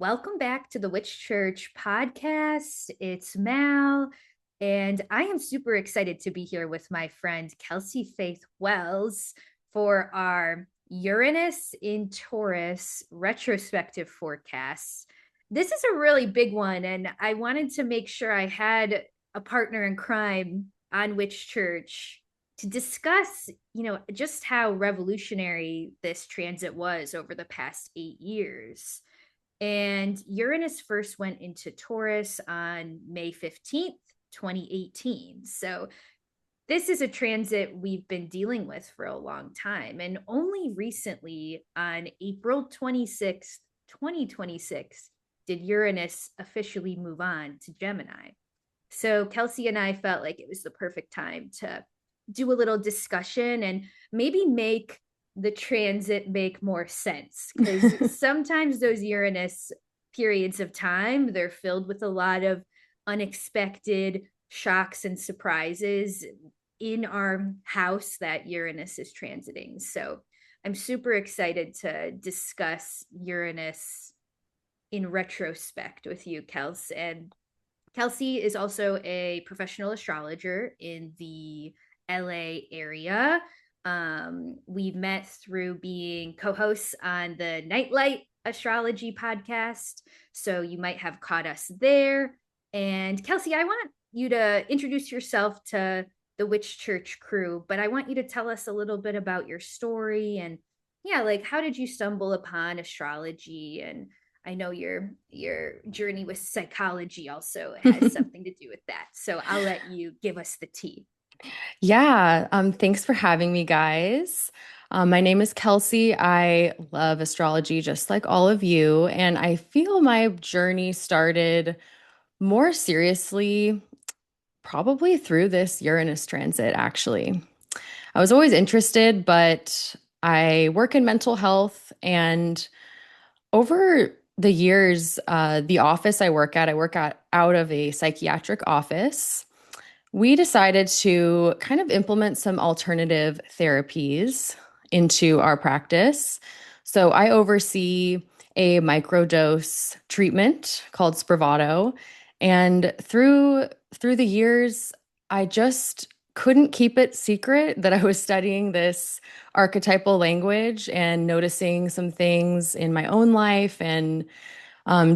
Welcome back to the Witch Church podcast. It's Mal, and I am super excited to be here with my friend Kelsey Faith Wells for our Uranus in Taurus retrospective forecasts. This is a really big one, and I wanted to make sure I had a partner in crime on Witch Church to discuss, just how revolutionary this transit was over the past 8 years. And Uranus first went into Taurus on May 15th, 2018. So this is a transit we've been dealing with for a long time. And only recently, on April 26th, 2026, did Uranus officially move on to Gemini. So Kelsey and I felt like it was the perfect time to do a little discussion and maybe make the transit make more sense, because sometimes those Uranus periods of time, they're filled with a lot of unexpected shocks and surprises in our house that Uranus is transiting. So I'm super excited to discuss Uranus in retrospect with you, Kelsey. And Kelsey is also a professional astrologer in the LA area. We met through being co-hosts on the Nightlight Astrology podcast, so you might have caught us there. And Kelsey, I want you to introduce yourself to the Witch Church crew, but I want you to tell us a little bit about your story and like how did you stumble upon astrology? And I know your journey with psychology also has something to do with that. So I'll let you give us the tea. Yeah, thanks for having me, guys. My name is Kelsey. I love astrology just like all of you, and I feel my journey started more seriously probably through this Uranus transit, actually. I was always interested, but I work in mental health, and over the years, the office I work at out of a psychiatric office. We decided to kind of implement some alternative therapies into our practice. So I oversee a microdose treatment called Spravato. And through the years, I just couldn't keep it secret that I was studying this archetypal language and noticing some things in my own life and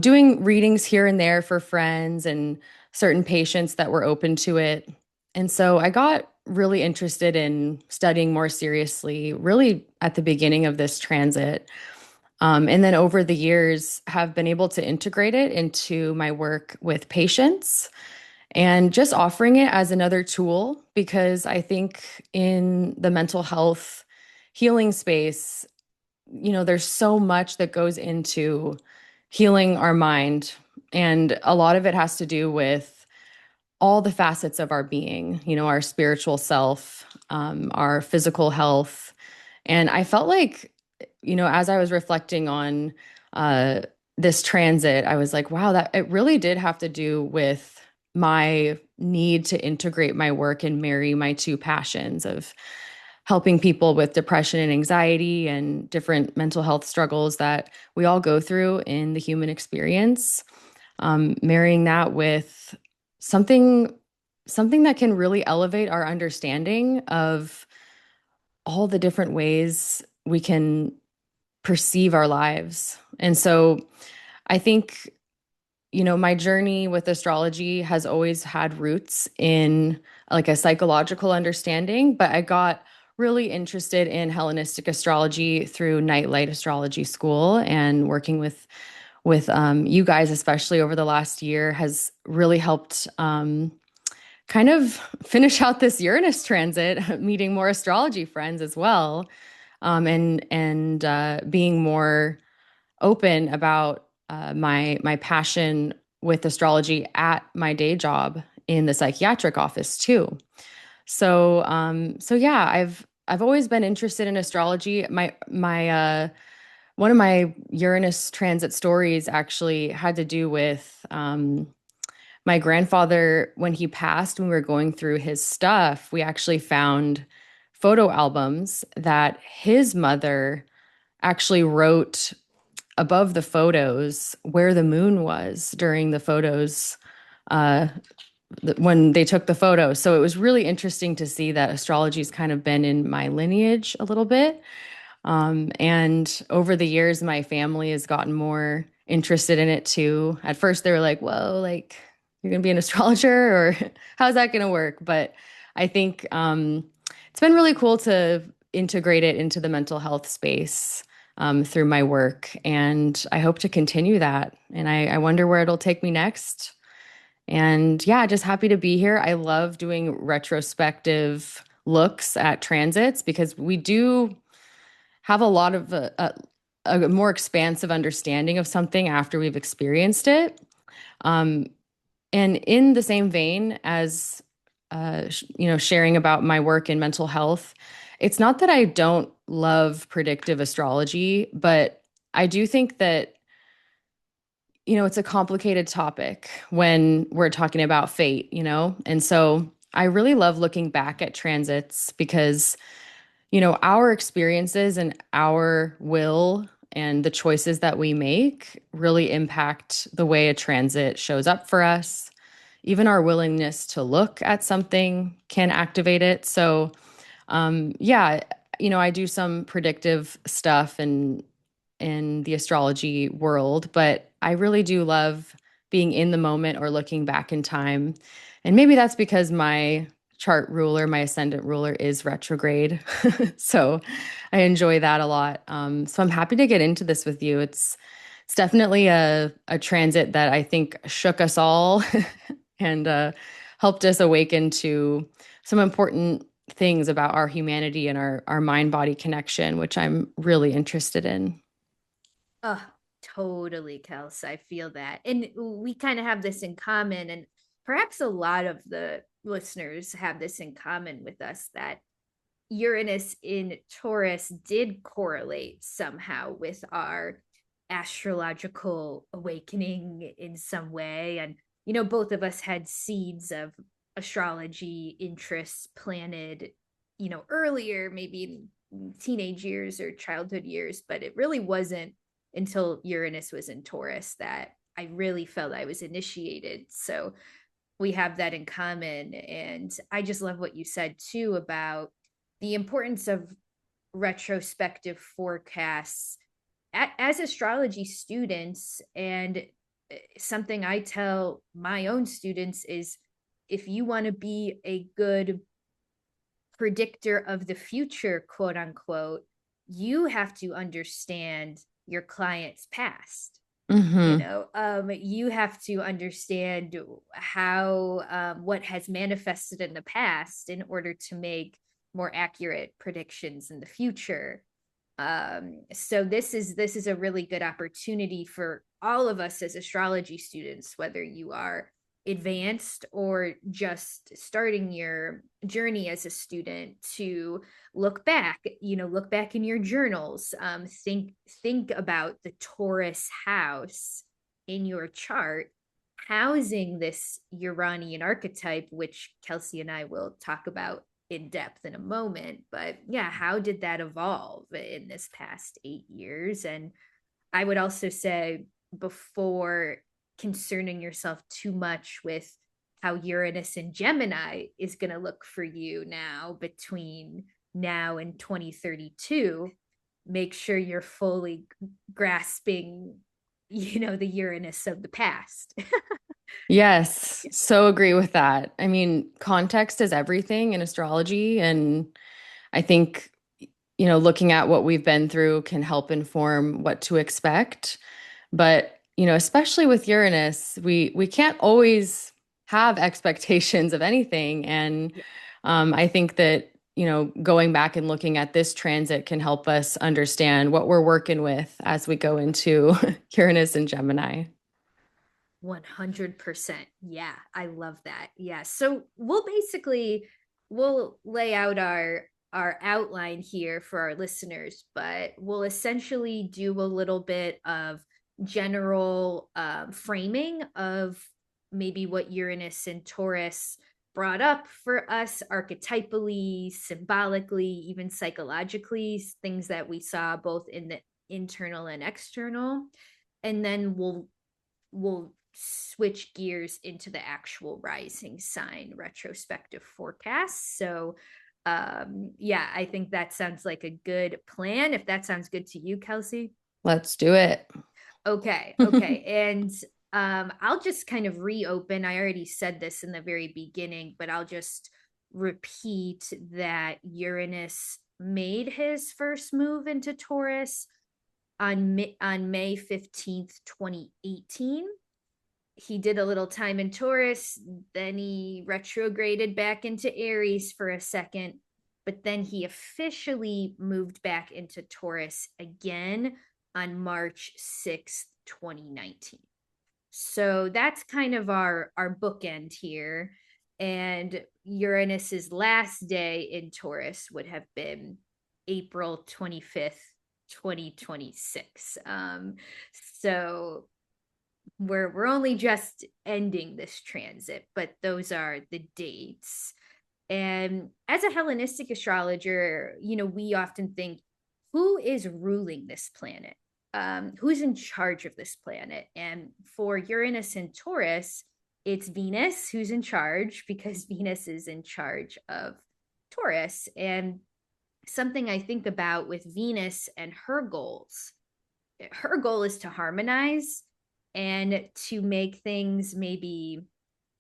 doing readings here and there for friends and certain patients that were open to it. And so I got really interested in studying more seriously, really at the beginning of this transit. And then over the years, have been able to integrate it into my work with patients and just offering it as another tool because I think in the mental health healing space, there's so much that goes into healing our mind. And a lot of it has to do with all the facets of our being, our spiritual self, our physical health. And I felt like, as I was reflecting on uh, this transit, I was like, wow, that it really did have to do with my need to integrate my work and marry my two passions of helping people with depression and anxiety and different mental health struggles that we all go through in the human experience. Marrying that with something something that can really elevate our understanding of all the different ways we can perceive our lives. And so I think my journey with astrology has always had roots in like a psychological understanding, but I got really interested in Hellenistic astrology through Nightlight Astrology School and working with you guys, especially over the last year, has really helped kind of finish out this Uranus transit, meeting more astrology friends as well, and being more open about my passion with astrology at my day job in the psychiatric office too. So yeah, I've always been interested in astrology. My one of my Uranus transit stories actually had to do with my grandfather. When he passed, when we were going through his stuff, we actually found photo albums that his mother actually wrote above the photos where the moon was during the photos uh, when they took the photos. So it was really interesting to see that astrology's kind of been in my lineage a little bit. And over the years, my family has gotten more interested in it too. At first, they were like, whoa, like you're going to be an astrologer or how's that going to work? But I think it's been really cool to integrate it into the mental health space through my work. And I hope to continue that. And I wonder where it'll take me next. And yeah, just happy to be here. I love doing retrospective looks at transits because we do have a lot of a more expansive understanding of something after we've experienced it. Um, and in the same vein as sharing about my work in mental health, it's not that I don't love predictive astrology, but I do think that it's a complicated topic when we're talking about fate, and so I really love looking back at transits because our experiences and our will and the choices that we make really impact the way a transit shows up for us. Even our willingness to look at something can activate it. So, yeah, I do some predictive stuff in the astrology world, but I really do love being in the moment or looking back in time. And maybe that's because my chart ruler, my ascendant ruler is retrograde. So I enjoy that a lot. So I'm happy to get into this with you. It's definitely a transit that I think shook us all and helped us awaken to some important things about our humanity and our mind body connection, which I'm really interested in. Oh, totally, Kels. I feel that. And we kind of have this in common. And perhaps a lot of the listeners have this in common with us that Uranus in Taurus did correlate somehow with our astrological awakening in some way. And, both of us had seeds of astrology interests planted, earlier, maybe in teenage years or childhood years, but it really wasn't until Uranus was in Taurus that I really felt I was initiated. So we have that in common. And I just love what you said too about the importance of retrospective forecasts as astrology students. And something I tell my own students is if you want to be a good predictor of the future, quote unquote, you have to understand your client's past. Hmm. You have to understand how what has manifested in the past in order to make more accurate predictions in the future. So this is a really good opportunity for all of us as astrology students, whether you are advanced or just starting your journey as a student, to look back in your journals. Think about the Taurus house in your chart housing this Uranian archetype, which Kelsey and I will talk about in depth in a moment. But yeah, how did that evolve in this past 8 years? And I would also say, before concerning yourself too much with how Uranus and Gemini is going to look for you now between now and 2032, make sure you're fully grasping, the Uranus of the past. Yes, so agree with that. I mean, context is everything in astrology. And I think, looking at what we've been through can help inform what to expect. But, especially with Uranus, we can't always have expectations of anything. And Yeah. I think that, going back and looking at this transit can help us understand what we're working with as we go into Uranus and Gemini. 100%. Yeah, I love that. Yeah. So we'll lay out our outline here for our listeners, but we'll essentially do a little bit of general framing of maybe what Uranus and Taurus brought up for us archetypally, symbolically, even psychologically, things that we saw both in the internal and external. And then we'll switch gears into the actual rising sign retrospective forecast. So yeah, I think that sounds like a good plan. If that sounds good to you, Kelsey. Let's do it. Okay. And I'll just kind of reopen. I already said this in the very beginning, but I'll just repeat that Uranus made his first move into Taurus on May 15th, 2018. He did a little time in Taurus, then he retrograded back into Aries for a second, but then he officially moved back into Taurus again on March 6th, 2019. So that's kind of our bookend here. And Uranus's last day in Taurus would have been April 25th, 2026. So we're only just ending this transit, but those are the dates. And as a Hellenistic astrologer, we often think, who is ruling this planet? Who's in charge of this planet? And for Uranus and Taurus, it's Venus who's in charge, because Venus is in charge of Taurus. And something I think about with Venus and her goal is to harmonize and to make things maybe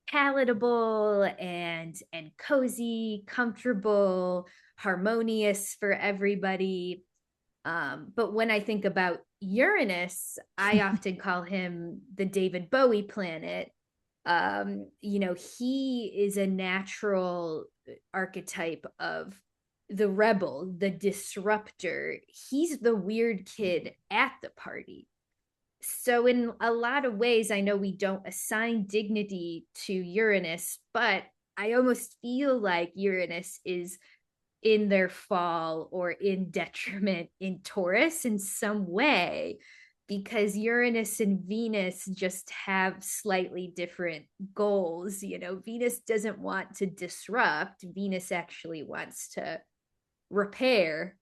palatable and cozy, comfortable, harmonious for everybody. But when I think about Uranus, I often call him the David Bowie planet. He is a natural archetype of the rebel, the disruptor. He's the weird kid at the party. So in a lot of ways, I know we don't assign dignity to Uranus, but I almost feel like Uranus is in their fall or in detriment in Taurus in some way, because Uranus and Venus just have slightly different goals. Venus doesn't want to disrupt, Venus actually wants to repair.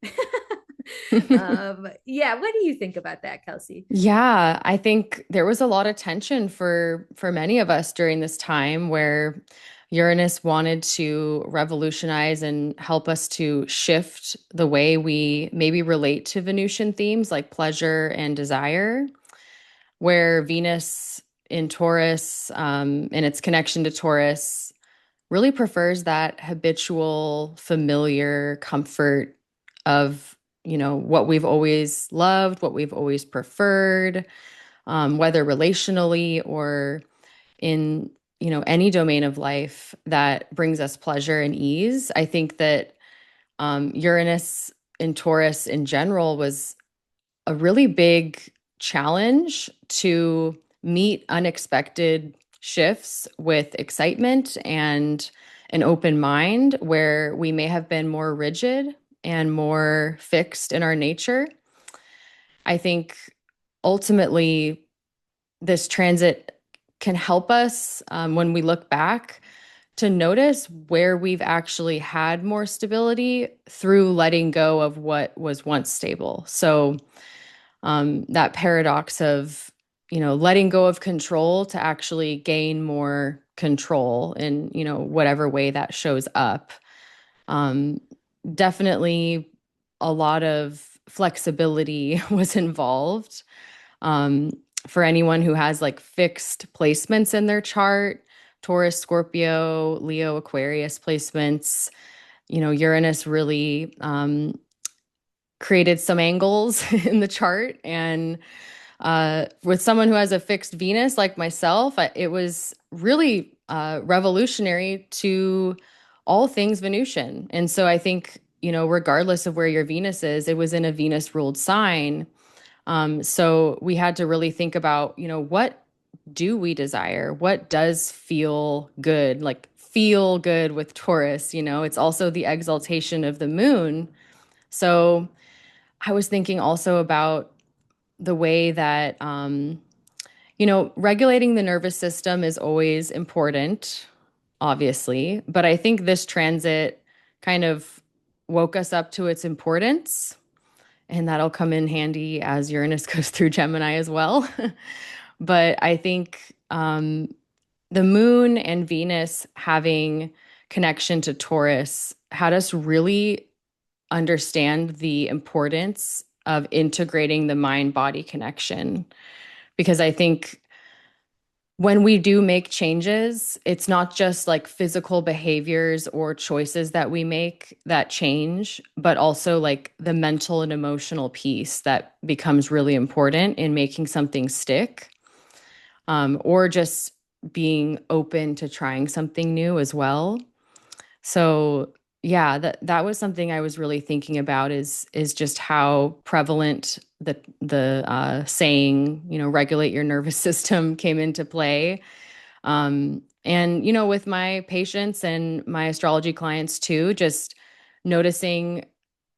Yeah, what do you think about that, Kelsey? Yeah, I think there was a lot of tension for many of us during this time where Uranus wanted to revolutionize and help us to shift the way we maybe relate to Venusian themes like pleasure and desire, where Venus in Taurus, in its connection to Taurus, really prefers that habitual, familiar comfort of, what we've always loved, what we've always preferred, whether relationally or in, any domain of life that brings us pleasure and ease. I think that Uranus in Taurus in general was a really big challenge to meet unexpected shifts with excitement and an open mind, where we may have been more rigid and more fixed in our nature. I think ultimately this transit can help us, when we look back, to notice where we've actually had more stability through letting go of what was once stable. So that paradox of, letting go of control to actually gain more control in, whatever way that shows up. Um, Definitely a lot of flexibility was involved. Um, for anyone who has like fixed placements in their chart, Taurus, Scorpio, Leo, Aquarius placements, Uranus really created some angles in the chart. And with someone who has a fixed Venus like myself, it was really revolutionary to all things Venusian. And so I think, regardless of where your Venus is, it was in a Venus ruled sign. So we had to really think about, what do we desire? What does feel good? Like feel good with Taurus, it's also the exaltation of the moon. So I was thinking also about the way that, regulating the nervous system is always important, obviously. But I think this transit kind of woke us up to its importance and that'll come in handy as Uranus goes through Gemini as well. But I think the moon and Venus having connection to Taurus had us really understand the importance of integrating the mind body connection. Because I think when we do make changes, it's not just like physical behaviors or choices that we make that change, but also like the mental and emotional piece that becomes really important in making something stick, or just being open to trying something new as well. So yeah, that was something I was really thinking about is just how prevalent the saying, regulate your nervous system came into play. And with my patients and my astrology clients too, just noticing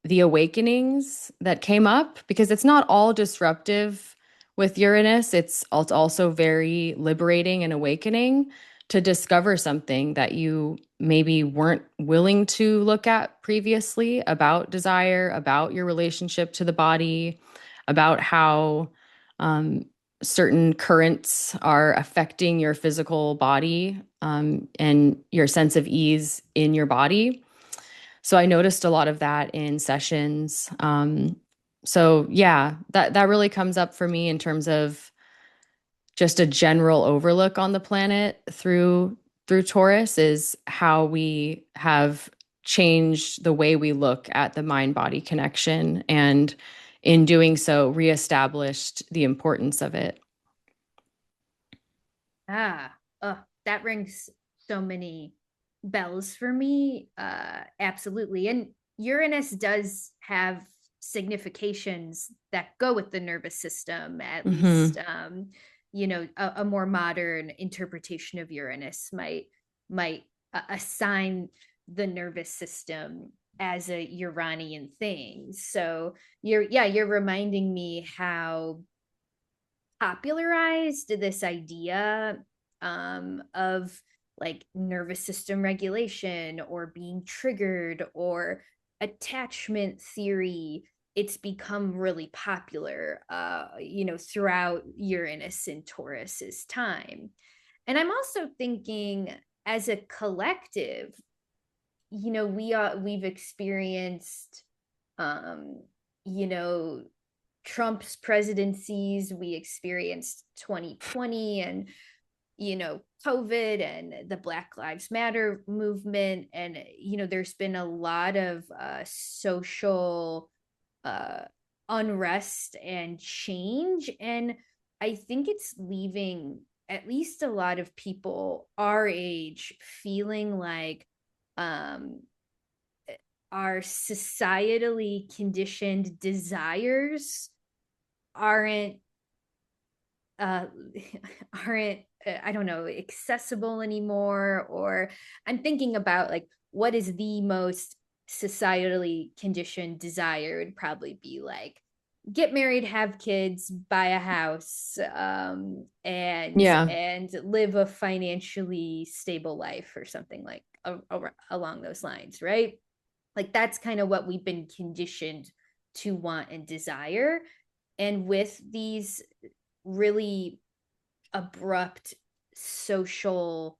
the awakenings that came up, because it's not all disruptive with Uranus. It's also very liberating and awakening to discover something that you maybe weren't willing to look at previously about desire, about your relationship to the body, about how certain currents are affecting your physical body, and your sense of ease in your body. So I noticed a lot of that in sessions. So yeah, that really comes up for me in terms of just a general overlook on the planet through Taurus, is how we have changed the way we look at the mind body connection, and in doing so reestablished the importance of it. Ah, that rings so many bells for me. Absolutely. And Uranus does have significations that go with the nervous system, at least. Hmm. A more modern interpretation of Uranus might assign the nervous system as a Uranian thing. So you're reminding me how popularized this idea of like nervous system regulation or being triggered or attachment theory. It's become really popular, throughout Uranus and Taurus's time. And I'm also thinking, as a collective, we've experienced, um, you know, Trump's presidencies. We experienced 2020 and, COVID and the Black Lives Matter movement. And, there's been a lot of social uh, unrest and change. And I think it's leaving at least a lot of people our age feeling like um, our societally conditioned desires aren't uh aren't I don't know, accessible anymore. Or I'm thinking about like what is the most societally conditioned desire. Would probably be like get married, have kids, buy a house, and Yeah, live a financially stable life, or something like along those lines, right? Like that's kind of what we've been conditioned to want and desire. And with these really abrupt social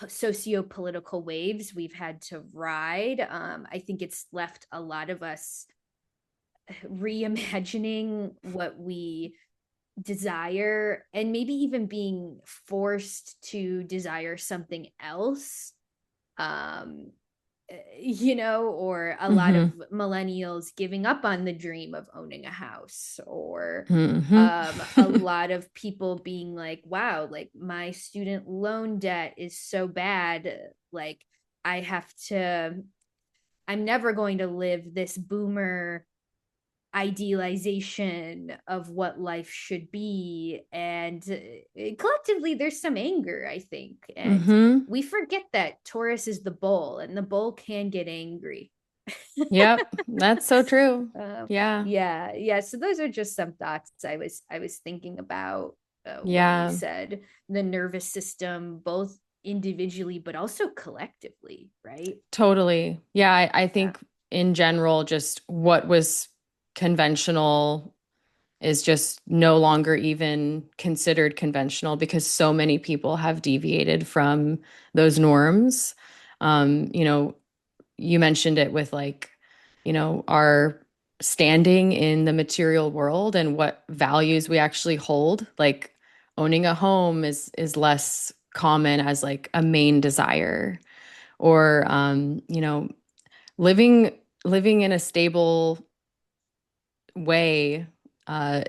socio-political waves we've had to ride, I think it's left a lot of us reimagining what we desire, and maybe even being forced to desire something else. um or a lot of hmm millennials giving up on the dream of owning a house, or hmm a lot of people being like, wow, like my student loan debt is so bad, like I have to, I'm never going to live this boomer idealization of what life should be. And collectively there's some anger, I think. And hmm we forget that Taurus is the bull, and the bull can get angry. Yep, that's so true. um, Yeah. yeah, so those are just some thoughts I was thinking about when you Yeah, said the nervous system, both individually but also collectively, right? totally. Yeah, I Yeah. think in general, just what was conventional is just no longer even considered conventional because so many people have deviated from those norms. You know, you mentioned it with like, our standing in the material world and what values we actually hold. Like owning a home is less common as like a main desire, or living living in a stable way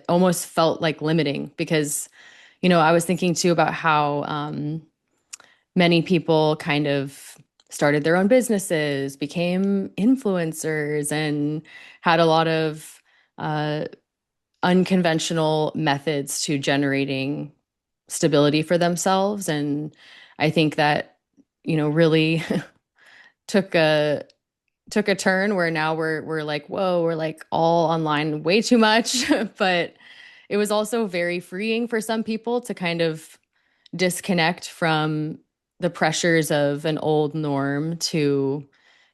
almost felt like limiting because, I was thinking too about how many people kind of started their own businesses, became influencers, and had a lot of uh, unconventional methods to generating stability for themselves. And I think that, really took a took a turn where now we're like, whoa, we're like all online way too much. But it was also very freeing for some people to kind of disconnect from the pressures of an old norm to,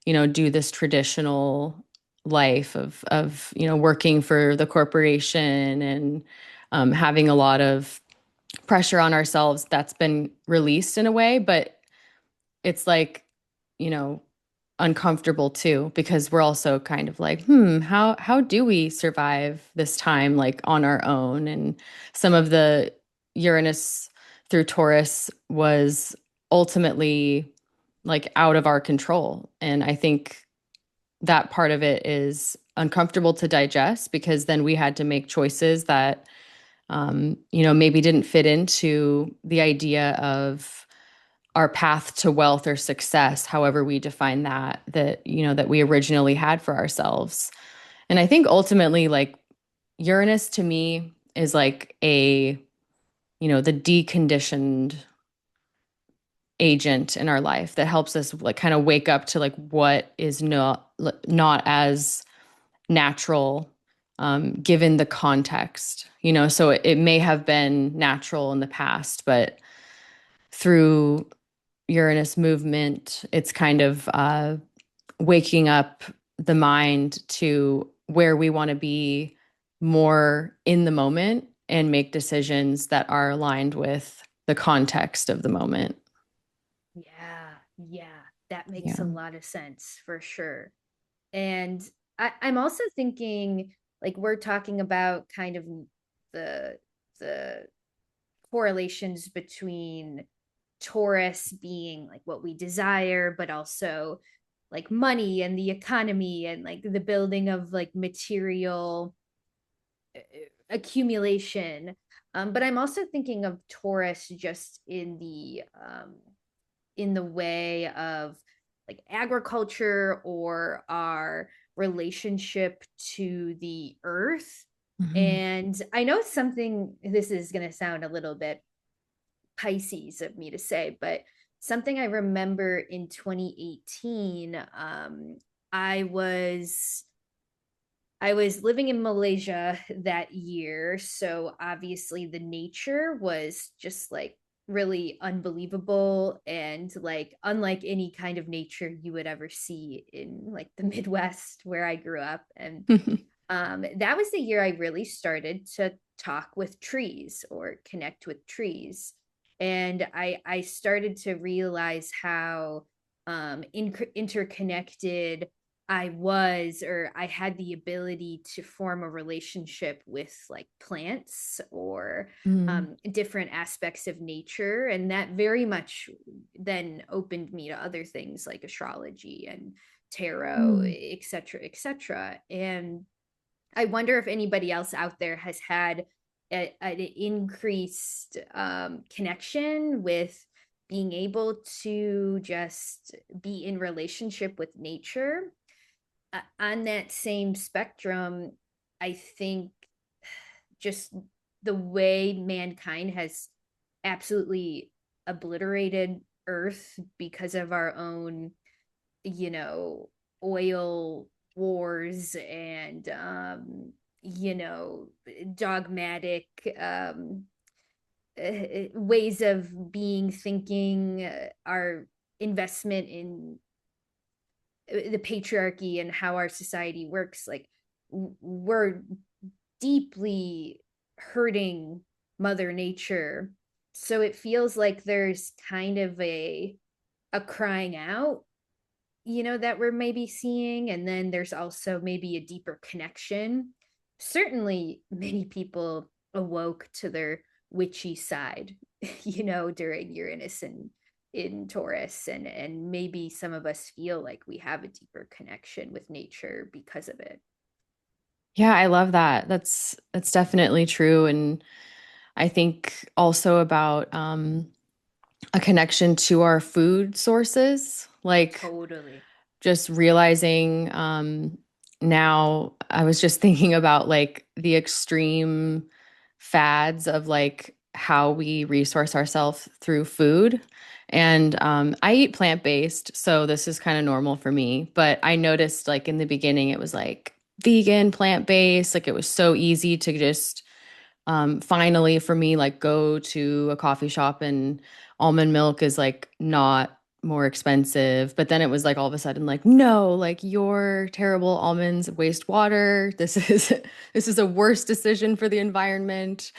do this traditional life of working for the corporation and having a lot of pressure on ourselves that's been released in a way. But it's like, you know, uncomfortable too, because we're also kind of like, how do we survive this time like on our own? And some of the Uranus through Taurus was ultimately like out of our control. And I think that part of it is uncomfortable to digest because then we had to make choices that maybe didn't fit into the idea of our path to wealth or success, however we define that we originally had for ourselves. And I think ultimately, like, Uranus to me is like the deconditioned agent in our life that helps us like kind of wake up to like what is not as natural, given the context. So it may have been natural in the past, but through Uranus movement, it's kind of waking up the mind to where we want to be more in the moment and make decisions that are aligned with the context of the moment. Yeah, yeah, that makes a Yeah. lot of sense for sure. And I'm also thinking, like, we're talking about kind of the the correlations between Taurus being like what we desire, but also like money and the economy and like the building of like material accumulation. But I'm also thinking of Taurus just in the way of like agriculture or our relationship to the earth. Mhm. And I know something, this is going to sound a little bit Pisces of me to say, but something I remember in 2018, I was I was living in Malaysia that year, so obviously the nature was just like really unbelievable and like unlike any kind of nature you would ever see in like the Midwest where I grew up. And that was the year I really started to talk with trees or connect with trees. And I started to realize how interconnected I was, or I had the ability to form a relationship with like plants or Mhm. different aspects of nature. And that very much then opened me to other things like astrology and tarot, Mhm. et cetera, et cetera. And I wonder if anybody else out there has had an increased connection with being able to just be in relationship with nature. On that same spectrum, I think just the way mankind has absolutely obliterated Earth because of our own, you know, oil wars and dogmatic ways of being, thinking, our investment in the patriarchy and how our society works. Like we're deeply hurting Mother Nature. So it feels like there's kind of a crying out, that we're maybe seeing. And then there's also maybe a deeper connection. Certainly, many people awoke to their witchy side, during Uranus and in Taurus. And maybe some of us feel like we have a deeper connection with nature because of it. Yeah, I love that. That's definitely true. And I think also about a connection to our food sources, like Totally. just realizing now I was just thinking about like the extreme fads of like how we resource ourselves through food. And I eat plant-based, so this is kind of normal for me. But I noticed like in the beginning, it was like vegan, plant-based, like it was so easy to just finally for me like go to a coffee shop and almond milk is like not more expensive. But then it was like all of a sudden like no, like your terrible almonds waste water, this is a worse decision for the environment,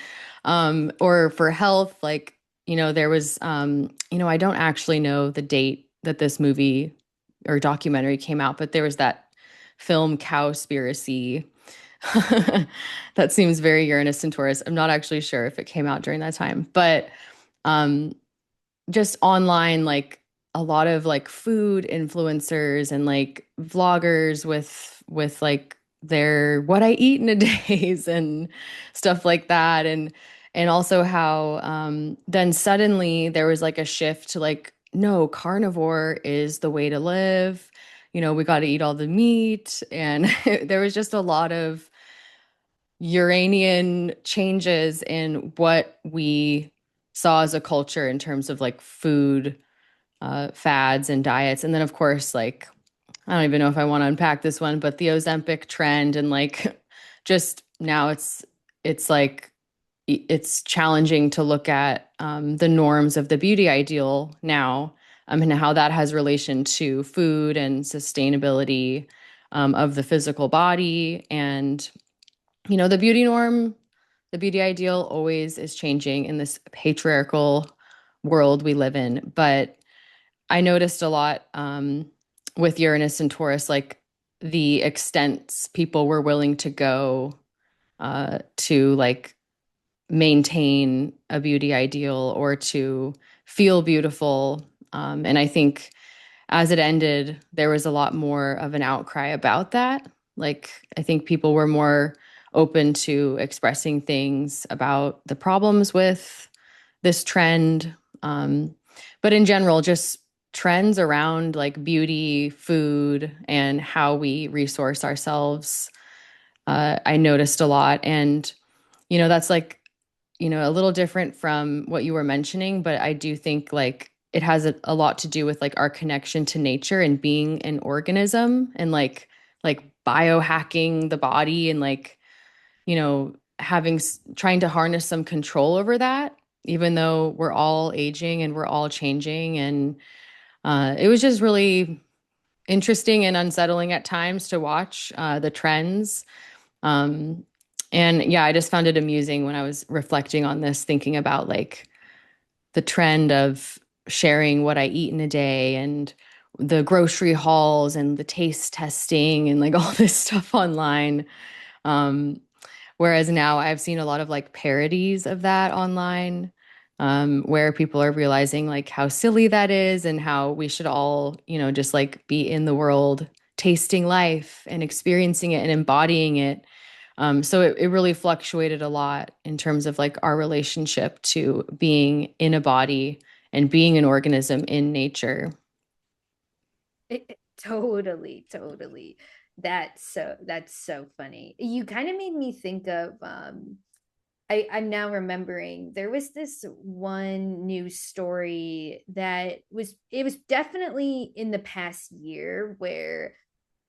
or for health. Like there was I don't actually know the date that this movie or documentary came out, but there was that film Cowspiracy. That seems very Uranus and Taurus. I'm not actually sure if it came out during that time, but um, just online, like a lot of like food influencers and like vloggers with like their what I eat in a days and stuff like that, and also how then suddenly there was like a shift to like no, carnivore is the way to live. We got to eat all the meat, and there was just a lot of Uranian changes in what we saw as a culture in terms of like food fads and diets. And then, of course, like, I don't even know if I want to unpack this one, but the Ozempic trend and like just now it's like, it's challenging to look at the norms of the beauty ideal now, and how that has relation to food and sustainability of the physical body. And the beauty norm, the beauty ideal always is changing in this patriarchal world we live in. But I noticed a lot with Uranus and Taurus, like the extents people were willing to go to like maintain a beauty ideal or to feel beautiful. And I think as it ended, there was a lot more of an outcry about that. Like, I think people were more open to expressing things about the problems with this trend. Um, but in general, just trends around like beauty, food, and how we resource ourselves. I noticed a lot. And, that's like a little different from what you were mentioning, but I do think like it has a lot to do with like our connection to nature and being an organism and like biohacking the body and like, trying to harness some control over that, even though we're all aging and we're all changing. And it was just really interesting and unsettling at times to watch the trends. um, and yeah, I just found it amusing when I was reflecting on this, thinking about like the trend of sharing what I eat in a day and the grocery hauls and the taste testing and like all this stuff online. Um, Whereas now I've seen a lot of like parodies of that online, where people are realizing like how silly that is and how we should all, just like be in the world, tasting life and experiencing it and embodying it. So it really fluctuated a lot in terms of like our relationship to being in a body and being an organism in nature. Totally, totally. That's so funny. You kind of made me think of I'm now remembering there was this one news story that it was definitely in the past year where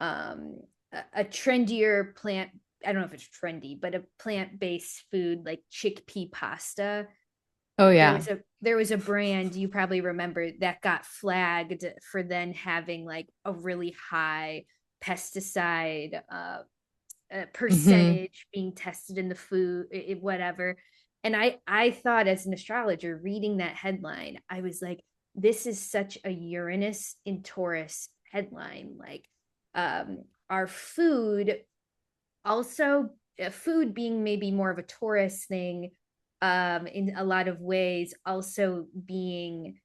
a trendier plant, I don't know if it's trendy, but a plant-based food like chickpea pasta. Oh there yeah. was a there was a brand you probably remember that got flagged for then having like a really high pesticide Hmm. percentage being tested in the food, whatever. And I thought, as an astrologer, reading that headline, I was like, this is such a Uranus in Taurus headline. Like, our food also, food being maybe more of a Taurus thing, in a lot of ways, also being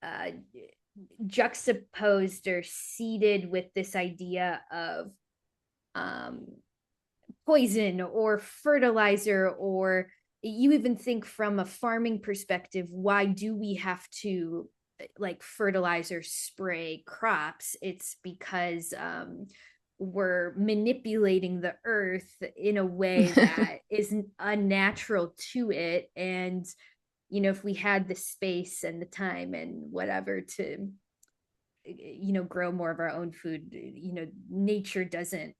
uh, juxtaposed or seeded with this idea of um, poison or fertilizer, or you even think from a farming perspective, why do we have to like fertilizer spray crops? It's because we're manipulating the earth in a way that isn't unnatural to it. And if we had the space and the time and whatever to grow more of our own food, nature doesn't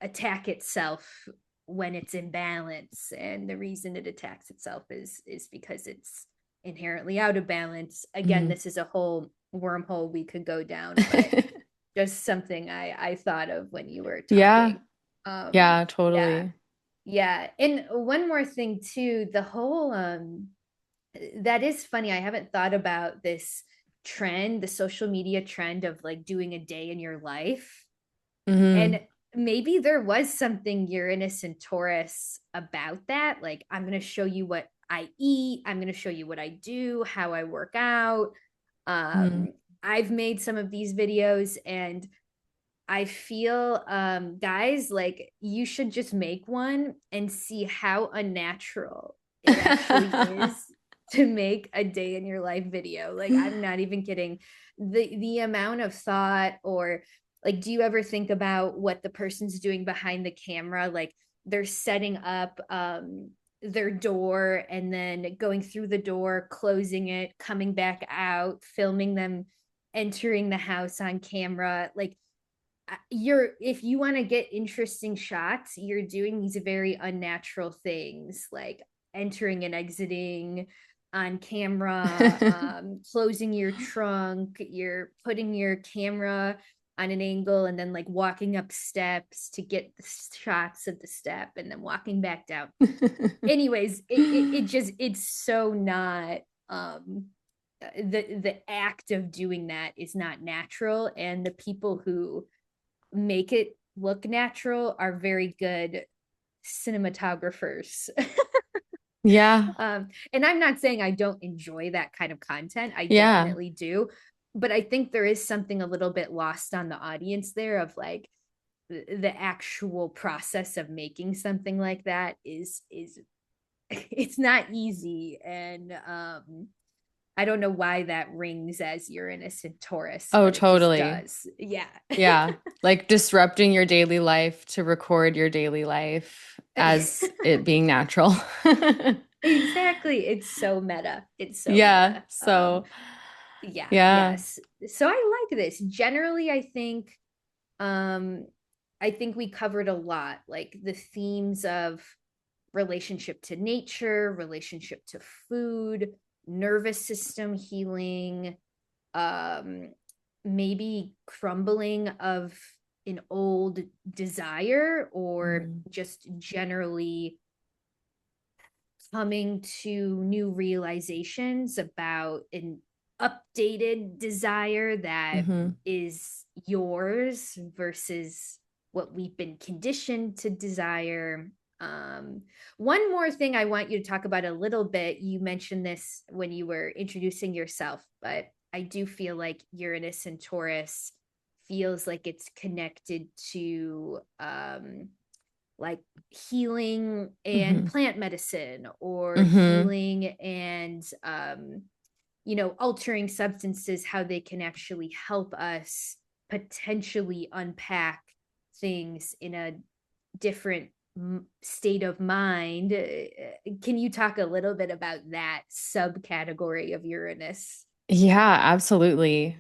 attack itself when it's in balance, and the reason it attacks itself is because it's inherently out of balance. Again, Hmm. this is a whole wormhole we could go down, but just something I thought of when you were Yeah. talking. Yeah, Yeah, totally. yeah. And one more thing too, the whole that is funny. I haven't thought about this trend, the social media trend of like doing a day in your life. Hmm. And maybe there was something Uranus and Taurus about that. Like, I'm going to show you what I eat. I'm going to show you what I do, how I work out. Hmm. I've made some of these videos, and I feel, guys, like you should just make one and see how unnatural it actually is to make a day in your life video. Like, I'm not even kidding. The amount of thought, or like, do you ever think about what the person's doing behind the camera? Like, they're setting up their door and then going through the door, closing it, coming back out, filming them entering the house on camera. Like, you're if you want to get interesting shots, you're doing these very unnatural things, like entering and exiting on camera, closing your trunk, you're putting your camera on an angle and then like walking up steps to get the shots of the step and then walking back down. Anyways, it just, it's so not, the act of doing that is not natural, and the people who make it look natural are very good cinematographers. Yeah. And I'm not saying I don't enjoy that kind of content. I Yeah. definitely do. But I think there is something a little bit lost on the audience there of like the actual process of making something like that is it's not easy. And I don't know why that rings as Uranus and Taurus, Oh, but it just totally. does. Yeah. Yeah. Like disrupting your daily life to record your daily life as it being natural. Exactly. It's so meta. It's so Yeah. meta. So, Yeah, yeah. yes. So I like this. Generally, um I think we covered a lot, like the themes of relationship to nature, relationship to food, nervous system healing, um maybe crumbling of an old desire, or Mm. just generally coming to new realizations about an updated desire that Hmm. is yours versus what we've been conditioned to desire. Um, One more thing I want you to talk about a little bit. You mentioned this when you were introducing yourself, but I do feel like Uranus and Taurus feels like it's connected to like healing and Hmm. plant medicine, or Hmm. healing and altering substances, how they can actually help us potentially unpack things in a different state of mind. Can you talk a little bit about that subcategory of Uranus? Yeah, absolutely.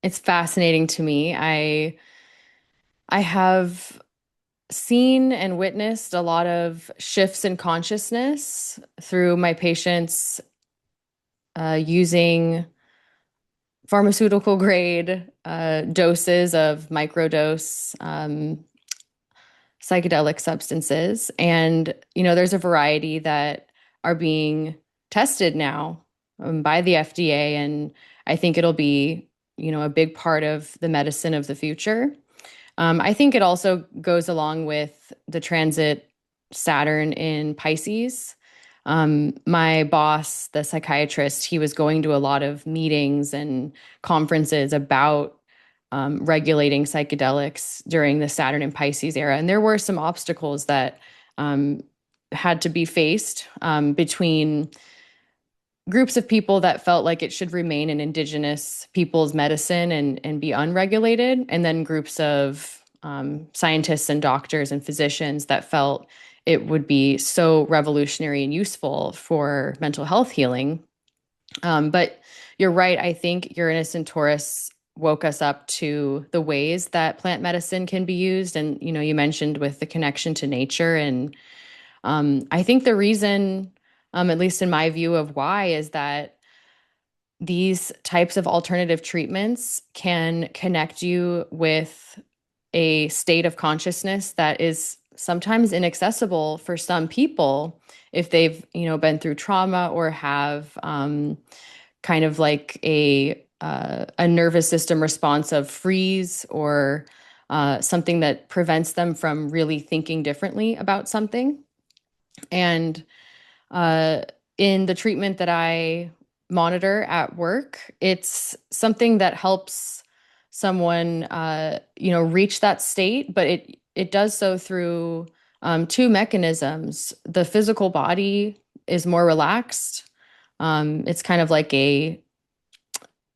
It's fascinating to me. I have seen and witnessed a lot of shifts in consciousness through my patients using pharmaceutical grade doses of microdose psychedelic substances. And, there's a variety that are being tested now by the FDA. And I think it'll be, a big part of the medicine of the future. I think it also goes along with the transit Saturn in Pisces. My boss, the psychiatrist, he was going to a lot of meetings and conferences about regulating psychedelics during the Saturn and Pisces era. And there were some obstacles that um, had to be faced between groups of people that felt like it should remain an indigenous people's medicine and be unregulated, and then groups of scientists and doctors and physicians that felt it would be so revolutionary and useful for mental health healing. But you're right. I think Uranus and Taurus woke us up to the ways that plant medicine can be used. And, you mentioned with the connection to nature. And I think the reason, at least in my view of why, is that these types of alternative treatments can connect you with a state of consciousness that is sometimes inaccessible for some people if they've, been through trauma or have kind of like a nervous system response of freeze or something that prevents them from really thinking differently about something. And uh, in the treatment that I monitor at work, it's something that helps someone, reach that state, but it does so through two mechanisms. The physical body is more relaxed. It's kind of like a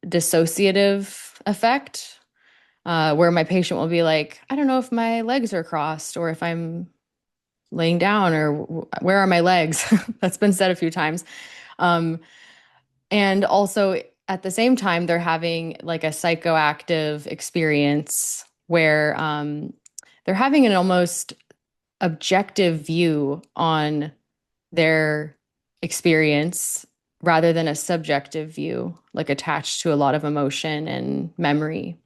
dissociative effect, where my patient will be like, I don't know if my legs are crossed or if I'm laying down or where are my legs? That's been said a few times. Um, and also at the same time, they're having like a psychoactive experience where they're having an almost objective view on their experience rather than a subjective view, like attached to a lot of emotion and memory.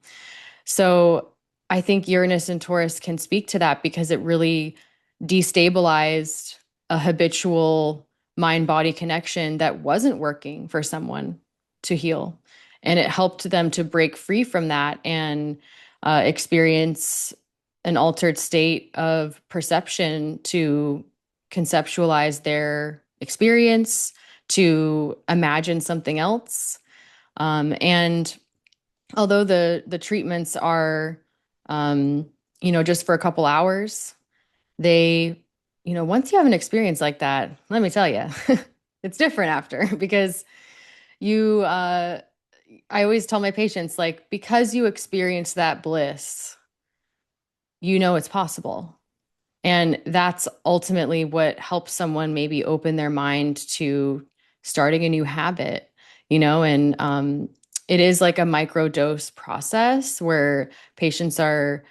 So I think Uranus and Taurus can speak to that because it really destabilized a habitual mind body connection that wasn't working for someone to heal. And it helped them to break free from that and experience an altered state of perception to conceptualize their experience, to imagine something else. And although the treatments are, just for a couple hours, they, once you have an experience like that, let me tell you, it's different after because I always tell my patients, like, because you experience that bliss, it's possible. And that's ultimately what helps someone maybe open their mind to starting a new habit, and it is like a micro dose process where patients are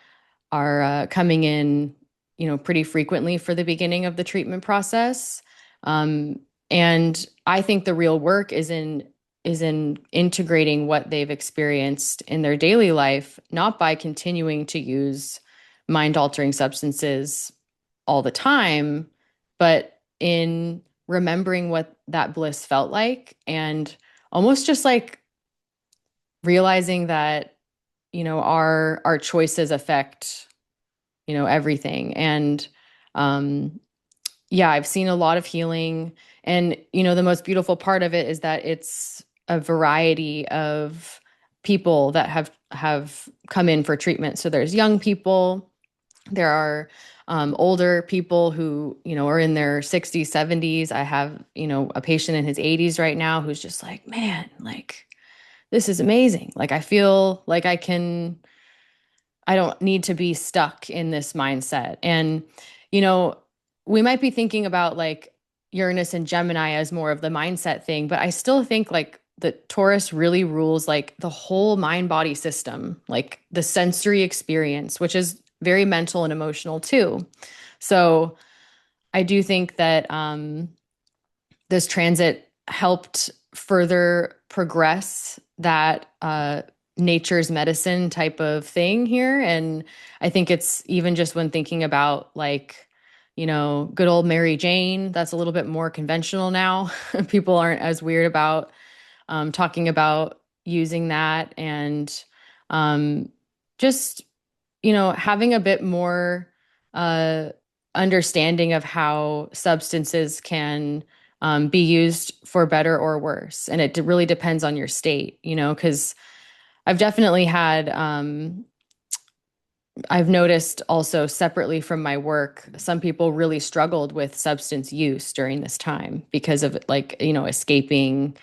coming in, pretty frequently for the beginning of the treatment process. And I think the real work is in integrating what they've experienced in their daily life, not by continuing to use mind altering substances all the time, but in remembering what that bliss felt like and almost just like realizing that, our choices affect, everything. And yeah, I've seen a lot of healing. And, the most beautiful part of it is that it's a variety of people that have come in for treatment. So there's young people, there are older people who, are in their 60s, 70s. I have, a patient in his 80s right now who's just like, man, like, this is amazing. Like, I feel like I don't need to be stuck in this mindset. And, you know, we might be thinking about like Uranus and Gemini as more of the mindset thing, but I still think like the Taurus really rules like the whole mind body system, like the sensory experience, which is very mental and emotional too. So I do think that this transit helped further progress that nature's medicine type of thing here. And I think it's even just when thinking about like, good old Mary Jane, that's a little bit more conventional now. People aren't as weird about talking about using that and um, just, having a bit more uh, understanding of how substances can be used for better or worse. And it really depends on your state, because I've definitely had, I've noticed also separately from my work, some people really struggled with substance use during this time because of like, escaping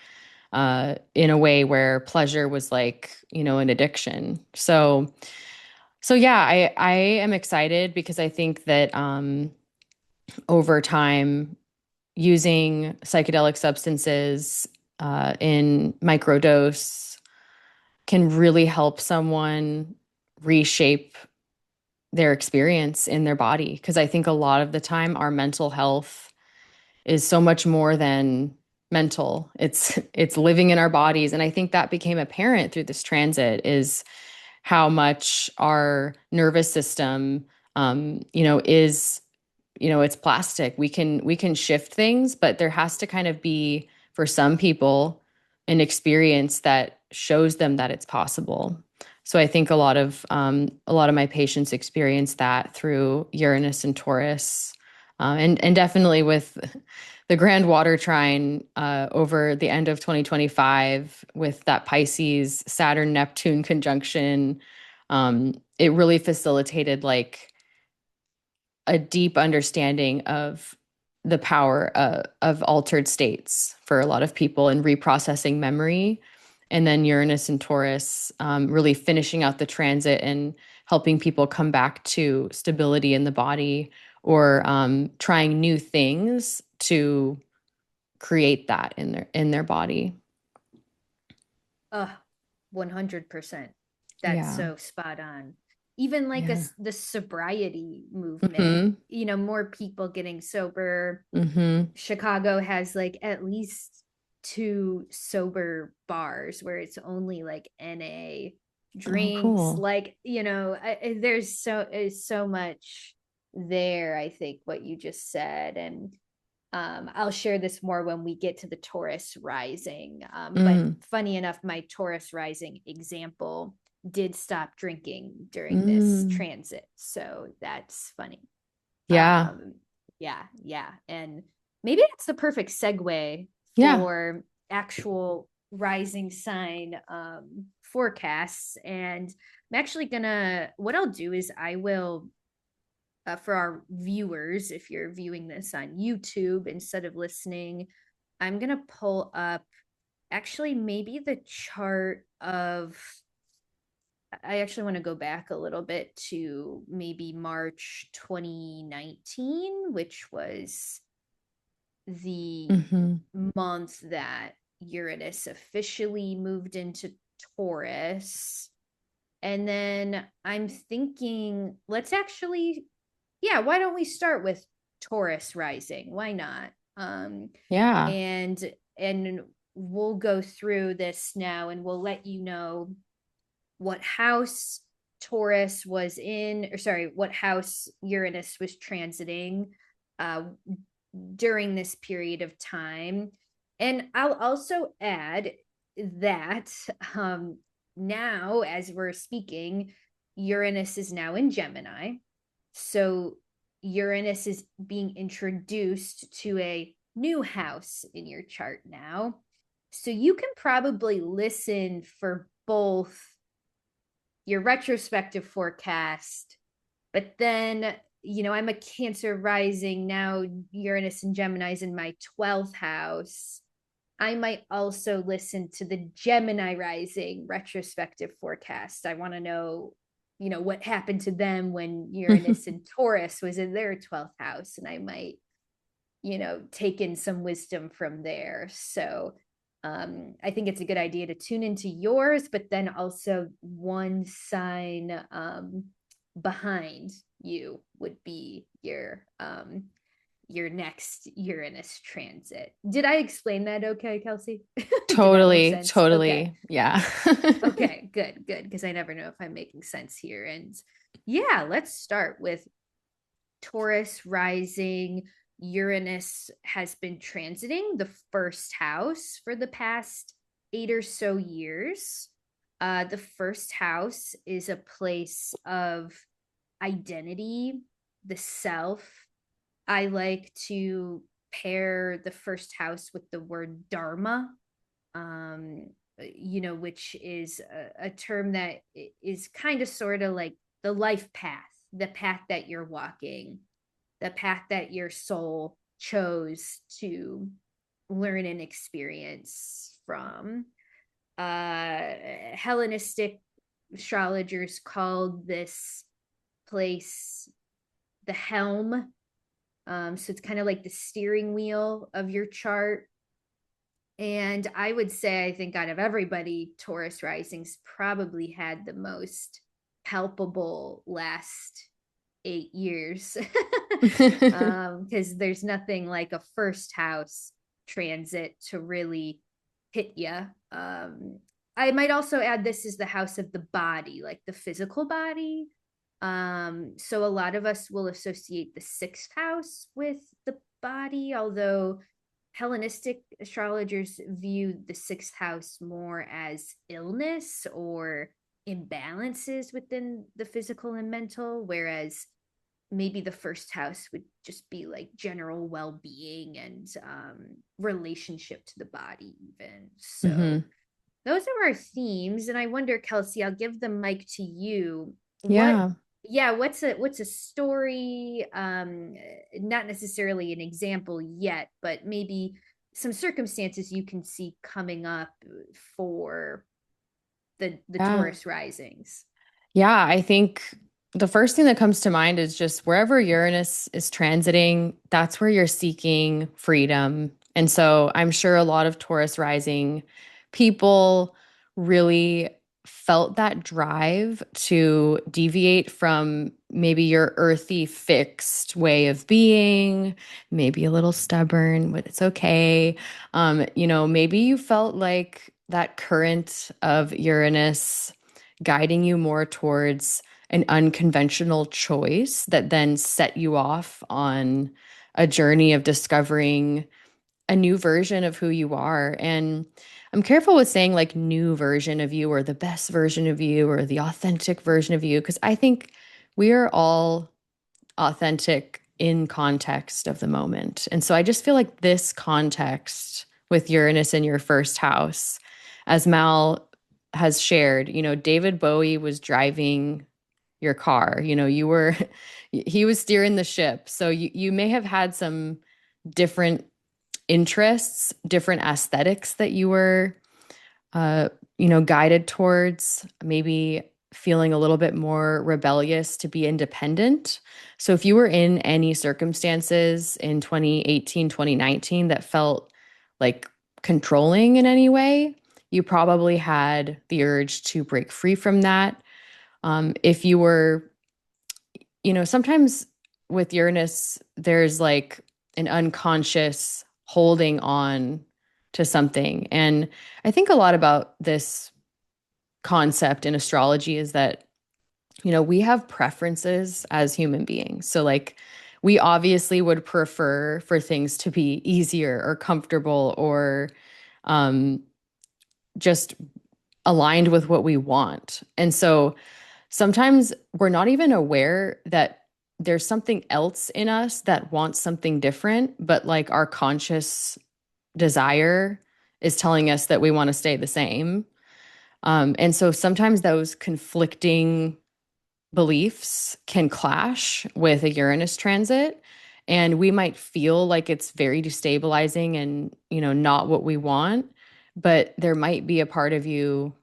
in a way where pleasure was like, an addiction. So yeah, I am excited because I think that over time, using psychedelic substances in microdose can really help someone reshape their experience in their body. Because I think a lot of the time, our mental health is so much more than mental. It's living in our bodies, and I think that became apparent through this transit is how much our nervous system, is it's plastic. We can shift things, but there has to kind of be for some people an experience that shows them that it's possible. So I think a lot of my patients experience that through Uranus and Taurus, and definitely with the grand water trine over the end of 2025 with that Pisces Saturn Neptune conjunction. It really facilitated like a deep understanding of the power of altered states for a lot of people in reprocessing memory. And then Uranus and Taurus really finishing out the transit and helping people come back to stability in the body or trying new things to create that in their body. 100%. That's Yeah. so spot on. Even like Yeah. the sobriety movement, Hmm. more people getting sober. Hmm. Chicago has like at least two sober bars where it's only like NA Oh, drinks. cool. Like, there's so much there, I think, what you just said. And I'll share this more when we get to the Taurus rising. But Mm. funny enough, my Taurus rising example did stop drinking during this Mm. transit. So that's funny. Yeah. Um, yeah, yeah. And maybe that's the perfect segue Yeah. for actual rising sign forecasts. And I'm actually what I'll do is I will for our viewers, if you're viewing this on YouTube instead of listening, I'm going to pull up actually maybe the chart of. I actually want to go back a little bit to maybe March 2019, which was the Hmm. month that Uranus officially moved into Taurus. And then I'm thinking, let's actually, yeah, why don't we start with Taurus rising? Why not? Yeah. And we'll go through this now and we'll let you know what house Taurus was in, or sorry, what house Uranus was transiting uh, during this period of time. And I'll also add that now, as we're speaking, Uranus is now in Gemini. So Uranus is being introduced to a new house in your chart now. So you can probably listen for both your retrospective forecast, but then, I'm a Cancer rising now, Uranus and Gemini's in my 12th house. I might also listen to the Gemini rising retrospective forecast. I want to know, what happened to them when Uranus and Taurus was in their 12th house. And I might, take in some wisdom from there. So I think it's a good idea to tune into yours, but then also one sign behind you would be your your next Uranus transit. Did I explain that okay, Kelsey? Did that make Totally, sense? Okay. totally. Yeah. Okay, good, good. Because I never know if I'm making sense here. And yeah, let's start with Taurus rising. Uranus has been transiting the first house for the past 8 or so years. The first house is a place of identity, the self. I like to pair the first house with the word dharma, which is a term that is kind of sort of like the life path, the path that you're walking, the path that your soul chose to learn and experience from. Hellenistic astrologers called this place the helm. So it's kind of like the steering wheel of your chart. And I would say, I think out of everybody, Taurus risings probably had the most palpable last 8 years. Because there's nothing like a first house transit to really hit you. I might also add this is the house of the body, like the physical body. So a lot of us will associate the sixth house with the body, although Hellenistic astrologers view the sixth house more as illness or imbalances within the physical and mental, whereas maybe the first house would just be like general well-being and relationship to the body even. So hmm those are our themes, and I wonder, Kelsey, I'll give the mic to you. What Yeah. Yeah, what's a story, not necessarily an example yet, but maybe some circumstances you can see coming up for the Yeah. Taurus risings. Yeah, I think the first thing that comes to mind is just wherever Uranus is transiting, that's where you're seeking freedom. And so I'm sure a lot of Taurus rising people really felt that drive to deviate from maybe your earthy, fixed way of being, maybe a little stubborn, but it's okay. Maybe you felt like that current of Uranus guiding you more towards an unconventional choice that then set you off on a journey of discovering a new version of who you are. And I'm careful with saying like new version of you or the best version of you or the authentic version of you, because I think we are all authentic in context of the moment. And so I just feel like this context with Uranus in your first house, as Mal has shared, David Bowie was driving your car. He was steering the ship. So you may have had some different interests, different aesthetics that you were uh, guided towards, maybe feeling a little bit more rebellious to be independent. So if you were in any circumstances in 2018, 2019 that felt like controlling in any way, you probably had the urge to break free from that. If you were, sometimes with Uranus, there's like an unconscious holding on to something. And I think a lot about this concept in astrology is that, we have preferences as human beings. So, like, we obviously would prefer for things to be easier or comfortable or um, just aligned with what we want. And so sometimes we're not even aware that there's something else in us that wants something different, but like our conscious desire is telling us that we want to stay the same. And so sometimes those conflicting beliefs can clash with a Uranus transit. And we might feel like it's very destabilizing and, not what we want. But there might be a part of you,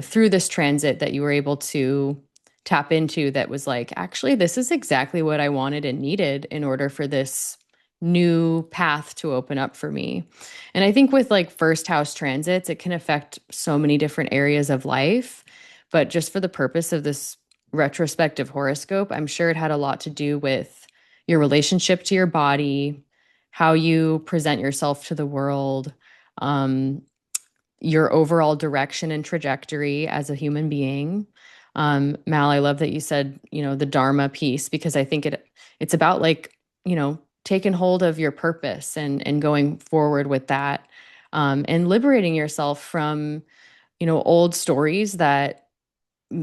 through this transit that you were able to tap into that was like, actually, this is exactly what I wanted and needed in order for this new path to open up for me. And I think with like first house transits, it can affect so many different areas of life. But just for the purpose of this retrospective horoscope, I'm sure it had a lot to do with your relationship to your body, how you present yourself to the world, um, your overall direction and trajectory as a human being. Mal, I love that you said, the Dharma piece, because I think it's about like, taking hold of your purpose and going forward with that, and liberating yourself from, old stories that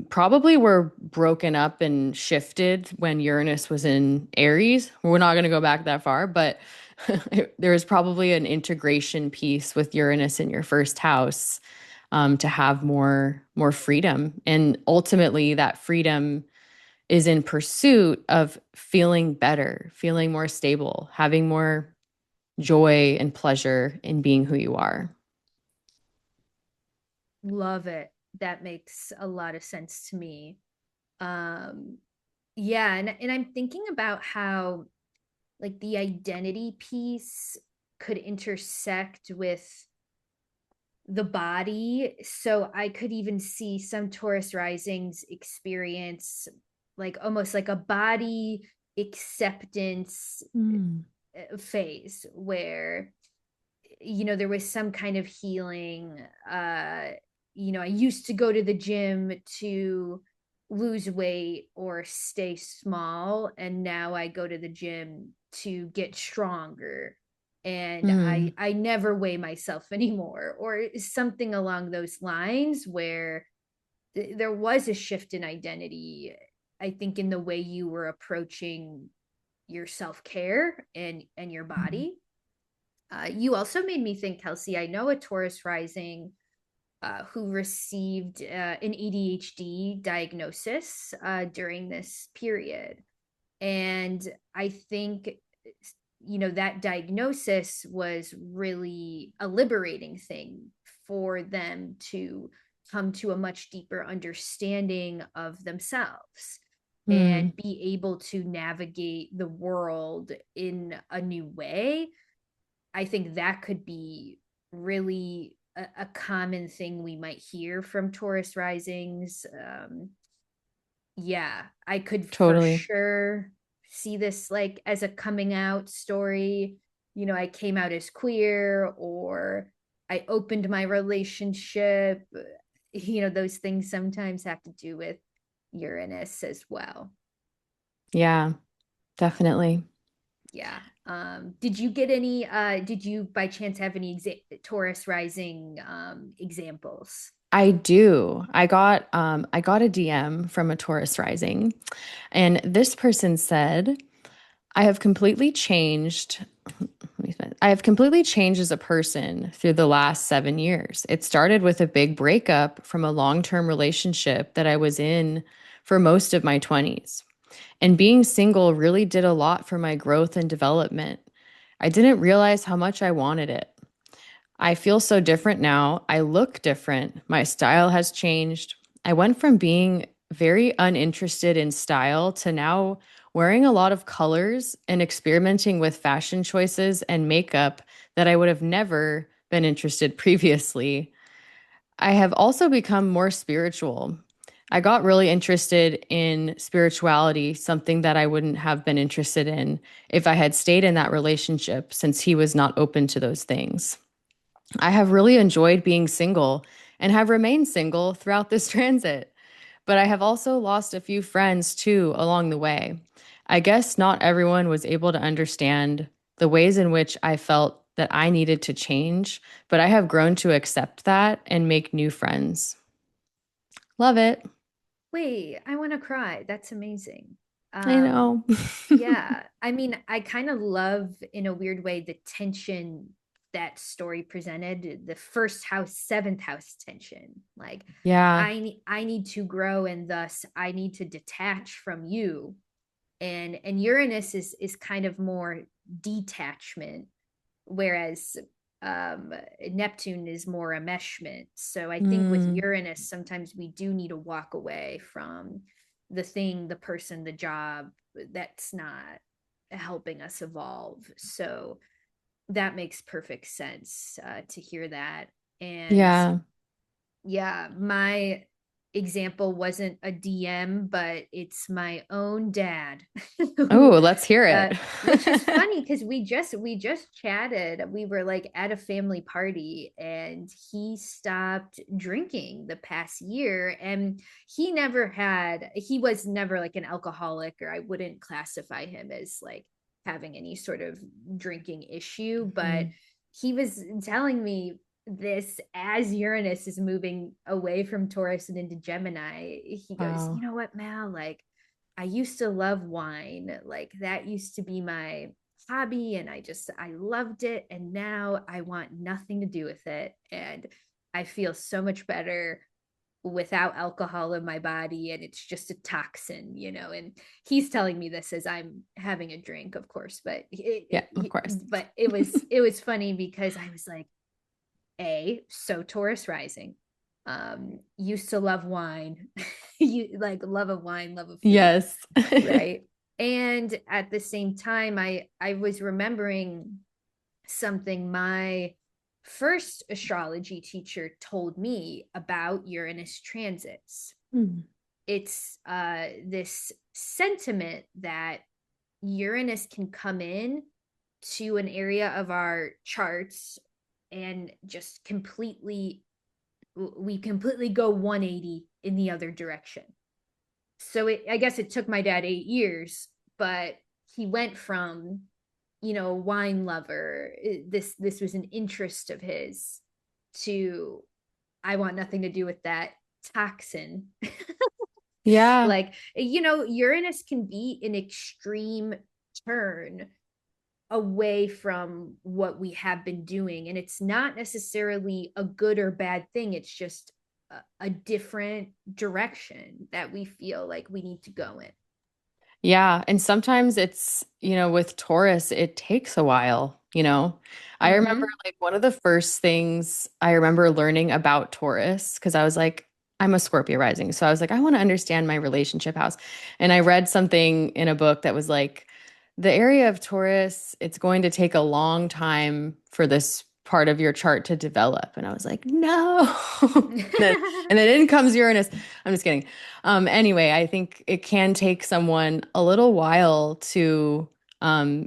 probably were broken up and shifted when Uranus was in Aries. We're not going to go back that far, but there is probably an integration piece with Uranus in your first house, to have more freedom. And ultimately, that freedom is in pursuit of feeling better, feeling more stable, having more joy and pleasure in being who you are. Love it. That makes a lot of sense to me. Um, yeah, and I'm thinking about how like the identity piece could intersect with the body. So I could even see some Taurus risings experience like almost like a body acceptance Mm. phase where there was some kind of healing. I used to go to the gym to lose weight or stay small, and now I go to the gym to get stronger, and I Mm. I never weigh myself anymore, or something along those lines, where there was a shift in identity, I think, in the way you were approaching your self-care and your Mm. body. You also made me think, Kelsey. I know a Taurus rising who received an ADHD diagnosis during this period. And I think, that diagnosis was really a liberating thing for them to come to a much deeper understanding of themselves Mm. and be able to navigate the world in a new way. I think that could be really a common thing we might hear from Taurus risings. Yeah, I could for Totally. sure see this like as a coming out story. I came out as queer, or I opened my relationship. Those things sometimes have to do with Uranus as well. Yeah, definitely. Yeah. Did you get any did you by chance have any Taurus rising examples? I do. I got a DM from a Taurus rising, and this person said, I have completely changed. I have completely changed as a person through the last 7 years. It started with a big breakup from a long-term relationship that I was in for most of my 20s. And being single really did a lot for my growth and development. I didn't realize how much I wanted it. I feel so different now. I look different. My style has changed. I went from being very uninterested in style to now wearing a lot of colors and experimenting with fashion choices and makeup that I would have never been interested previously. I have also become more spiritual. I got really interested in spirituality, something that I wouldn't have been interested in if I had stayed in that relationship since he was not open to those things. I have really enjoyed being single and have remained single throughout this transit, but I have also lost a few friends too along the way. I guess not everyone was able to understand the ways in which I felt that I needed to change, but I have grown to accept that and make new friends. Love it. Wait, I want to cry. That's amazing. I Um, know. yeah, I mean, I kind of love in a weird way the tension that story presented, the first house, seventh house tension. Like Yeah. I need to grow, and thus I need to detach from you. And Uranus is kind of more detachment, whereas Neptune is more enmeshment. So I think with Mm, Uranus, sometimes we do need to walk away from the thing, the person, the job that's not helping us evolve. So that makes perfect sense to hear that. And yeah. yeah, my example wasn't a DM, but it's my own dad Oh, who let's hear it. which is funny because we just chatted. We were like at a family party and he stopped drinking the past year, and he was never like an alcoholic, or I wouldn't classify him as like having any sort of drinking issue, but Mhm. he was telling me this as Uranus is moving away from Taurus and into Gemini. He goes, Wow. you know what, Mal, like I used to love wine. Like that used to be my hobby and I loved it. And now I want nothing to do with it. And I feel so much better without alcohol in my body, and it's just a toxin, and he's telling me this as I'm having a drink, of course, but Yeah, of course. it was funny because I was like, so Taurus rising, used to love wine, you like love of wine, love of food, Yes. right? And at the same time, I was remembering something my first astrology teacher told me about Uranus transits. Hmm. It's this sentiment that Uranus can come in to an area of our charts and just we completely go 180 in the other direction. So I guess it took my dad 8 years, but he went from, wine lover, this was an interest of his, to I want nothing to do with that toxin. Yeah. Like, Uranus can be an extreme turn away from what we have been doing. And it's not necessarily a good or bad thing. It's just a different direction that we feel like we need to go in. Yeah. And sometimes it's, with Taurus, it takes a while. I remember Mm-hmm. like one of the first things I remember learning about Taurus, because I was like, I'm a Scorpio rising. So I was like, I want to understand my relationship house. And I read something in a book that was like, the area of Taurus, it's going to take a long time for this part of your chart to develop. And I was like, no. And then in comes Uranus. I'm just kidding. Anyway, I think it can take someone a little while to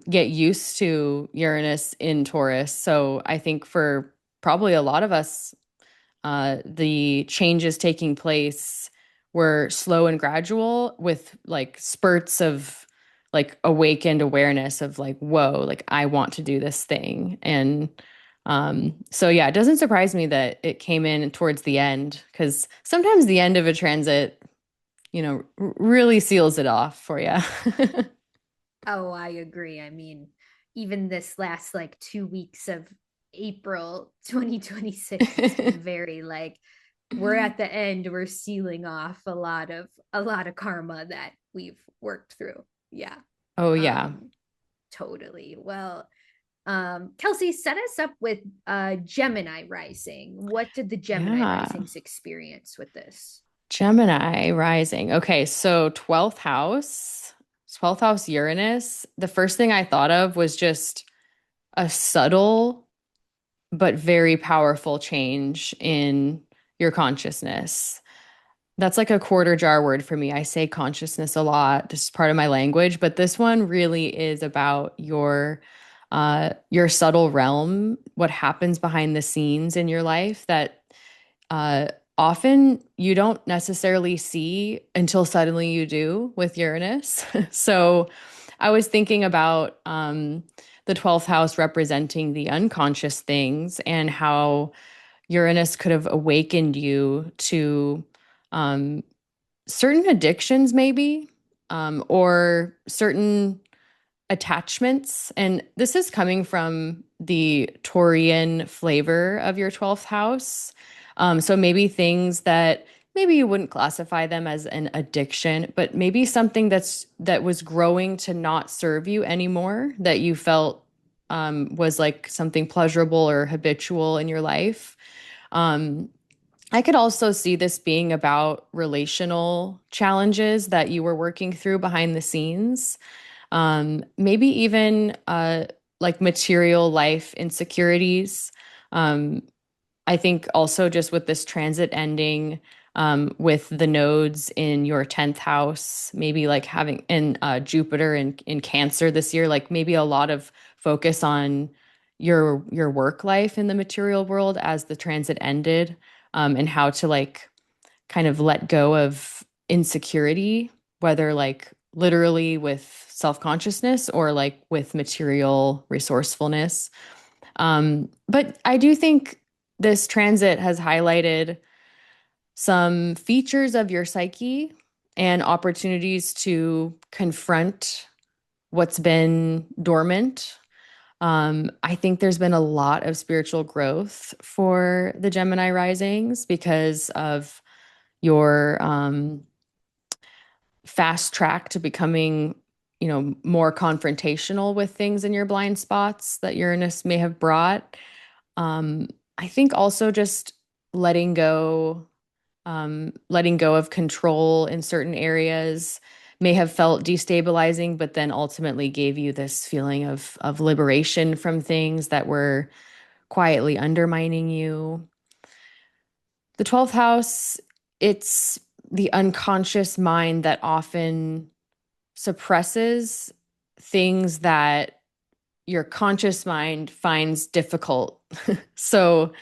get used to Uranus in Taurus. So I think for probably a lot of us, the changes taking place were slow and gradual with like spurts of like awakened awareness of like, whoa, like I want to do this thing. And so yeah, it doesn't surprise me that it came in towards the end because sometimes the end of a transit, really seals it off for you. Oh, I agree. I mean, even this last like 2 weeks of April 2026 has been very like we're at the end, we're sealing off a lot of karma that we've worked through. Yeah. Oh yeah. Um totally. Well, Kelsey, set us up with Gemini rising. What did the Gemini Yeah. risings experience with this? Gemini rising. Okay, so 12th house Uranus. The first thing I thought of was just a subtle but very powerful change in your consciousness. That's like a quarter jar word for me. I say consciousness a lot. This is part of my language, but this one really is about your subtle realm, what happens behind the scenes in your life that uh, often you don't necessarily see until suddenly you do with Uranus. So I was thinking about the 12th house representing the unconscious things and how Uranus could have awakened you to um, certain addictions, maybe, or certain attachments. And this is coming from the Taurian flavor of your 12th house. So maybe things that maybe you wouldn't classify them as an addiction, but maybe something that was growing to not serve you anymore, that you felt was like something pleasurable or habitual in your life. Um, I could also see this being about relational challenges that you were working through behind the scenes. Maybe even like material life insecurities. Um, I think also just with this transit ending, with the nodes in your 10th house, maybe like having in Jupiter in Cancer this year, like maybe a lot of focus on your work life in the material world as the transit ended, and how to like kind of let go of insecurity, whether like literally with self-consciousness or like with material resourcefulness. But I do think this transit has highlighted some features of your psyche and opportunities to confront what's been dormant. I think there's been a lot of spiritual growth for the Gemini risings because of your fast track to becoming, more confrontational with things in your blind spots that Uranus may have brought. I think also just letting go, letting go of control in certain areas may have felt destabilizing, but then ultimately gave you this feeling of liberation from things that were quietly undermining you. The 12th house, it's the unconscious mind that often suppresses things that your conscious mind finds difficult. So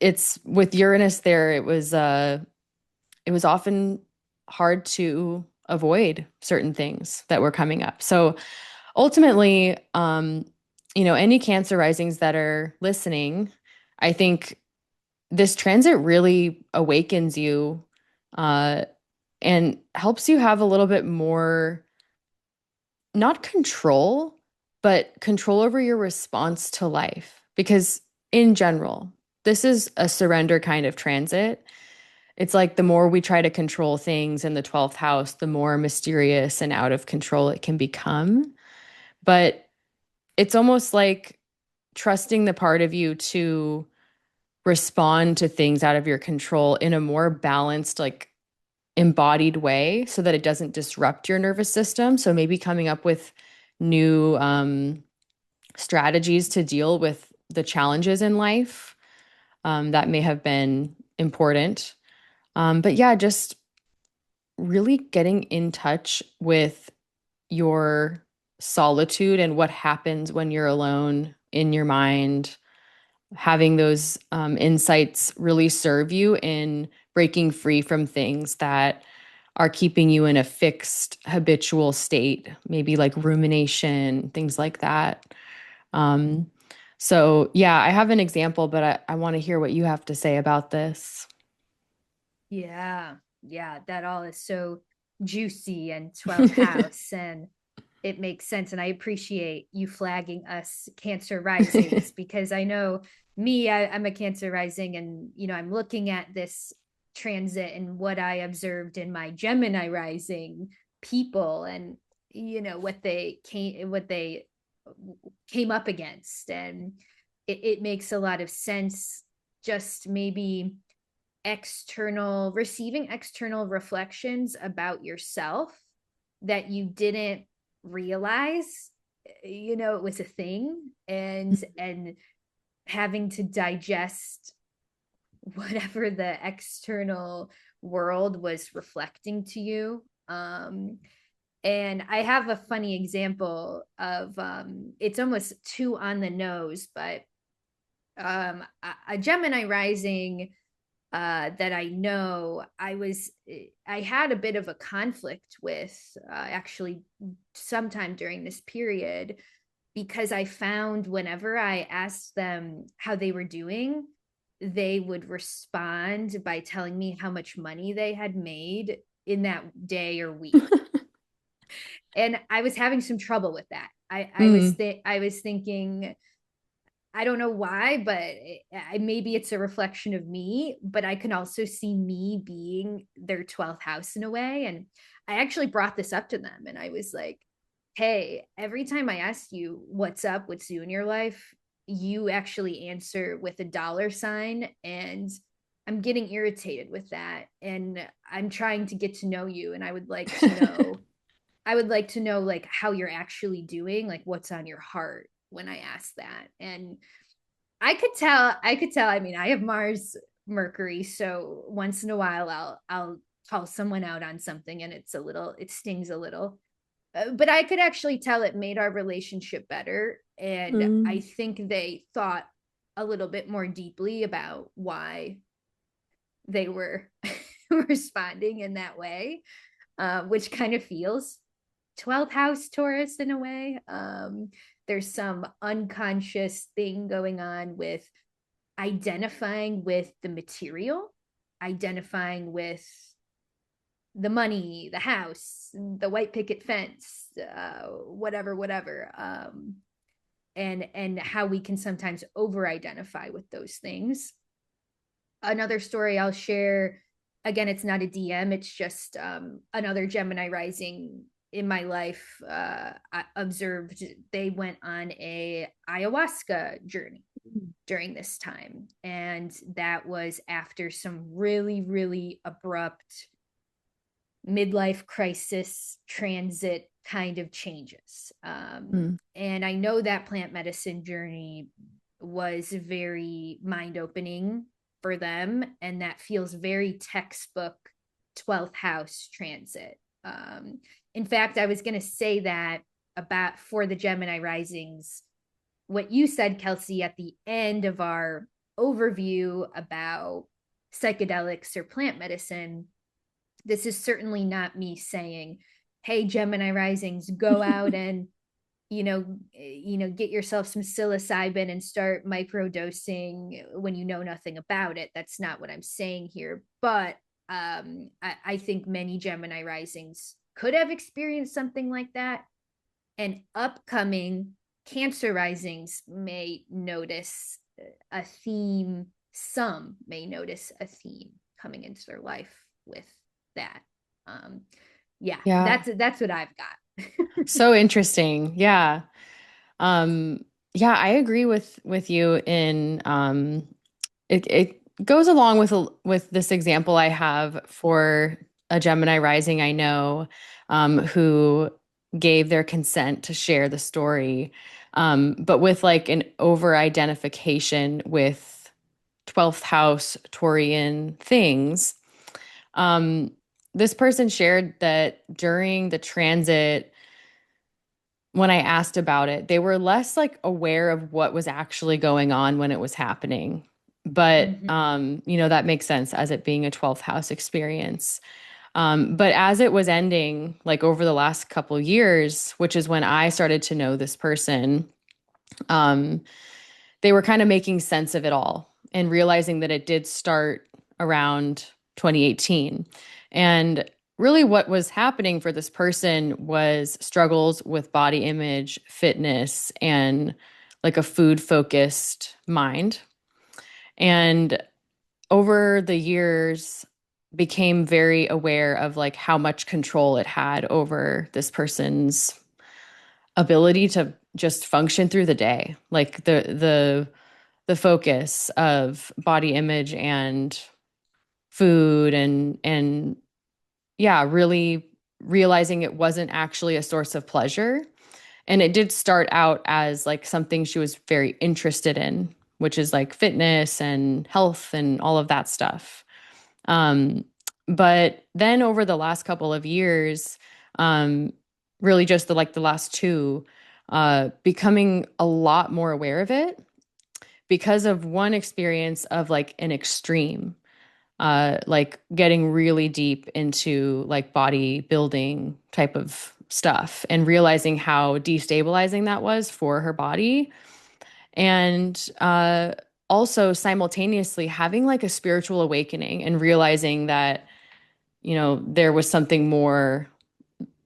it's with Uranus there, it was often hard to avoid certain things that were coming up. So ultimately, any Cancer risings that are listening, I think this transit really awakens you, uh, and helps you have a little bit more, not control, but control over your response to life. Because in general, this is a surrender kind of transit. It's like the more we try to control things in the 12th house, the more mysterious and out of control it can become. But it's almost like trusting the part of you to respond to things out of your control in a more balanced, like embodied way so that it doesn't disrupt your nervous system. So maybe coming up with new strategies to deal with the challenges in life, that may have been important. But yeah, just really getting in touch with your solitude and what happens when you're alone in your mind. Having those insights really serve you in breaking free from things that are keeping you in a fixed habitual state, maybe like rumination, things like that. Um, so, yeah, I have an example, but I want to hear what you have to say about this. Yeah, yeah, that all is so juicy and 12th house, and it makes sense. And I appreciate you flagging us Cancer risings because I know me, I'm a Cancer rising, and I'm looking at this transit and what I observed in my Gemini rising people, and what they came up against, and it makes a lot of sense. Just maybe receiving external reflections about yourself that you didn't realize it was a thing, and having to digest whatever the external world was reflecting to you. And I have a funny example of, it's almost too on the nose, but a Gemini rising, that I know I had a bit of a conflict with, actually sometime during this period, because I found whenever I asked them how they were doing, they would respond by telling me how much money they had made in that day or week. And I was having some trouble with that. Mm. I was thinking, I don't know why, but maybe it's a reflection of me, but I can also see me being their 12th house in a way. And I actually brought this up to them, and I was like, hey, every time I ask you what's up, what's new in your life, you actually answer with a dollar sign. And I'm getting irritated with that. And I'm trying to get to know you. And I would like to know, like how you're actually doing, like what's on your heart when I ask that. And I could tell, I mean, I have Mars Mercury. So once in a while, I'll call someone out on something, and it stings a little. But I could actually tell it made our relationship better. And I Mm. think they thought a little bit more deeply about why they were responding in that way, which kind of feels 12th house Taurus in a way. There's some unconscious thing going on with identifying with the material, identifying with the money, the house, the white picket fence, whatever, and how we can sometimes over identify with those things. Another story I'll share. Again, it's not a DM. It's just another Gemini rising in my life. I observed they went on a ayahuasca journey during this time, and that was after some really abrupt midlife crisis transit kind of changes. Mm. And I know that plant medicine journey was very mind opening for them. And that feels very textbook 12th house transit. In fact, I was going to say that about for the Gemini risings, what you said, Kelsey, at the end of our overview about psychedelics or plant medicine. This is certainly not me saying, hey, Gemini risings, go out and get yourself some psilocybin and start microdosing when you know nothing about it. That's not what I'm saying here. But I think many Gemini risings could have experienced something like that. And upcoming Cancer risings may notice a theme. Some may notice a theme coming into their life with that. Um, yeah, Yeah. that's what I've got. So interesting. Yeah. Yeah, I agree with you in it goes along with this example I have for a Gemini rising I know who gave their consent to share the story. But with like an over identification with 12th house Taurian things. Um, this person shared that during the transit, when I asked about it, they were less like aware of what was actually going on when it was happening. But Mm-hmm. that makes sense as it being a 12th house experience. But as it was ending, like over the last couple years, which is when I started to know this person, um, they were kind of making sense of it all and realizing that it did start around 2018. And really, what was happening for this person was struggles with body image, fitness, and like a food focused mind. And over the years, became very aware of like how much control it had over this person's ability to just function through the day, like the focus of body image and food and yeah, really realizing it wasn't actually a source of pleasure. And it did start out as like something she was very interested in, which is like fitness and health and all of that stuff. Um, but then over the last couple of years, um, really just the last two, becoming a lot more aware of it because of one experience of like an extreme, like getting really deep into like bodybuilding type of stuff and realizing how destabilizing that was for her body. And also simultaneously having like a spiritual awakening and realizing that, there was something more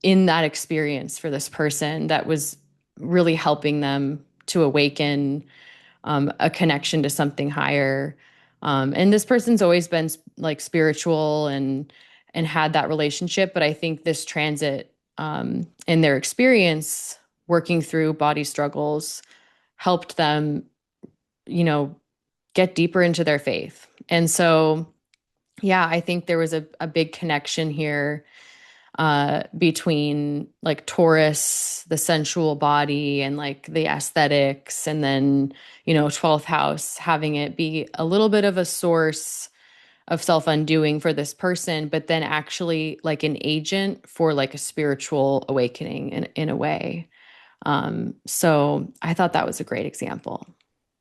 in that experience for this person that was really helping them to awaken a connection to something higher. And this person's always been like spiritual and had that relationship, but I think this transit in their experience working through body struggles helped them, you know, get deeper into their faith. And so, yeah, I think there was a big connection here. between like Taurus, the sensual body, and like the aesthetics, and then, 12th house, having it be a little bit of a source of self undoing for this person, but then actually like an agent for like a spiritual awakening in a way. So I thought that was a great example.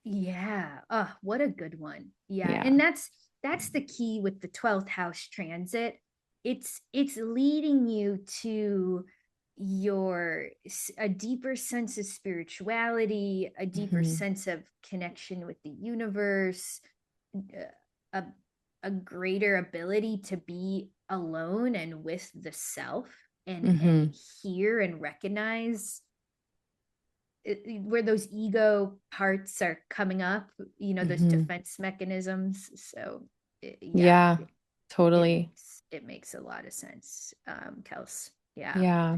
Yeah. Oh, what a good one. Yeah. Yeah. And that's the key with the 12th house transit. It's leading you to a deeper sense of spirituality, a deeper Hmm. sense of connection with the universe, a a greater ability to be alone and with the self and Hmm. hear and recognize where those ego parts are coming up, those Hmm. defense mechanisms. So yeah, Yeah, totally. it makes a lot of sense, Kels. Yeah. Yeah.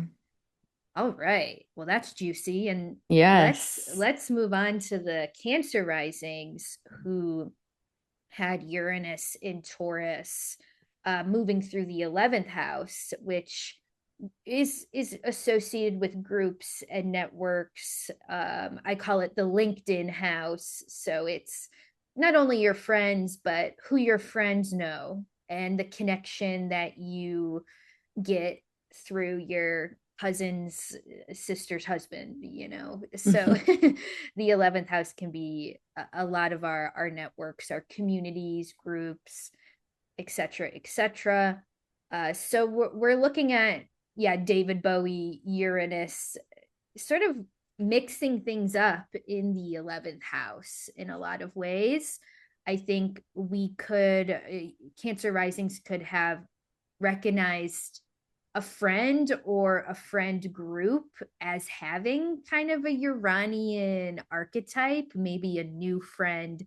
All right. Well, that's juicy. And Yes. let's move on to the Cancer risings who had Uranus in Taurus, moving through the 11th house, which is associated with groups and networks. I call it the LinkedIn house. So it's not only your friends, but who your friends know and the connection that you get through your cousin's sister's husband. So the 11th house can be a lot of our networks, our communities, groups, etc., etc. So we're looking at, yeah, David Bowie, Uranus, sort of mixing things up in the 11th house in a lot of ways. I think Cancer risings could have recognized a friend or a friend group as having kind of a Uranian archetype. Maybe a new friend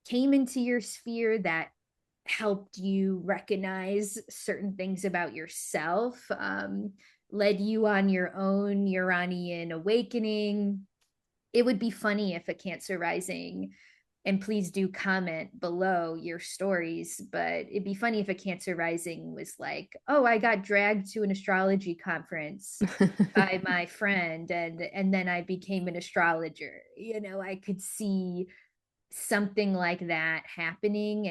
came into your sphere that helped you recognize certain things about yourself, led you on your own Uranian awakening. It would be funny if a Cancer rising, and please do comment below your stories, but it'd be funny if a Cancer rising was like, oh, I got dragged to an astrology conference by my friend and then I became an astrologer. I could see something like that happening,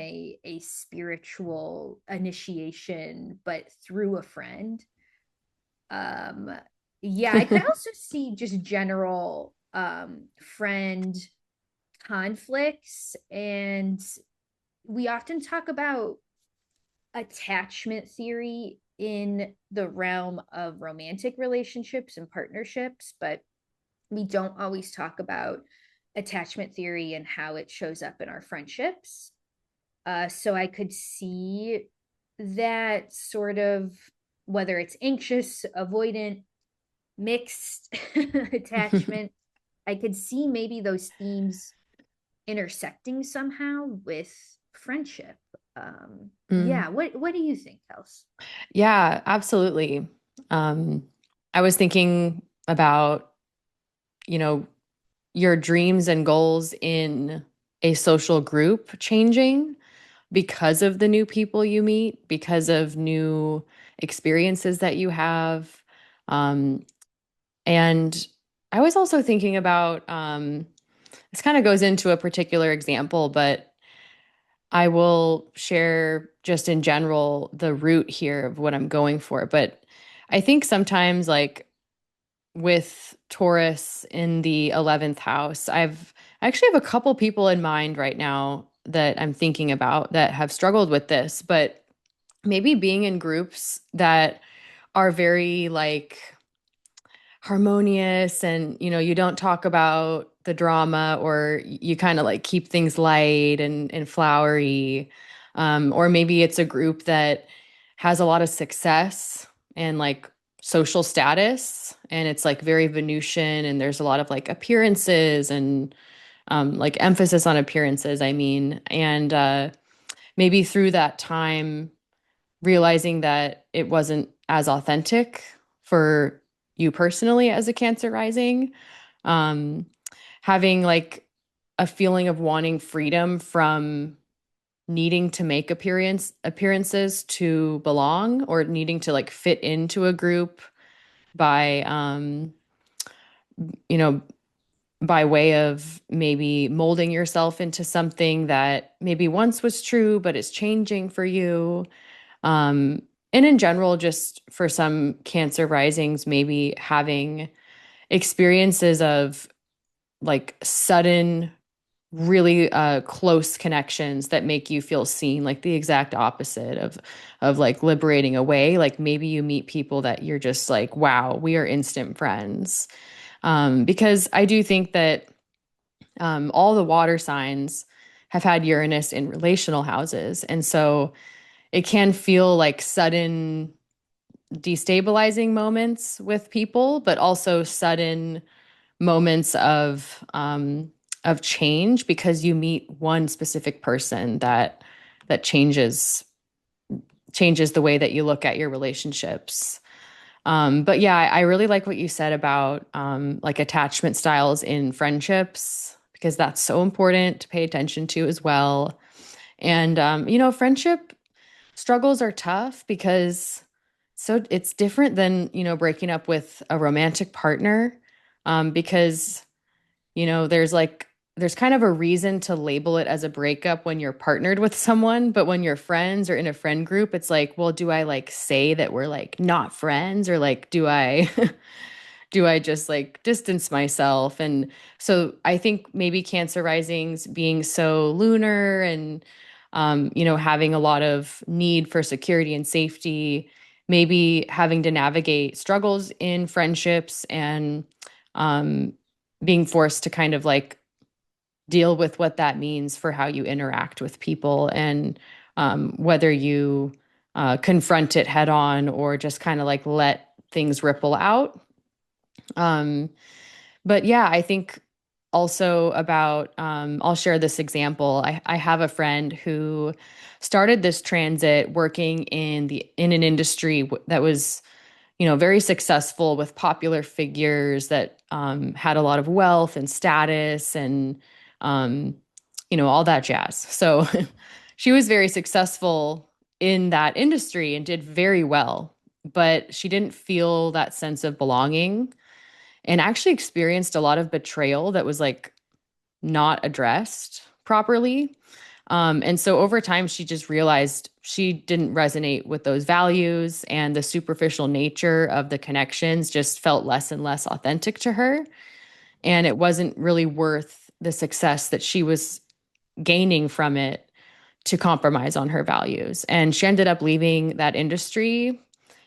a spiritual initiation, but through a friend. um yeah, I could also see just general friend conflicts. And we often talk about attachment theory in the realm of romantic relationships and partnerships, but we don't always talk about attachment theory and how it shows up in our friendships. So I could see that sort of, whether it's anxious, avoidant, mixed attachment, I could see maybe those themes intersecting somehow with friendship. Mm. Yeah, what do you think, Kels? Yeah, absolutely. Um, I was thinking about, you know, your dreams and goals in a social group changing because of the new people you meet, because of new experiences that you have. Um, and I was also thinking about, this kind of goes into a particular example, but I will share just in general the root here of what I'm going for. But I think sometimes, like with Taurus in the 11th house, I actually have a couple people in mind right now that I'm thinking about that have struggled with this, but maybe being in groups that are very like harmonious, and you don't talk about the drama, or you kind of like keep things light and flowery. Or maybe it's a group that has a lot of success and like social status, and it's like very Venusian, and there's a lot of like appearances and like emphasis on appearances, I mean. And maybe through that time realizing that it wasn't as authentic for you personally as a Cancer rising, um, having like a feeling of wanting freedom from needing to make appearances to belong, or needing to like fit into a group by you know by way of maybe molding yourself into something that maybe once was true but is changing for you. And in general, just for some Cancer risings, maybe having experiences of like sudden, really close connections that make you feel seen, like the exact opposite of like liberating away. Like maybe you meet people that you're just like, wow, we are instant friends. Because I do think that all the water signs have had Uranus in relational houses. And so it can feel like sudden destabilizing moments with people, but also sudden moments of change because you meet one specific person that changes the way that you look at your relationships. But yeah, I really like what you said about like attachment styles in friendships, because that's so important to pay attention to as well. And friendship struggles are tough because it's different than, breaking up with a romantic partner, because there's kind of a reason to label it as a breakup when you're partnered with someone, but when you're friends or in a friend group, it's like, well, do I like say that we're like not friends, or like do I do I just like distance myself? And so I think maybe Cancer risings being so lunar and having a lot of need for security and safety, maybe having to navigate struggles in friendships and um, being forced to kind of like deal with what that means for how you interact with people, and whether you confront it head on or just kind of like let things ripple out. Um, but yeah, I think also about, I'll share this example. I have a friend who started this transit working in an industry that was, very successful with popular figures that had a lot of wealth and status and, um, all that jazz. So she was very successful in that industry and did very well, but she didn't feel that sense of belonging and actually experienced a lot of betrayal that was like not addressed properly. And so over time, she just realized she didn't resonate with those values, and the superficial nature of the connections just felt less and less authentic to her. And it wasn't really worth the success that she was gaining from it to compromise on her values. And she ended up leaving that industry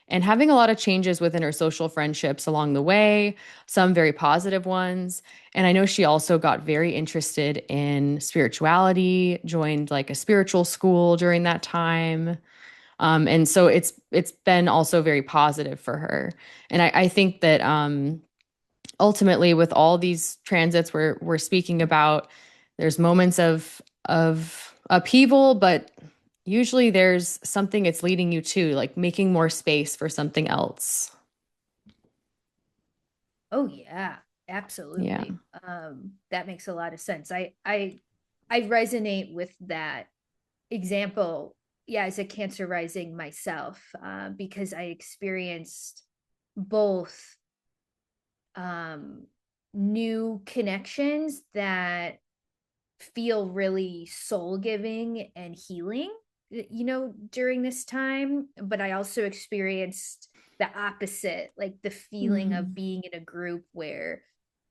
and having a lot of changes within her social friendships along the way, some very positive ones. And I know she also got very interested in spirituality, joined like a spiritual school during that time. And so it's been also very positive for her. And I think that ultimately, with all these transits we're speaking about, there's moments of upheaval, but usually there's something it's leading you to, like making more space for something else. Oh yeah, Yeah. absolutely. That makes a lot of sense. I resonate with that example. Yeah, as a Cancer rising myself, because I experienced both um new connections that feel really soul giving and healing, during this time. But I also experienced the opposite, like the feeling of Mm. being in a group where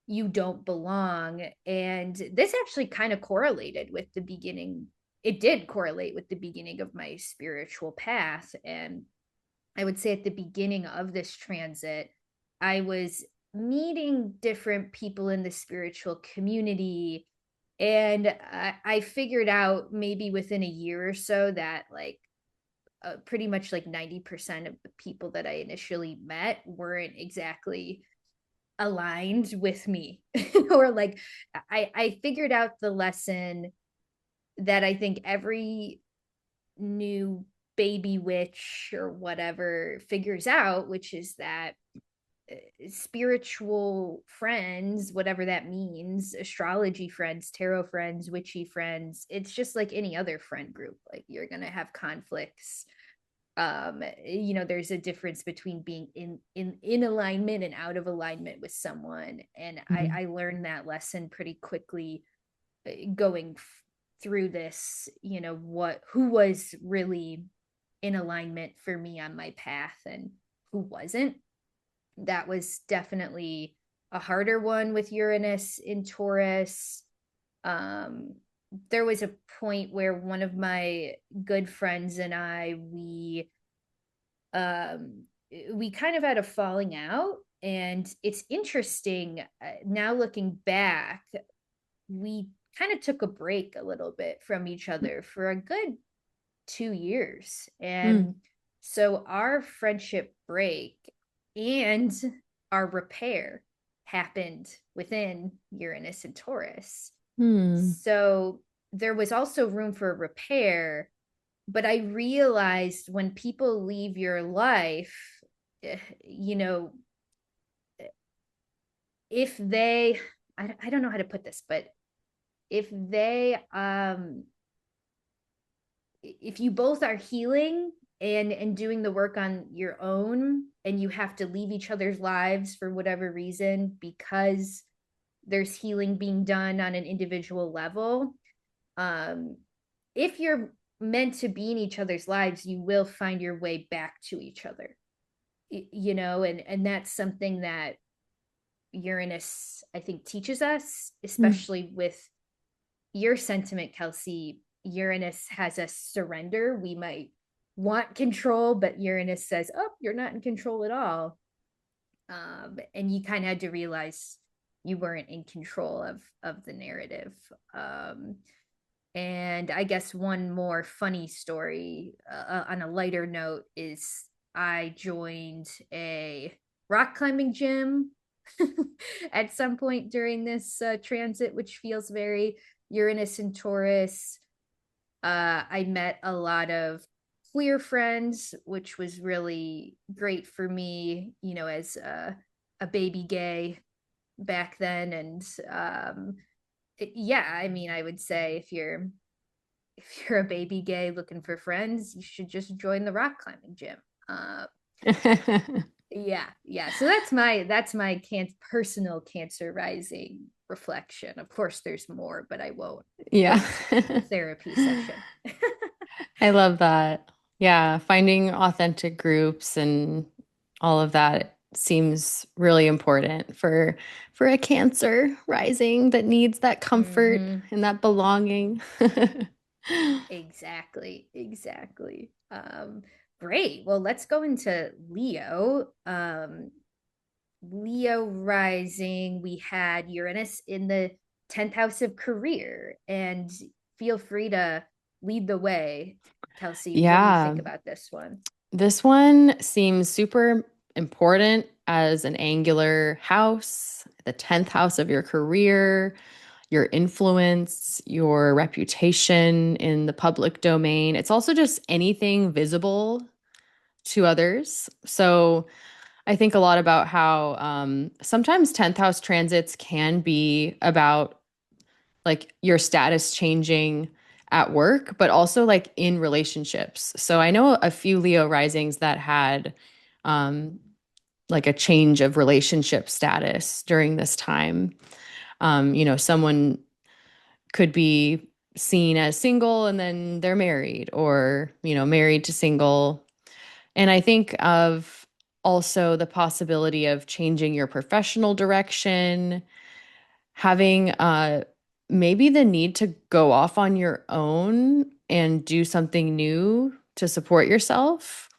you don't belong. And this actually kind of correlated with the beginning. It did correlate with the beginning of my spiritual path. And I would say at the beginning of this transit, I was meeting different people in the spiritual community. And I figured out maybe within a year or so that, like, pretty much like 90% of the people that I initially met weren't exactly aligned with me. Or like, I figured out the lesson that I think every new baby witch or whatever figures out, which is that spiritual friends, whatever that means, astrology friends, tarot friends, witchy friends. It's just like any other friend group. Like you're going to have conflicts. There's a difference between being in alignment and out of alignment with someone. And Mhm. I learned that lesson pretty quickly going through this, who was really in alignment for me on my path and who wasn't. That was definitely a harder one with Uranus in Taurus. Um, there was a point where one of my good friends and um, we kind of had a falling out, and it's interesting now looking back. We kind of took a break a little bit from each other for a good 2 years. Mm. And so our friendship break and our repair happened within Uranus and Taurus. Hmm. So there was also room for repair. But I realized when people leave your life, you know, if they, I don't know how to put this, but if they if you both are healing and doing the work on your own, and you have to leave each other's lives for whatever reason because there's healing being done on an individual level, um if you're meant to be in each other's lives, you will find your way back to each other, and that's something that Uranus, I think, teaches us, Mm. especially with your sentiment, Kelsey. Uranus has us surrender. We might want control, but Uranus says, "Oh, you're not in control at all." And you kind of had to realize you weren't in control of the narrative. And I guess one more funny story on a lighter note is I joined a rock climbing gym at some point during this transit, which feels very Uranus and Taurus. I met a lot of queer friends, which was really great for me, as a baby gay back then. And yeah, I mean, I would say if you're a baby gay looking for friends, you should just join the rock climbing gym. Uh, yeah. So that's my personal Cancer rising reflection. Of course, there's more, but I won't Yeah. waste the therapy session. I love that. Yeah, finding authentic groups and all of that seems really important for a Cancer rising that needs that comfort Mm-hmm. and that belonging. Exactly. Great. Well, let's go into Leo. Leo rising, we had Uranus in the 10th house of career. And feel free to lead the way, Kelsey. What do you Yeah, think about this one? this one seems super important as an angular house, the 10th house of your career, your influence, your reputation in the public domain. It's also just anything visible to others. So I think a lot about how sometimes 10th house transits can be about like your status changing at work, but also like in relationships. So I know a few Leo risings that had um, like a change of relationship status during this time. Someone could be seen as single and then they're married, or, married to single. And I think of also the possibility of changing your professional direction, having maybe the need to go off on your own and do something new to support yourself,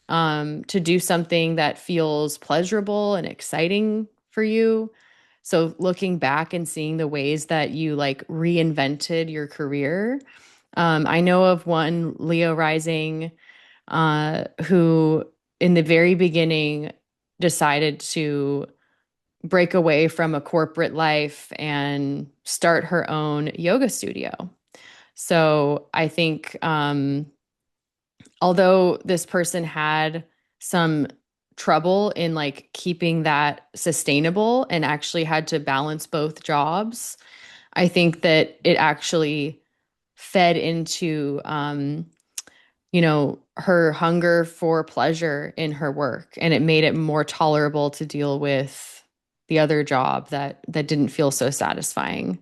to do something that feels pleasurable and exciting for you. So looking back and seeing the ways that you like reinvented your career. I know of one Leo rising who, in the very beginning, decided to break away from a corporate life and start her own yoga studio. So I think, although this person had some trouble in like keeping that sustainable and actually had to balance both jobs, I think that it actually fed into her hunger for pleasure in her work, and it made it more tolerable to deal with the other job that didn't feel so satisfying.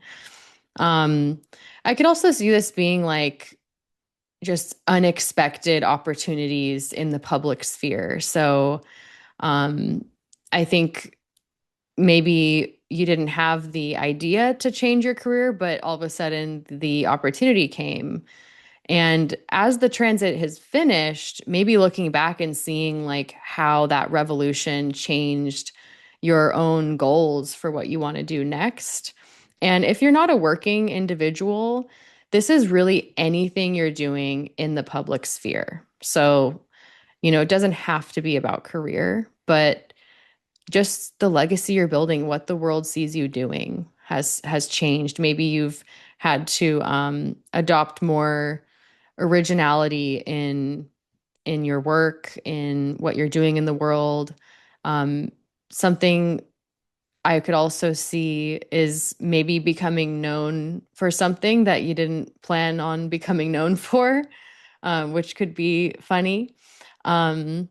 Um, I could also see this being like just unexpected opportunities in the public sphere. So, um, I think maybe you didn't have the idea to change your career, but all of a sudden the opportunity came. And as the transit has finished, maybe looking back and seeing like how that revolution changed your own goals for what you want to do next. And if you're not a working individual, this is really anything you're doing in the public sphere. So, it doesn't have to be about career, but just the legacy you're building, what the world sees you doing has changed. Maybe you've had to adopt more originality in your work, in what you're doing in the world. Something I could also see is maybe becoming known for something that you didn't plan on becoming known for, which could be funny. Um,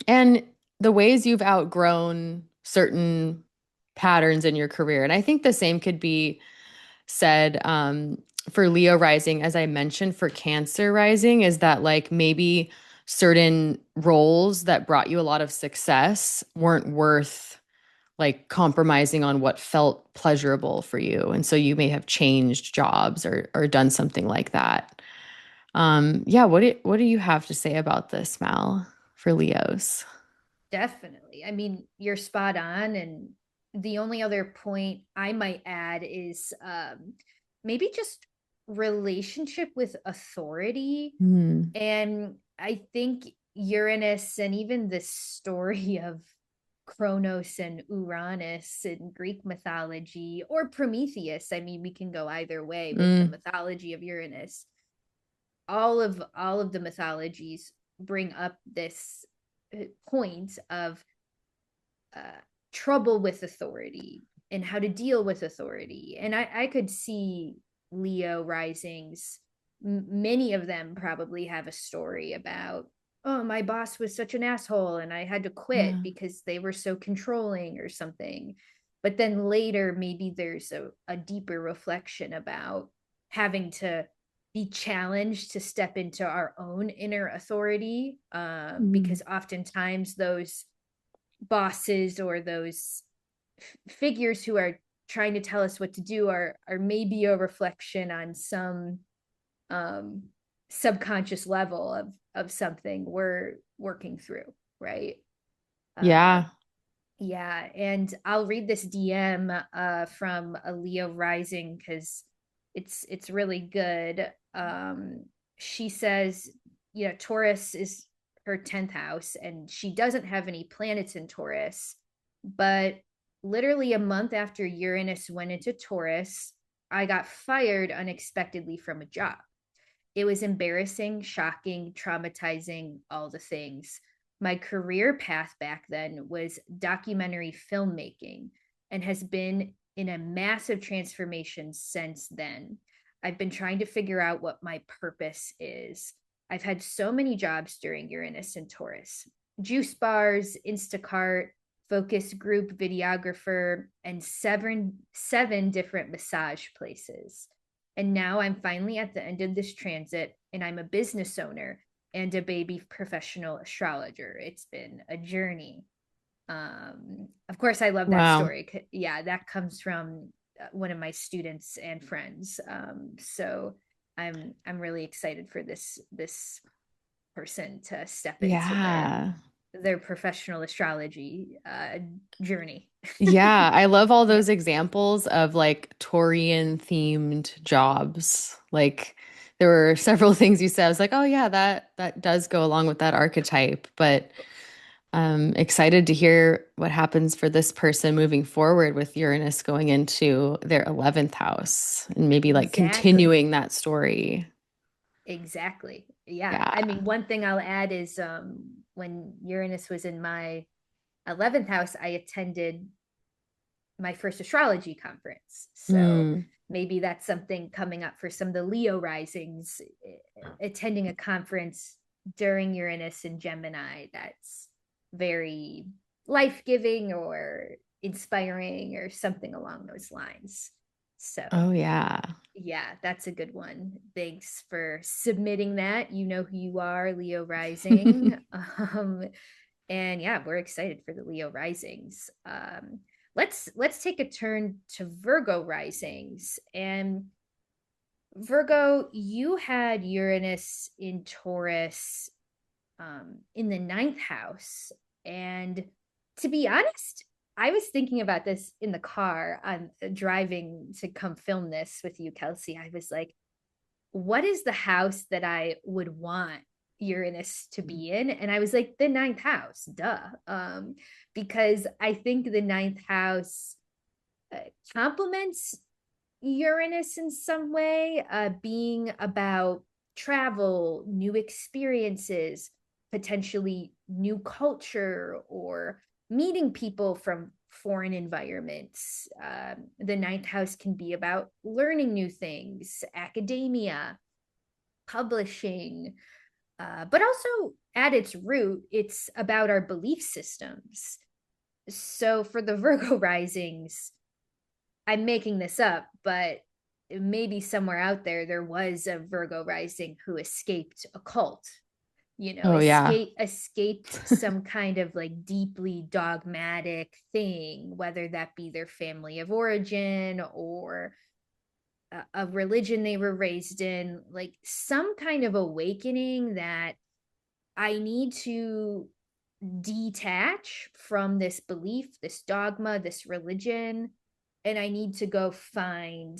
and the ways you've outgrown certain patterns in your career. And I think the same could be said for Leo rising, as I mentioned, for Cancer rising, is that like maybe certain roles that brought you a lot of success weren't worth like compromising on what felt pleasurable for you. And so you may have changed jobs or done something like that. Yeah, what do you have to say about this, Mal, for Leos? Definitely. I mean, you're spot on. And the only other point I might add is maybe just relationship with authority. Mm, And I think Uranus and even the story of Kronos and Uranus in Greek mythology, or Prometheus. I mean, we can go either way with the mm, mythology of Uranus. All of the mythologies bring up this point of uh, trouble with authority and how to deal with authority. And I could see Leo risings, many of them probably have a story about, oh, my boss was such an asshole and I had to quit yeah. because they were so controlling or something. But then later, maybe there's a deeper reflection about having to be challenged to step into our own inner authority, Mm, because oftentimes those bosses or those figures who are trying to tell us what to do are maybe a reflection on some um subconscious level of something we're working through, right? uh yeah. yeah, and I'll read this DM from a Leo rising because it's really good. She says, Taurus is her 10th house, and she doesn't have any planets in Taurus, but literally a month after Uranus went into Taurus, I got fired unexpectedly from a job. It was embarrassing, shocking, traumatizing, all the things. My career path back then was documentary filmmaking and has been in a massive transformation since then. I've been trying to figure out what my purpose is. I've had so many jobs during Uranus and Taurus: juice bars, Instacart, focus group videographer, and seven different massage places. And now I'm finally at the end of this transit, and I'm a business owner and a baby professional astrologer. It's been a journey. Of course, I love that Wow. story. Yeah, that comes from one of my students and friends. So I'm really excited for this person to step into Yeah. their professional astrology journey. Yeah, I love all Yeah. those examples of like Taurian themed jobs. Like there were several things you said. I was like, oh yeah, that does go along with that archetype. But I'm excited to hear what happens for this person moving forward with Uranus going into their 11th house and maybe like Exactly. continuing that story. Exactly. Yeah. I Yeah. mean, one thing I'll add is when Uranus was in my 11th house, I attended my first astrology conference. So Mm. maybe that's something coming up for some of the Leo risings, attending a conference during Uranus and Gemini that's very life giving or inspiring or something along those lines. So, Oh, yeah. yeah, that's a good one. Thanks for submitting that. You know who you are, Leo rising. And yeah, we're excited for the Leo risings. Let's take a turn to Virgo risings. And Virgo, you had Uranus in Taurus in the ninth house. And to be honest, I was thinking about this in the car on driving to come film this with you, Kelsey. I was like, what is the house that I would want Uranus to be in? And I was like, the ninth house, duh. Because I think the ninth house uh, complements Uranus in some way, being about travel, new experiences, potentially new culture, or meeting people from foreign environments. The ninth house can be about learning new things, academia, publishing, but also at its root, it's about our belief systems. So for the Virgo risings, I'm making this up, but maybe somewhere out there, there was a Virgo rising who escaped a cult, Oh, yeah. escaped some kind of like deeply dogmatic thing, whether that be their family of origin or a religion they were raised in, like some kind of awakening that I need to detach from this belief, this dogma, this religion, and I need to go find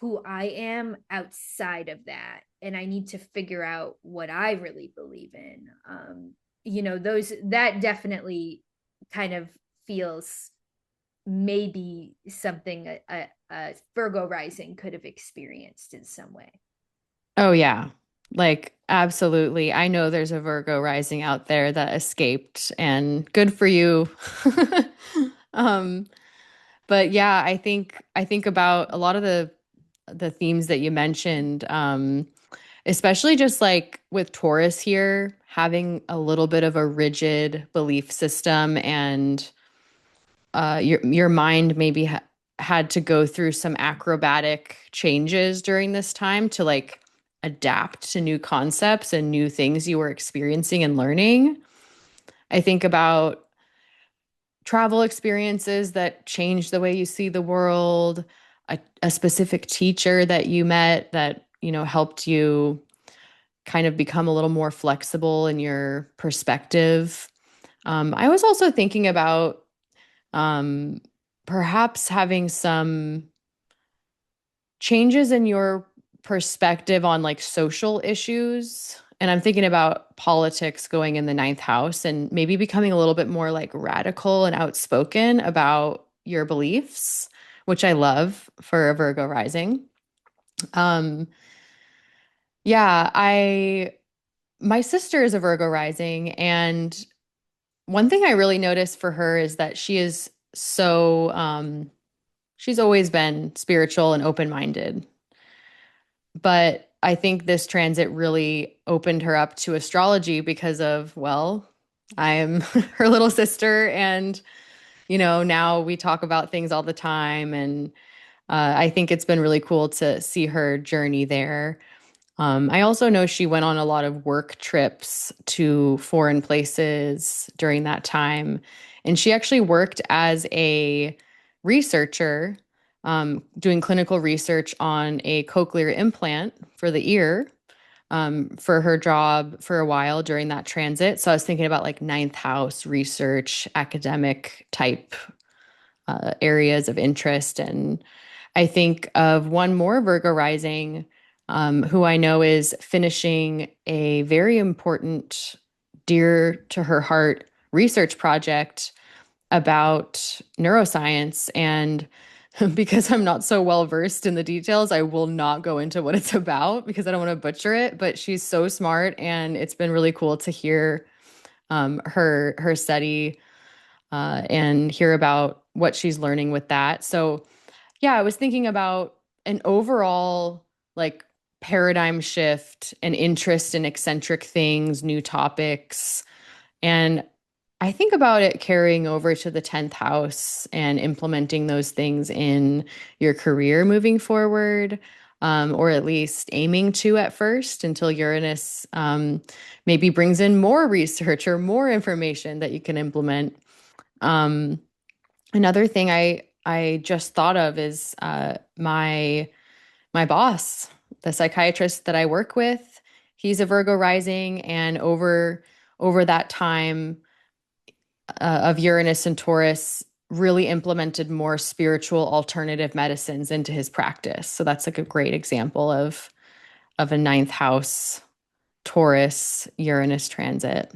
who I am outside of that. And I need to figure out what I really believe in. Those that definitely kind of feels maybe something a Virgo rising could have experienced in some way. Oh, yeah. Like, absolutely. I know there's a Virgo rising out there that escaped, and good for you. Um, but yeah, I think about a lot of the themes that you mentioned, especially just like with Taurus here, having a little bit of a rigid belief system, and your mind maybe had to go through some acrobatic changes during this time to like adapt to new concepts and new things you were experiencing and learning. I think about travel experiences that changed the way you see the world, a specific teacher that you met that, helped you kind of become a little more flexible in your perspective. I was also thinking about um, perhaps having some changes in your perspective on like social issues. And I'm thinking about politics going in the ninth house and maybe becoming a little bit more like radical and outspoken about your beliefs, which I love for a Virgo rising. Um, yeah, my sister is a Virgo rising, and one thing I really noticed for her is that she is so she's always been spiritual and open-minded. But I think this transit really opened her up to astrology because of, well, I'm her little sister, and now we talk about things all the time, and I think it's been really cool to see her journey there. I also know she went on a lot of work trips to foreign places during that time. And she actually worked as a researcher, doing clinical research on a cochlear implant for the ear, for her job for a while during that transit. So I was thinking about like ninth house research, academic type areas of interest. And I think of one more Virgo rising, who I know is finishing a very important, dear to her heart research project about neuroscience. And because I'm not so well versed in the details, I will not go into what it's about because I don't want to butcher it. But she's so smart, and it's been really cool to hear. her study and hear about what she's learning with that. So yeah, I was thinking about an overall like paradigm shift and interest in eccentric things, new topics. And I think about it carrying over to the 10th house and implementing those things in your career moving forward, or at least aiming to at first until Uranus maybe brings in more research or more information that you can implement. Um, Another thing I just thought of is my boss, the psychiatrist that I work with. He's a Virgo rising, and over that time of Uranus and Taurus, really implemented more spiritual alternative medicines into his practice. So that's like a great example of a ninth house Taurus Uranus transit.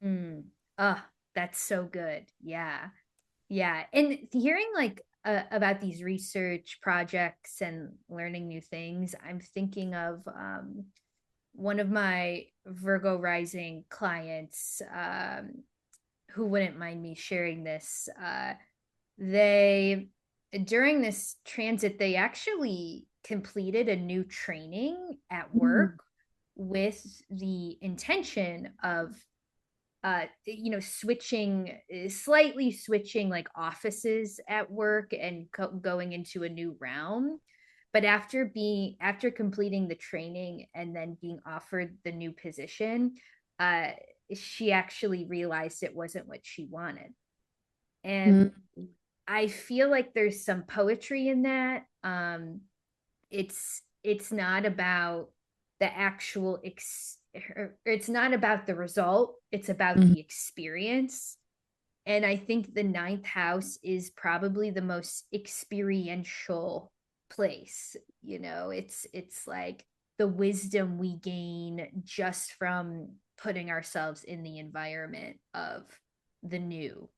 Mm. Oh, that's so good. Yeah. Yeah. And hearing like about these research projects and learning new things, I'm thinking of one of my Virgo rising clients who wouldn't mind me sharing this. They, during this transit, they actually completed a new training at Mm. work with the intention of switching, slightly switching like offices at work and going into a new realm. But after completing the training and then being offered the new position, uh she actually realized it wasn't what she wanted. And Mm. I feel like there's some poetry in that. It's not about the it's not about the result, it's about Mm. the experience. And I think the ninth house is probably the most experiential place. It's like the wisdom we gain just from putting ourselves in the environment of the new,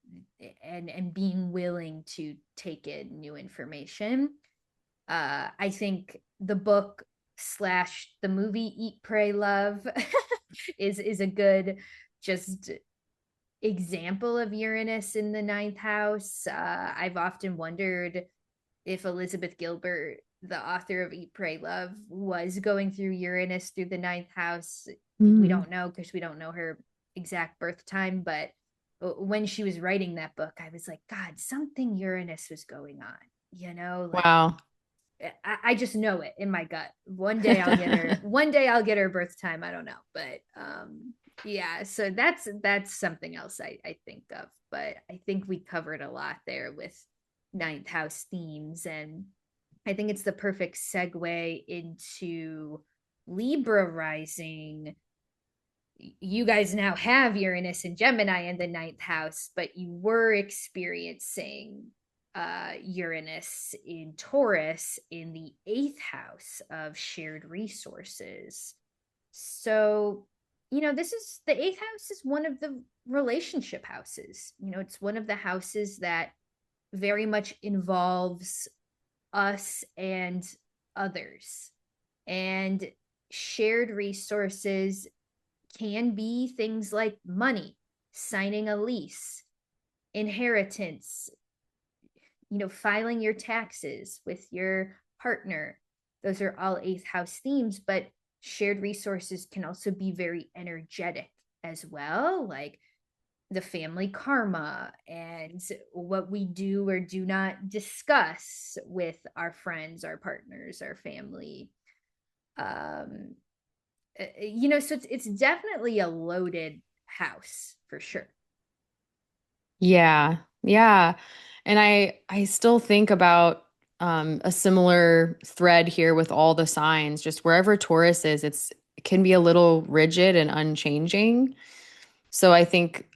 and being willing to take in new information. I think the book slash the movie Eat, Pray, Love is a good just example of Uranus in the ninth house. I've often wondered if Elizabeth Gilbert, the author of Eat, Pray, Love, was going through Uranus through the ninth house. We Mm. don't know because we don't know her exact birth time, but when she was writing that book, I was like, God, something Uranus was going on. Like Wow. I just know it in my gut. One day I'll get her. One day I'll get her birth time. I don't know, but yeah. So that's something else I think of. But I think we covered a lot there with ninth house themes, and I think it's the perfect segue into Libra rising. You guys now have Uranus and Gemini in the ninth house, but you were experiencing Uranus in Taurus in the eighth house of shared resources. So, this is the eighth house is one of the relationship houses. It's one of the houses that very much involves us and others. And shared resources can be things like money, signing a lease, inheritance, filing your taxes with your partner. Those are all eighth house themes, but shared resources can also be very energetic as well, like the family karma and what we do or do not discuss with our friends, our partners, our family. Um, so it's definitely a loaded house for sure. Yeah. Yeah. And I still think about a similar thread here with all the signs. Just wherever Taurus is, it can be a little rigid and unchanging. So I think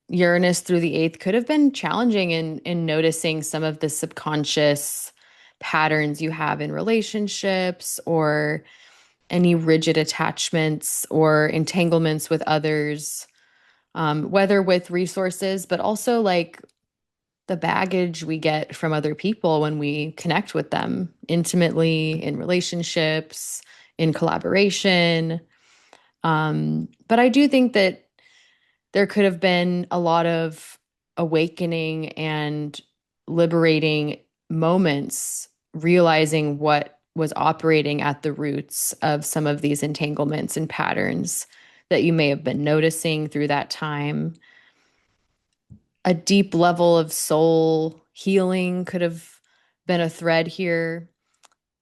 Uranus through the eighth could have been challenging in noticing some of the subconscious patterns you have in relationships, or any rigid attachments or entanglements with others, whether with resources, but also like the baggage we get from other people when we connect with them intimately in relationships, in collaboration. But I do think that there could have been a lot of awakening and liberating moments, realizing what was operating at the roots of some of these entanglements and patterns that you may have been noticing through that time. A deep level of soul healing could have been a thread here,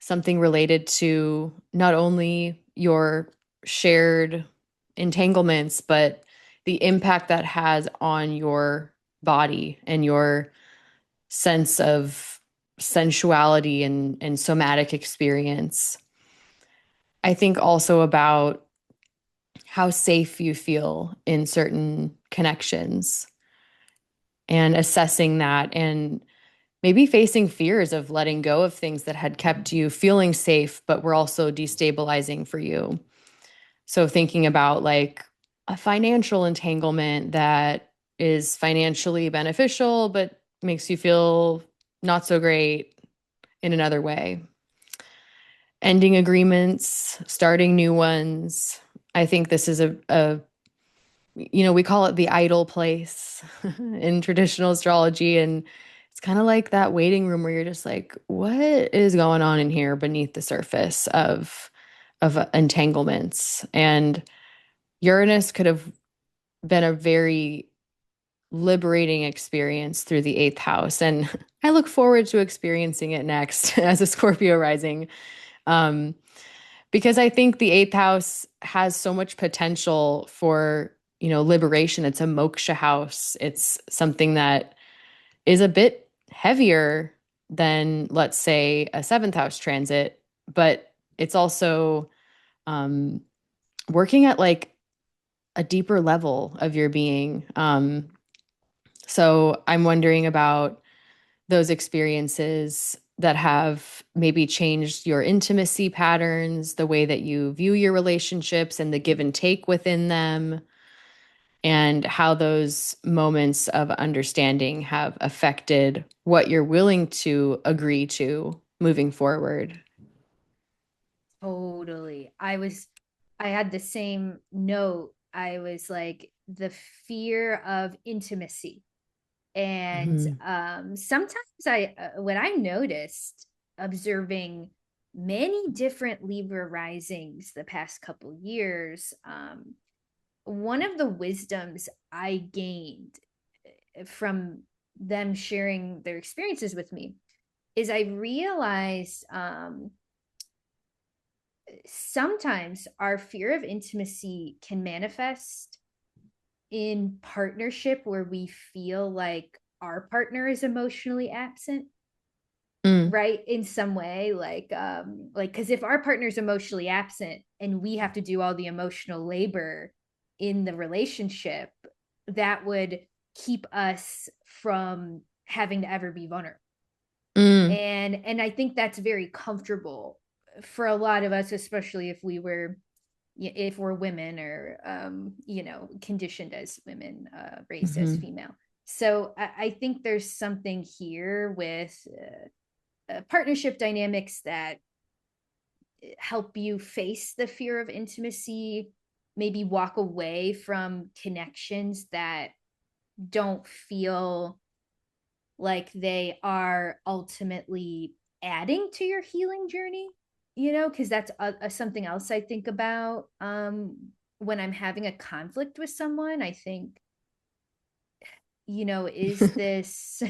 something related to not only your shared entanglements, but the impact that has on your body and your sense of sensuality and somatic experience. I think also about how safe you feel in certain connections and assessing that and maybe facing fears of letting go of things that had kept you feeling safe, but were also destabilizing for you. So, thinking about like a financial entanglement that is financially beneficial, but makes you feel not so great in another way. Ending agreements, starting new ones. I think this is we call it the idle place in traditional astrology. And it's kind of like that waiting room where you're just like, what is going on in here beneath the surface of entanglements? And Uranus could have been a very liberating experience through the eighth house. And I look forward to experiencing it next as a Scorpio rising. Um, because I think the eighth house has so much potential for, liberation. It's a moksha house. It's something that is a bit heavier than, let's say, a seventh house transit, but it's also um, working at like a deeper level of your being. So I'm wondering about those experiences that have maybe changed your intimacy patterns, the way that you view your relationships and the give and take within them, and how those moments of understanding have affected what you're willing to agree to moving forward. Totally. I had the same note. I was like, the fear of intimacy. And Mhm. sometimes what I noticed observing many different Libra risings the past couple years, one of the wisdoms I gained from them sharing their experiences with me is I realized sometimes our fear of intimacy can manifest in partnership where we feel like our partner is emotionally absent, Mm, right, in some way, like because if our partner is emotionally absent and we have to do all the emotional labor in the relationship, that would keep us from having to ever be vulnerable. mm, And I think that's very comfortable for a lot of us, especially if we're women, or conditioned as women, raised as mhm. female. So I think there's something here with partnership dynamics that help you face the fear of intimacy, maybe walk away from connections that don't feel like they are ultimately adding to your healing journey, because that's something else I think about when I'm having a conflict with someone. I think, is this,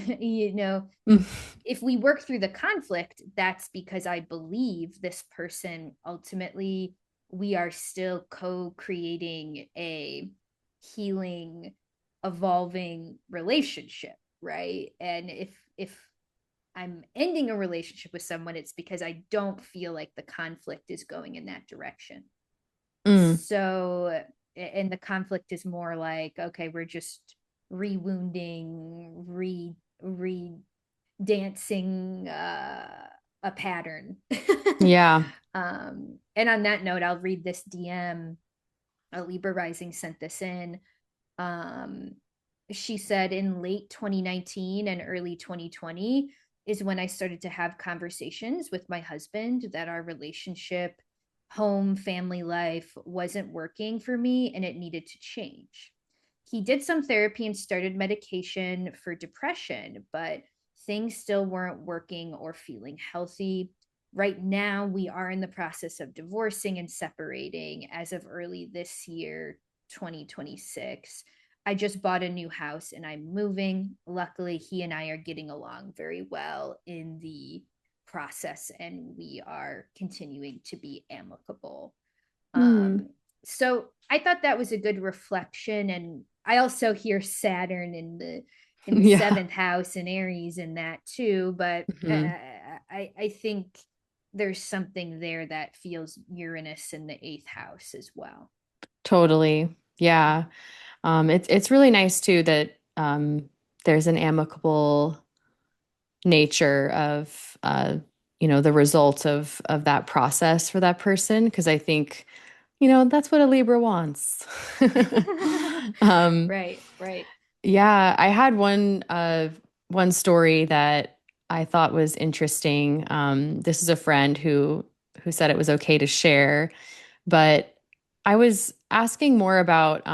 if we work through the conflict, that's because I believe this person ultimately, we are still co-creating a healing, evolving relationship, right? And if I'm ending a relationship with someone, it's because I don't feel like the conflict is going in that direction. Mm, So, and the conflict is more like, okay, we're just rewounding, re dancing a pattern. yeah. And on that note, I'll read this DM. A Libra rising sent this in. Um, she said in late 2019 and early 2020 is when I started to have conversations with my husband that our relationship home family life wasn't working for me and it needed to change. He did some therapy and started medication for depression, but things still weren't working or feeling healthy. Right now, we are in the process of divorcing and separating as of early this year, 2026. I just bought a new house and I'm moving. Luckily, he and I are getting along very well in the process and we are continuing to be amicable. Mm. Um, so I thought that was a good reflection. And I also hear Saturn in the Yeah. seventh house and Aries in that too. But Hmm. I think there's something there that feels Uranus in the eighth house as well. Totally. Yeah. It's really nice too that there's an amicable nature of the result of that process for that person, because I think that's what a Libra wants. um Right, right. yeah, I had one story that I thought was interesting. This is a friend who said it was okay to share, but I was asking more about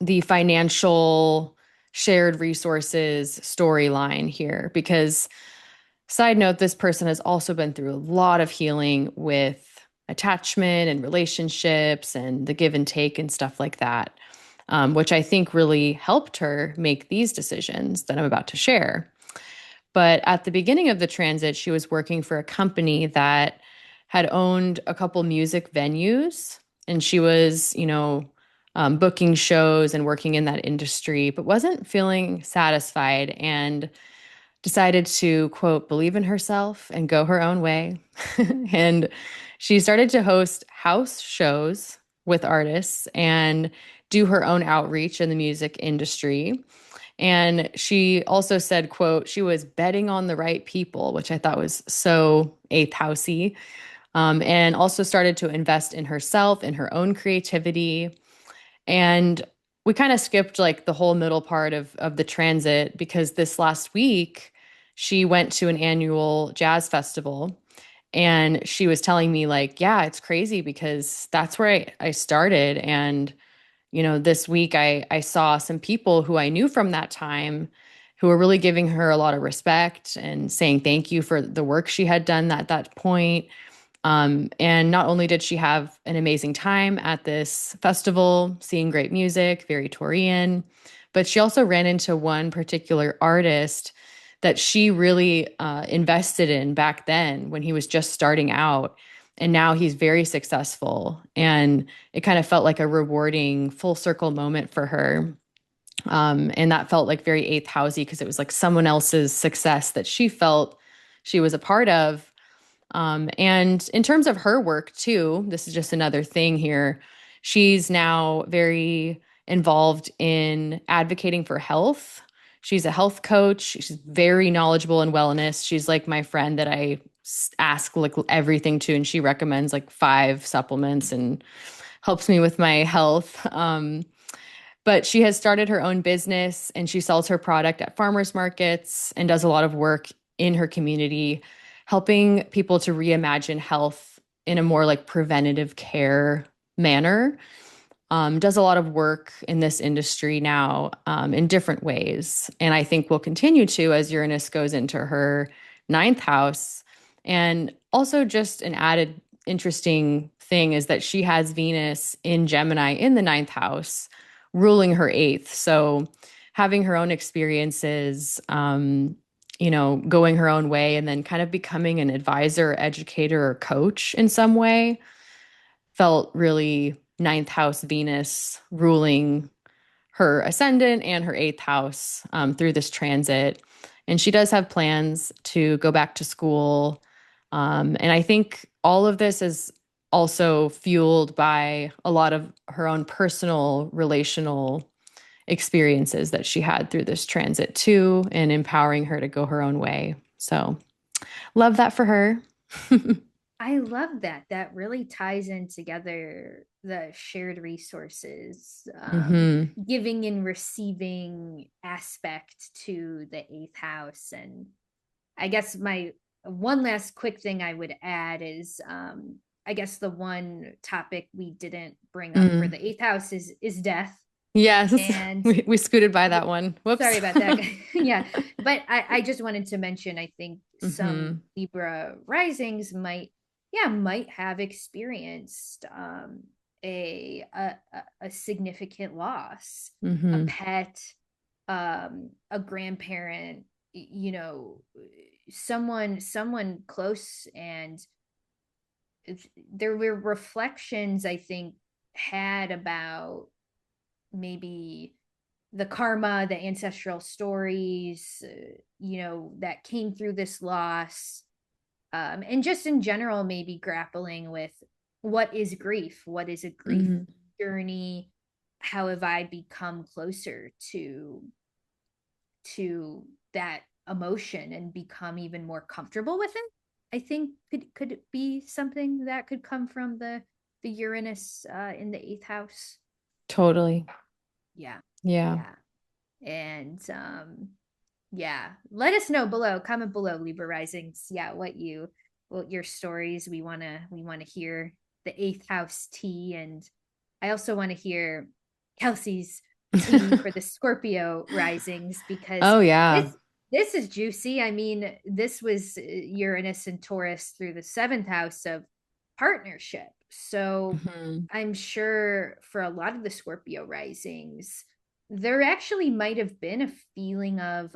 the financial shared resources storyline here, because side note, this person has also been through a lot of healing with attachment and relationships and the give and take and stuff like that, which I think really helped her make these decisions that I'm about to share. But at the beginning of the transit, she was working for a company that had owned a couple music venues, and she was, booking shows and working in that industry, but wasn't feeling satisfied and decided to, quote, believe in herself and go her own way. And she started to host house shows with artists and do her own outreach in the music industry. And she also said, quote, she was betting on the right people, which I thought was so eighth housey, and also started to invest in herself, in her own creativity. And we kind of skipped like the whole middle part of the transit, because this last week she went to an annual jazz festival, and she was telling me like, yeah, it's crazy because that's where I started. And this week I saw some people who I knew from that time who were really giving her a lot of respect and saying thank you for the work she had done at that point. And not only did she have an amazing time at this festival, seeing great music, very Taurian, but she also ran into one particular artist that she really invested in back then when he was just starting out. And now he's very successful. And it kind of felt like a rewarding full circle moment for her. And that felt like very eighth housey, because it was like someone else's success that she felt she was a part of. And in terms of her work too, this is just another thing here. She's now very involved in advocating for health. She's a health coach. She's very knowledgeable in wellness. She's like my friend that I ask like everything to, and she recommends like 5 supplements and helps me with my health. But she has started her own business and she sells her product at farmers markets and does a lot of work in her community, helping people to reimagine health in a more like preventative care manner. Does a lot of work in this industry now, in different ways. And I think will continue to as Uranus goes into her ninth house. And also, just an added interesting thing is that she has Venus in Gemini in the ninth house, ruling her eighth. So, having her own experiences, going her own way, and then kind of becoming an advisor, educator, or coach in some way felt really ninth house Venus ruling her ascendant and her eighth house through this transit. And she does have plans to go back to school. And I think all of this is also fueled by a lot of her own personal relational experiences that she had through this transit too, and empowering her to go her own way. So, love that for her. I love that. That really ties in together the shared resources, Hmm. giving and receiving aspect to the eighth house. And I guess my one last quick thing I would add is I guess the one topic we didn't bring up for Mm. the eighth house is death. Yes, And we scooted by that one. sorry Whoops. about that. Yeah. But I just wanted to mention, I think some Hmm. Libra risings might have experienced a significant loss, a Hmm. pet, a grandparent, someone close. And there were reflections, I think, had about maybe the karma, the ancestral stories, that came through this loss. And just in general, maybe grappling with what is grief? What is a grief Hmm. journey? How have I become closer to that emotion and become even more comfortable with it? I think could it be something that could come from the Uranus in the eighth house. Totally. Yeah, Yeah. yeah. And yeah, let us know below, comment below, Libra risings. Yeah, what your stories, we want to hear the eighth house tea. And I also want to hear Kelsey's tea for the Scorpio risings, because Oh yeah. this is juicy. I mean, this was Uranus and Taurus through the seventh house of partnership. So Hmm. I'm sure for a lot of the Scorpio risings, there actually might have been a feeling of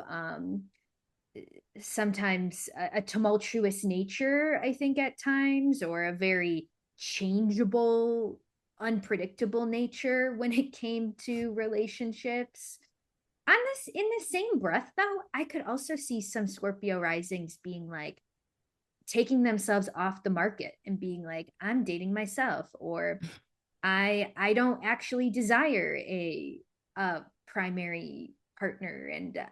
sometimes a tumultuous nature, I think, at times, or a very changeable, unpredictable nature when it came to relationships. On this, in the same breath, though, I could also see some Scorpio risings being like taking themselves off the market and being like, I'm dating myself, or I don't actually desire a primary partner,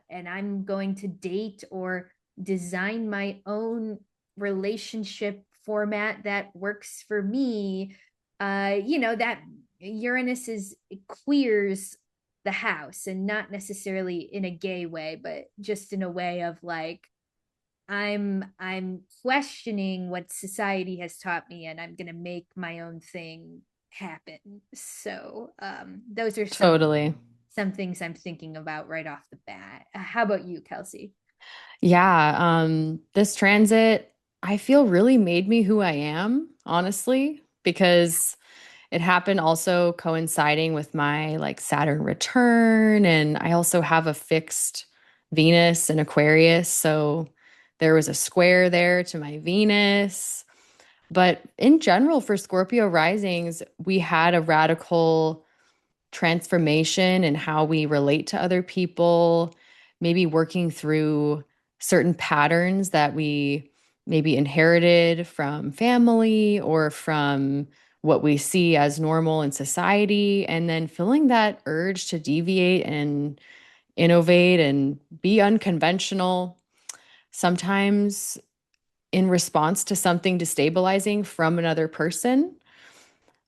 and I'm going to date or design my own relationship format that works for me. That Uranus is queers the house, and not necessarily in a gay way, but just in a way of like, I'm questioning what society has taught me, and I'm going to make my own thing happen. So those are Totally. some things I'm thinking about right off the bat. How about you, Kelsey? Yeah. This transit, I feel really made me who I am, honestly, because it happened also coinciding with my like Saturn return. And I also have a fixed Venus in Aquarius. So there was a square there to my Venus. But in general, for Scorpio risings, we had a radical transformation in how we relate to other people, maybe working through certain patterns that we maybe inherited from family or from what we see as normal in society, and then feeling that urge to deviate and innovate and be unconventional, sometimes in response to something destabilizing from another person,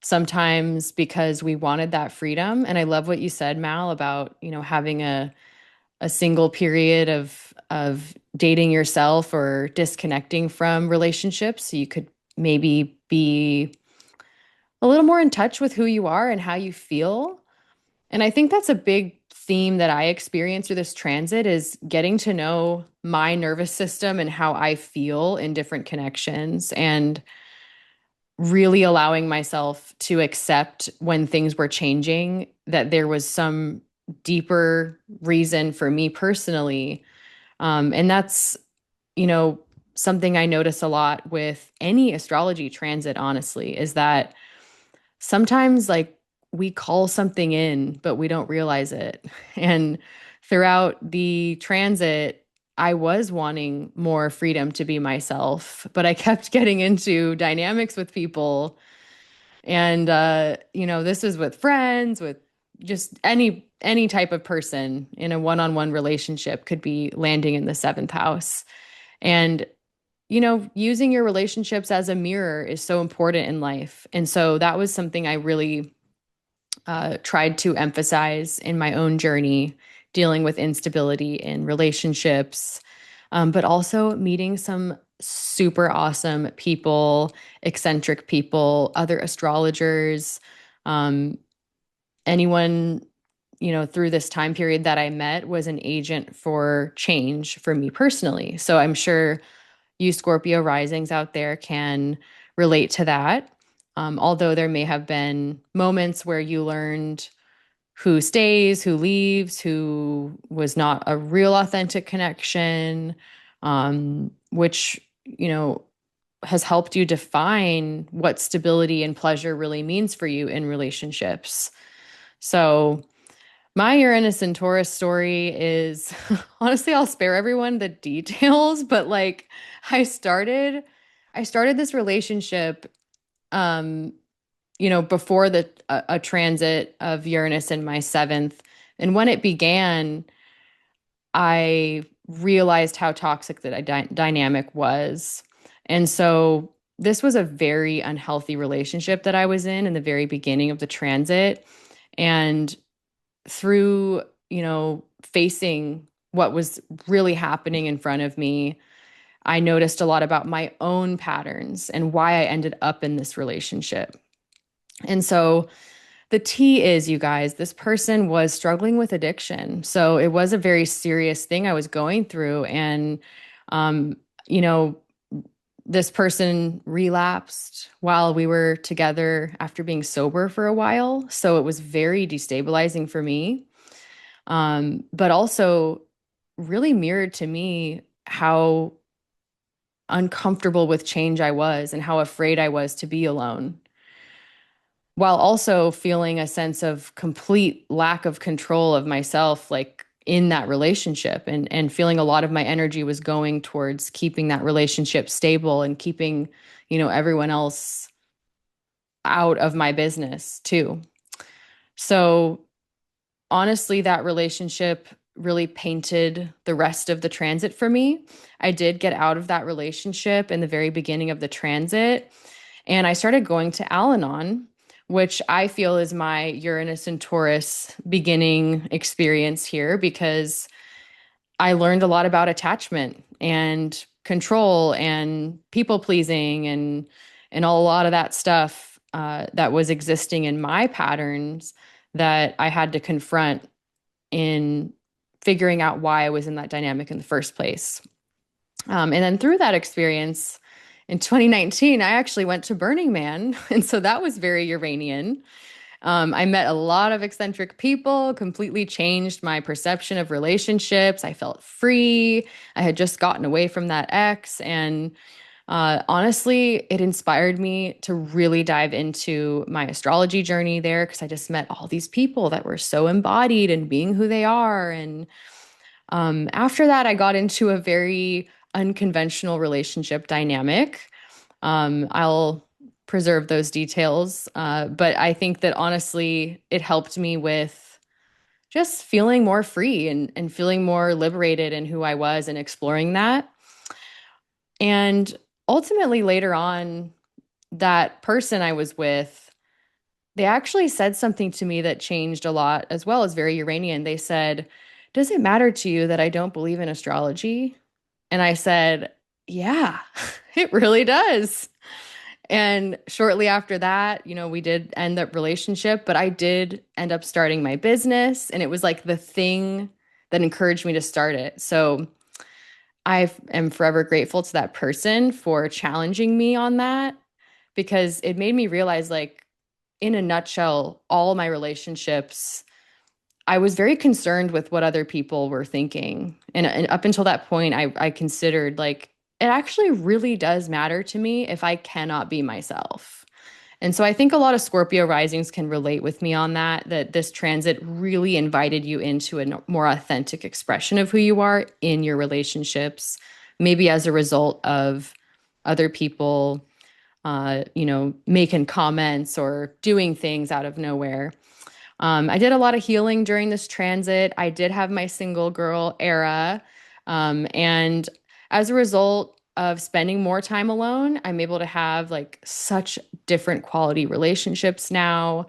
sometimes because we wanted that freedom. And I love what you said, Mal, about, having a single period of dating yourself or disconnecting from relationships so you could maybe be a little more in touch with who you are and how you feel. And I think that's a big theme that I experience through this transit is getting to know my nervous system and how I feel in different connections, and really allowing myself to accept when things were changing that there was some deeper reason for me personally. And that's, you know, something I notice a lot with any astrology transit, honestly, is that sometimes like we call something in, but we don't realize it. And throughout the transit, I was wanting more freedom to be myself, but I kept getting into dynamics with people. And this is with friends, with just any type of person in a one-on-one relationship could be landing in the seventh house. And using your relationships as a mirror is so important in life. And so that was something I really tried to emphasize in my own journey, dealing with instability in relationships, but also meeting some super awesome people, eccentric people, other astrologers, um, anyone, through this time period that I met was an agent for change for me personally. So I'm sure you Scorpio risings out there can relate to that. Although there may have been moments where you learned who stays, who leaves, who was not a real authentic connection, which, has helped you define what stability and pleasure really means for you in relationships. So, my Uranus and Taurus story is honestly, I'll spare everyone the details, but like I started I started this relationship um before a transit of Uranus in my seventh. And when it began, I realized how toxic the dynamic was. And so this was a very unhealthy relationship that I was in the very beginning of the transit. And through, facing what was really happening in front of me, I noticed a lot about my own patterns and why I ended up in this relationship. And so the tea is, you guys, this person was struggling with addiction. So it was a very serious thing I was going through. And, um, you know, this person relapsed while we were together after being sober for a while. So it was very destabilizing for me. But also really mirrored to me how uncomfortable with change I was and how afraid I was to be alone, while also feeling a sense of complete lack of control of myself, like in that relationship, and feeling a lot of my energy was going towards keeping that relationship stable and keeping, everyone else out of my business too. So honestly, that relationship really painted the rest of the transit for me. I did get out of that relationship in the very beginning of the transit, and I started going to Al Anon, which I feel is my Uranus and Taurus beginning experience here, because I learned a lot about attachment and control and people pleasing and a lot of that stuff that was existing in my patterns that I had to confront in figuring out why I was in that dynamic in the first place. And then through that experience in 2019, I actually went to Burning Man. And so that was very Uranian. I met a lot of eccentric people, completely changed my perception of relationships. I felt free. I had just gotten away from that ex. And honestly, it inspired me to really dive into my astrology journey there, because I just met all these people that were so embodied in being who they are. And after that, I got into a very unconventional relationship dynamic. I'll preserve those details, but I think that honestly, it helped me with just feeling more free and feeling more liberated in who I was and exploring that. And ultimately, later on, that person I was with, they actually said something to me that changed a lot, as well as very Uranian. They said, "Does it matter to you that I don't believe in astrology?" And I said, "Yeah, it really does." And shortly after that, we did end that relationship, but I did end up starting my business. And it was like the thing that encouraged me to start it. So I am forever grateful to that person for challenging me on that, because it made me realize, like, in a nutshell, all my relationships, I was very concerned with what other people were thinking. And up until that point, I considered, like, it actually really does matter to me if I cannot be myself. And so I think a lot of Scorpio risings can relate with me on that this transit really invited you into a more authentic expression of who you are in your relationships, maybe as a result of other people, making comments or doing things out of nowhere. I did a lot of healing during this transit. I did have my single girl era. And as a result of spending more time alone, I'm able to have like such different quality relationships now,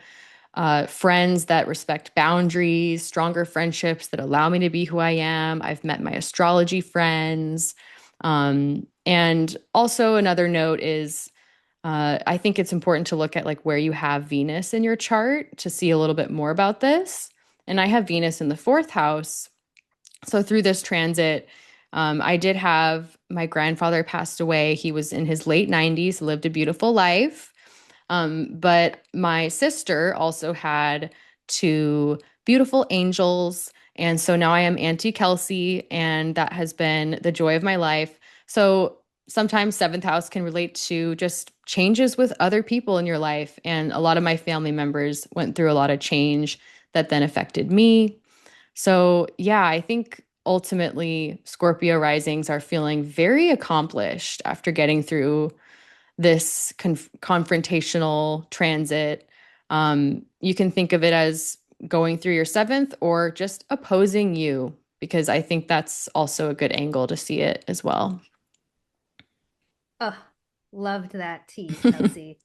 friends that respect boundaries, stronger friendships that allow me to be who I am. I've met my astrology friends. And also another note is I think it's important to look at like where you have Venus in your chart to see a little bit more about this. And I have Venus in the fourth house. So through this transit, I did have my grandfather passed away. He was in his late 90s, lived a beautiful life. But my sister also had two beautiful angels. And so now I am Auntie Kelsey, and that has been the joy of my life. So sometimes seventh house can relate to just changes with other people in your life. And a lot of my family members went through a lot of change that then affected me. So, yeah, I think ultimately Scorpio risings are feeling very accomplished after getting through this confrontational transit. You can think of it as going through your seventh or just opposing you, because I think that's also a good angle to see it as well. Oh, loved that tea, Kelsey.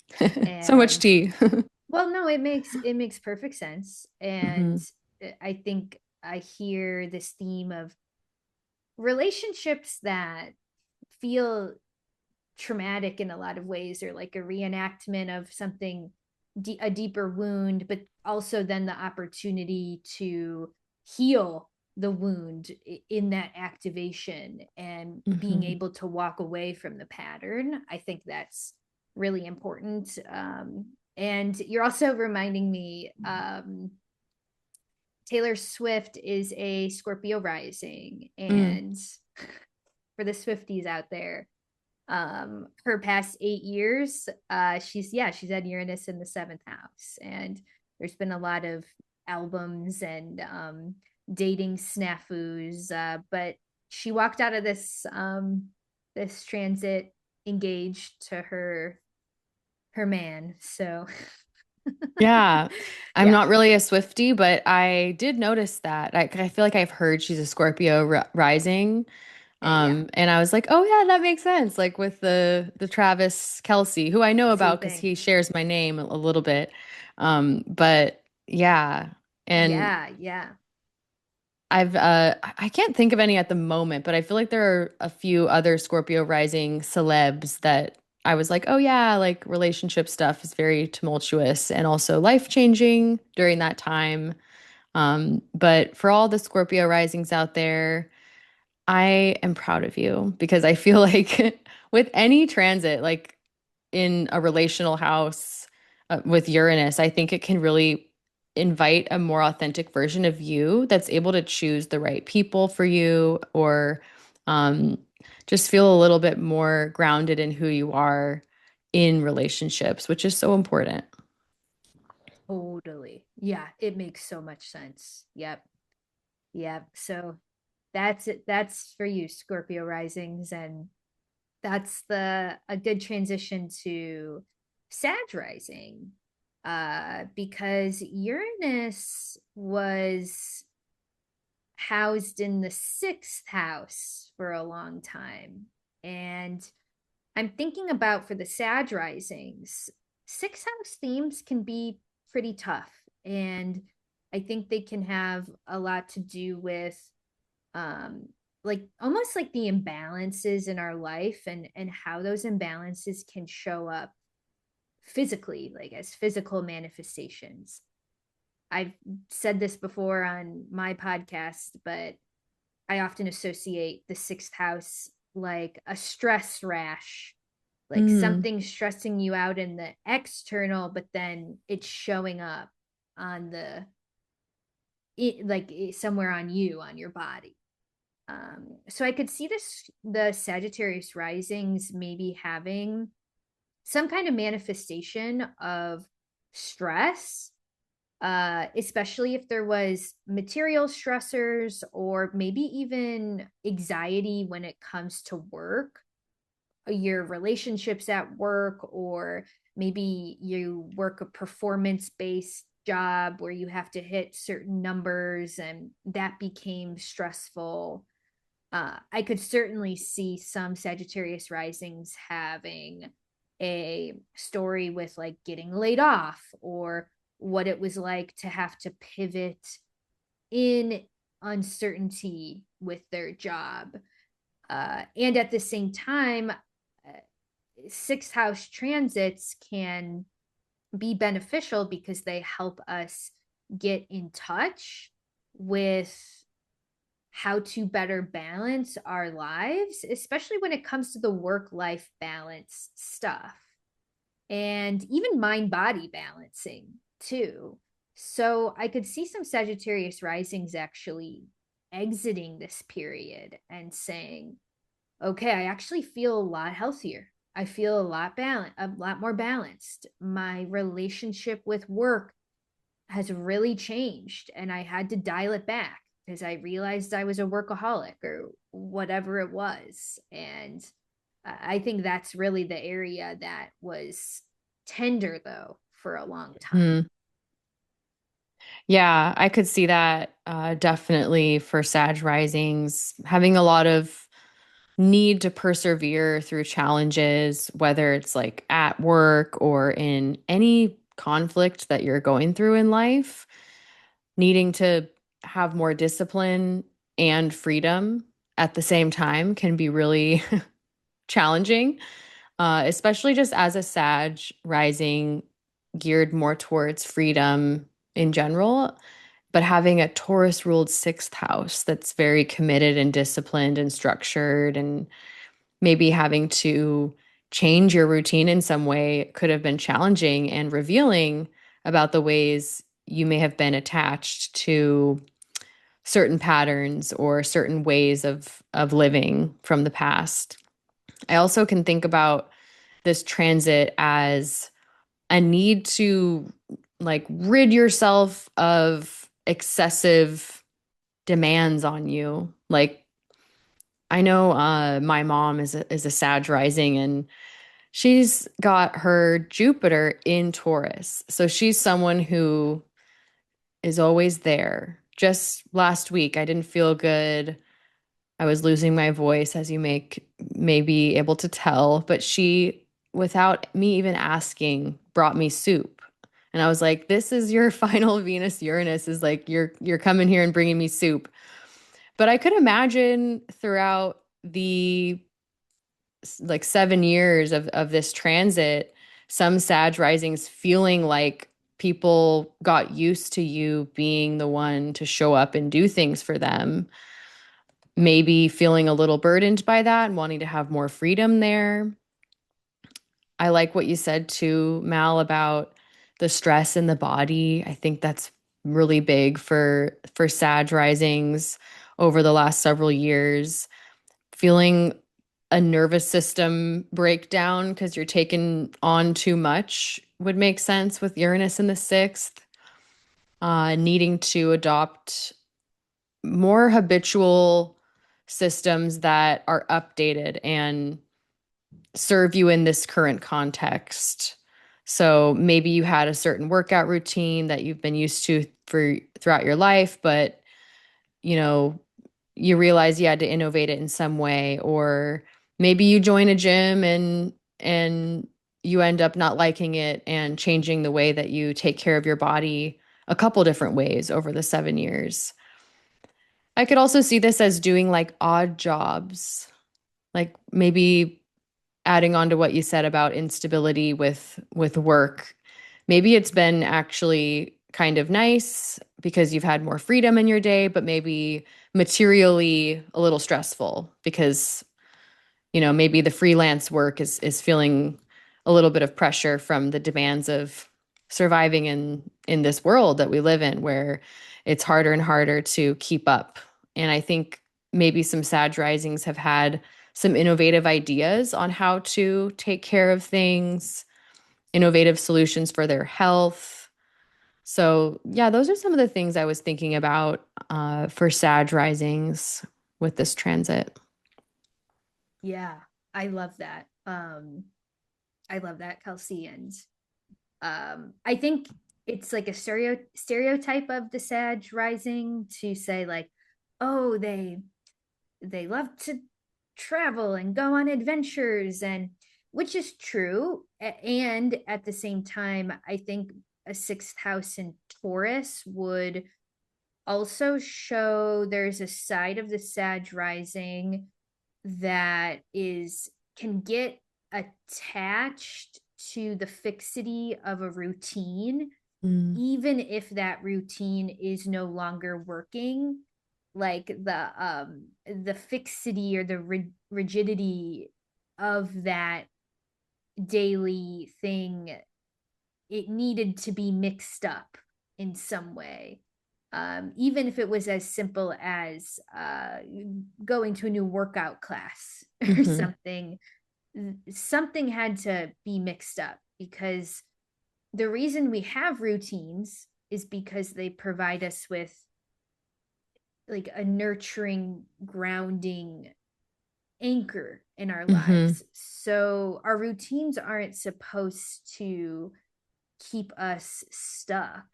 So much And tea. well, no, it makes perfect sense. And Hmm. I think I hear this theme of relationships that feel traumatic in a lot of ways, or like a reenactment of something, a deeper wound, but also then the opportunity to heal the wound in that activation and being Hmm. able to walk away from the pattern. I think that's really important. And you're also reminding me, Taylor Swift is a Scorpio rising, Mm. and for the Swifties out there, her past 8 years, she's had Uranus in the seventh house, and there's been a lot of albums and dating snafus, but she walked out of this transit engaged to her man. So Yeah, I'm yeah, not really a Swiftie, but I did notice that. I feel like I've heard she's a Scorpio rising. yeah, And I was like, oh yeah, that makes sense. Like with the Travis Kelsey, who I know same about because thing. he shares my name a little bit. But yeah, and Yeah, yeah. I can't think of any at the moment, but I feel like there are a few other Scorpio rising celebs that I was like, oh yeah, like relationship stuff is very tumultuous and also life changing during that time. But for all the Scorpio risings out there, I am proud of you because I feel like with any transit, like in a relational house with Uranus, I think it can really invite a more authentic version of you that's able to choose the right people for you or um, just feel a little bit more grounded in who you are in relationships, which is so important. Totally. Yeah, it makes so much sense. Yep. Yep. So that's it. That's for you, Scorpio risings. And that's the a good transition to Sag rising. Because Uranus was housed in the sixth house for a long time. And I'm thinking about, for the Sag risings, sixth house themes can be pretty tough. And I think they can have a lot to do with um like almost like the imbalances in our life, and how those imbalances can show up physically, like as physical manifestations. I've said this before on my podcast, but I often associate the sixth house like a stress rash, like Mm, something stressing you out in the external, but then it's showing up on somewhere on you, on your body. So I could see the Sagittarius risings maybe having some kind of manifestation of stress, especially if there was material stressors or maybe even anxiety when it comes to work, your relationships at work, or maybe you work a performance based job where you have to hit certain numbers and that became stressful. I could certainly see some Sagittarius risings having a story with like getting laid off, or what it was like to have to pivot in uncertainty with their job. And at the same time, sixth house transits can be beneficial because they help us get in touch with how to better balance our lives, especially when it comes to the work life balance stuff and even mind body balancing too. So I could see some Sagittarius risings actually exiting this period and saying, okay, I actually feel a lot healthier. I feel a lot more balanced. My relationship with work has really changed and I had to dial it back because I realized I was a workaholic or whatever it was. And I think that's really the area that was tender though for a long time. Hmm. Yeah, I could see that definitely for Sag risings, having a lot of need to persevere through challenges, whether it's like at work or in any conflict that you're going through in life, needing to have more discipline and freedom at the same time can be really challenging, especially just as a Sag rising geared more towards freedom in general. But having a Taurus ruled sixth house that's very committed and disciplined and structured, and maybe having to change your routine in some way could have been challenging and revealing about the ways you may have been attached to certain patterns or certain ways of living from the past. I also can think about this transit as a need to like rid yourself of excessive demands on you. Like I know my mom is a Sag rising, and she's got her Jupiter in Taurus. So she's someone who is always there. Just last week, I didn't feel good. I was losing my voice, as you may be able to tell, but she, without me even asking, brought me soup. And I was like, this is your final Venus Uranus, is like you're coming here and bringing me soup. But I could imagine throughout the like 7 years of this transit, some Sag risings feeling like people got used to you being the one to show up and do things for them, maybe feeling a little burdened by that and wanting to have more freedom there. I like what you said too, Mal, about the stress in the body. I think that's really big for Sag risings over the last several years. Feeling a nervous system breakdown because you're taking on too much would make sense with Uranus in the sixth. Needing to adopt more habitual systems that are updated and serve you in this current context. So maybe you had a certain workout routine that you've been used to for throughout your life, but you know, you realize you had to innovate it in some way, or maybe you join a gym and you end up not liking it and changing the way that you take care of your body a couple different ways over the 7 years. I could also see this as doing like odd jobs, like maybe adding on to what you said about instability with work. Maybe it's been actually kind of nice because you've had more freedom in your day, but maybe materially a little stressful because maybe the freelance work is feeling a little bit of pressure from the demands of surviving in this world that we live in, where it's harder and harder to keep up. And I think maybe some Sag risings have had some innovative ideas on how to take care of things, innovative solutions for their health. So yeah, those are some of the things I was thinking about for Sag risings with this transit. Yeah, I love that. I love that, Kelsey. And I think it's like a stereotype of the Sag rising to say like, oh, they love to travel and go on adventures, and which is true. And at the same time, I think a sixth house in Taurus would also show there's a side of the Sag rising that is can get attached to the fixity of a routine, Mm. even if that routine is no longer working. Like the fixity or the rigidity of that daily thing, it needed to be mixed up in some way. Even if it was as simple as going to a new workout class or Hmm. something, something had to be mixed up, because the reason we have routines is because they provide us with like a nurturing, grounding anchor in our Hmm. lives. So our routines aren't supposed to keep us stuck,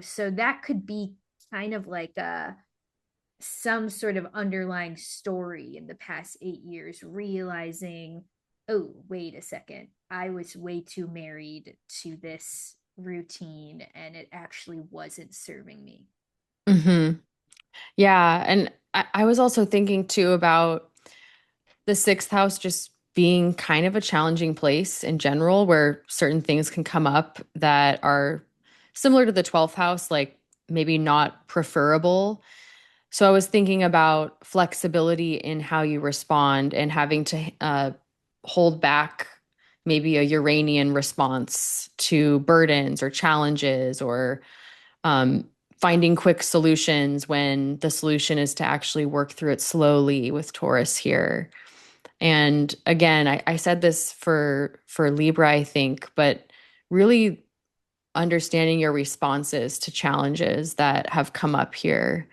so that could be kind of like some sort of underlying story in the past 8 years, realizing, oh, wait a second, I was way too married to this routine and it actually wasn't serving me. Hmm. Yeah. And I was also thinking too about the sixth house just being kind of a challenging place in general, where certain things can come up that are similar to the 12th house, like maybe not preferable. So I was thinking about flexibility in how you respond and having to hold back maybe a Uranian response to burdens or challenges, or um, finding quick solutions when the solution is to actually work through it slowly with Taurus here. And again, I said this for Libra, I think, but really understanding your responses to challenges that have come up here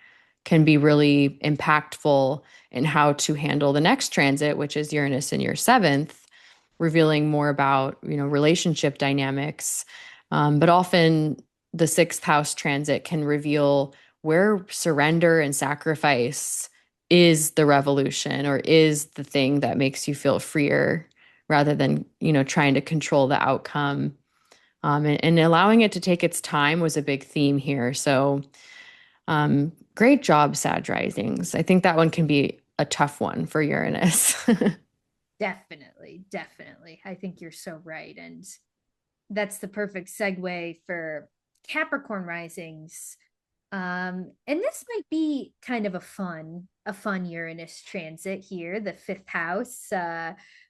can be really impactful in how to handle the next transit, which is Uranus in your seventh, revealing more about, relationship dynamics. But often the sixth house transit can reveal where surrender and sacrifice is the revolution, or is the thing that makes you feel freer, rather than, trying to control the outcome. And allowing it to take its time was a big theme here. So, great job, Sag Risings. I think that one can be a tough one for Uranus. Definitely, definitely. I think you're so right. And that's the perfect segue for Capricorn risings. And this might be kind of a fun Uranus transit here, the fifth house,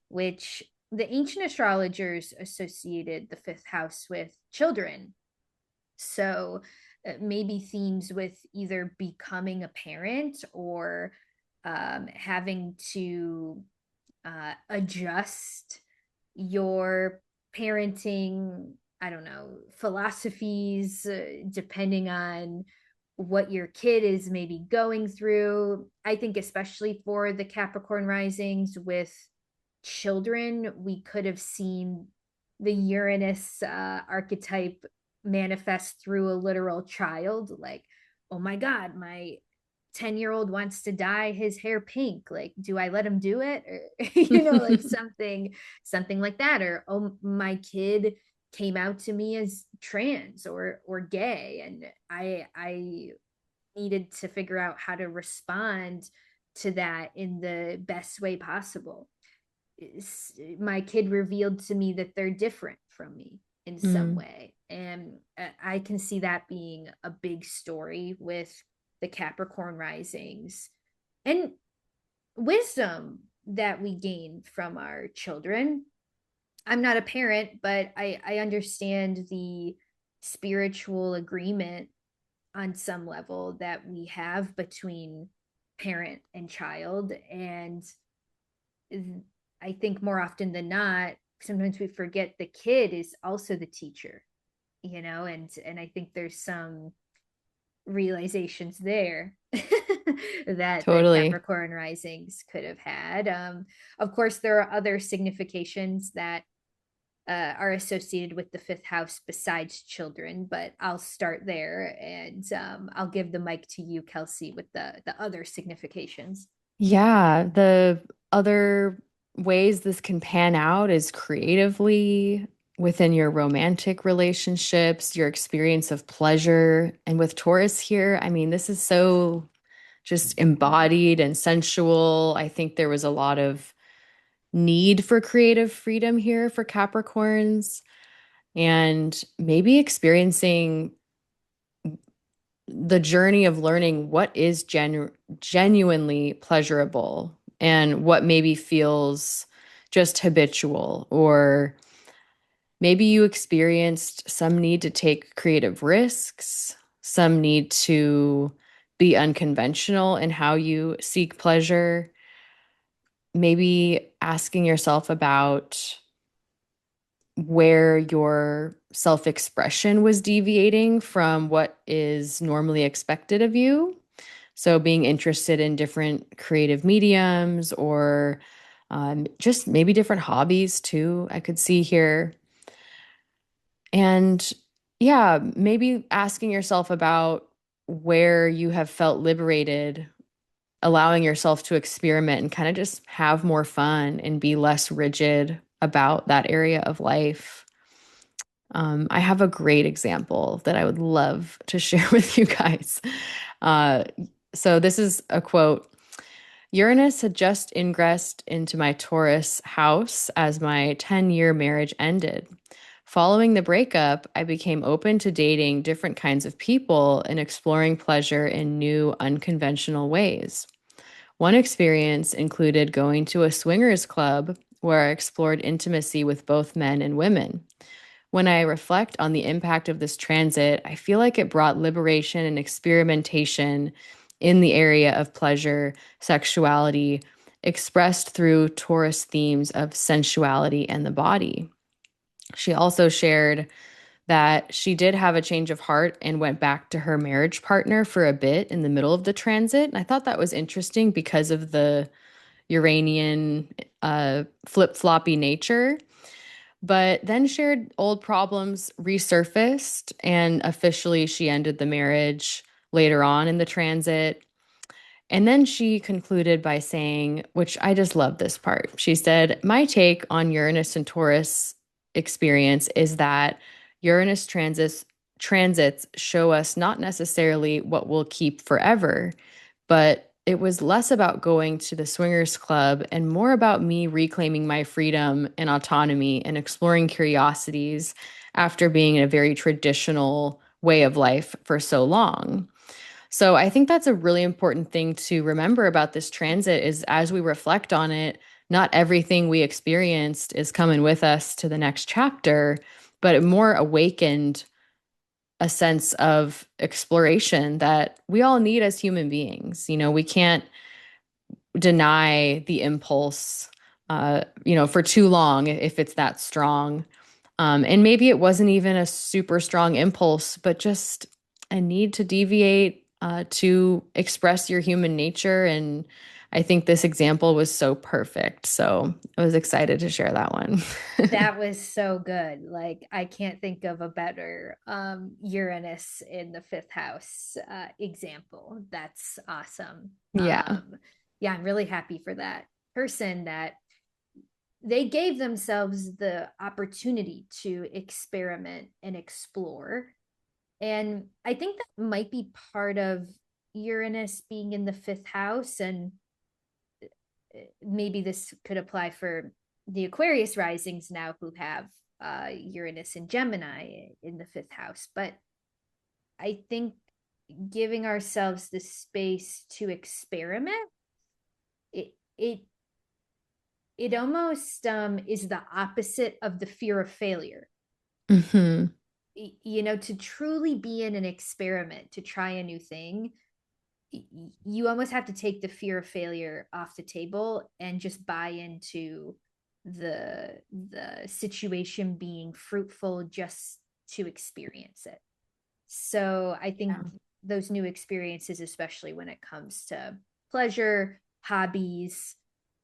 which the ancient astrologers associated the fifth house with children. So maybe themes with either becoming a parent or having to adjust your parenting, I don't know, philosophies, depending on what your kid is maybe going through. I think, especially for the Capricorn risings with children, we could have seen the Uranus archetype manifest through a literal child. Like, oh my God, my 10-year-old wants to dye his hair pink, like, do I let him do it? Or like something like that. Or, oh, my kid came out to me as trans or gay, and I needed to figure out how to respond to that in the best way possible. My kid revealed to me that they're different from me in some Mm, way, and I can see that being a big story with the Capricorn risings, and wisdom that we gain from our children. I'm not a parent, but I understand the spiritual agreement on some level that we have between parent and child. And I think more often than not, sometimes we forget the kid is also the teacher, and I think there's some realizations there that the totally. Capricorn risings could have had. Of course, there are other significations that are associated with the fifth house besides children, but I'll start there, and I'll give the mic to you, Kelsey, with the other significations. Yeah, the other ways this can pan out is creatively within your romantic relationships, your experience of pleasure. And with Taurus here, I mean, this is so just embodied and sensual. I think there was a lot of need for creative freedom here for Capricorns, and maybe experiencing the journey of learning what is genuinely pleasurable and what maybe feels just habitual, or maybe you experienced some need to take creative risks, some need to be unconventional in how you seek pleasure. Maybe asking yourself about where your self expression was deviating from what is normally expected of you. So, being interested in different creative mediums, or just maybe different hobbies too, I could see here. And yeah, maybe asking yourself about where you have felt liberated, allowing yourself to experiment and kind of just have more fun and be less rigid about that area of life. I have a great example that I would love to share with you guys. Uh, so, this is a quote. Uranus had just ingressed into my Taurus house as my 10-year marriage ended. Following the breakup, I became open to dating different kinds of people and exploring pleasure in new, unconventional ways. One experience included going to a swingers club where I explored intimacy with both men and women. When I reflect on the impact of this transit, I feel like it brought liberation and experimentation in the area of pleasure, sexuality, expressed through Taurus themes of sensuality and the body. She also shared that she did have a change of heart and went back to her marriage partner for a bit in the middle of the transit. And I thought that was interesting because of the Uranian flip-floppy nature, but then shared old problems resurfaced, and officially she ended the marriage later on in the transit. And then she concluded by saying, which I just love this part. She said, "My take on Uranus and Taurus experience is that Uranus transits show us not necessarily what we'll keep forever, but it was less about going to the swingers club and more about me reclaiming my freedom and autonomy and exploring curiosities after being in a very traditional way of life for so long." So I think that's a really important thing to remember about this transit is as we reflect on it, not everything we experienced is coming with us to the next chapter, but it more awakened a sense of exploration that we all need as human beings. We can't deny the impulse, for too long if it's that strong. And maybe it wasn't even a super strong impulse, but just a need to deviate, to express your human nature. And I think this example was so perfect. So I was excited to share that one. That was so good. Like, I can't think of a better Uranus in the fifth house example. That's awesome. Yeah. Yeah, I'm really happy for that person that they gave themselves the opportunity to experiment and explore. And I think that might be part of Uranus being in the fifth house. And maybe this could apply for the Aquarius risings now who have Uranus and Gemini in the fifth house. But I think giving ourselves the space to experiment, it it it almost is the opposite of the fear of failure. Hmm. To truly be in an experiment, to try a new thing, you almost have to take the fear of failure off the table and just buy into the situation being fruitful just to experience it. So I think Yeah. those new experiences, especially when it comes to pleasure, hobbies,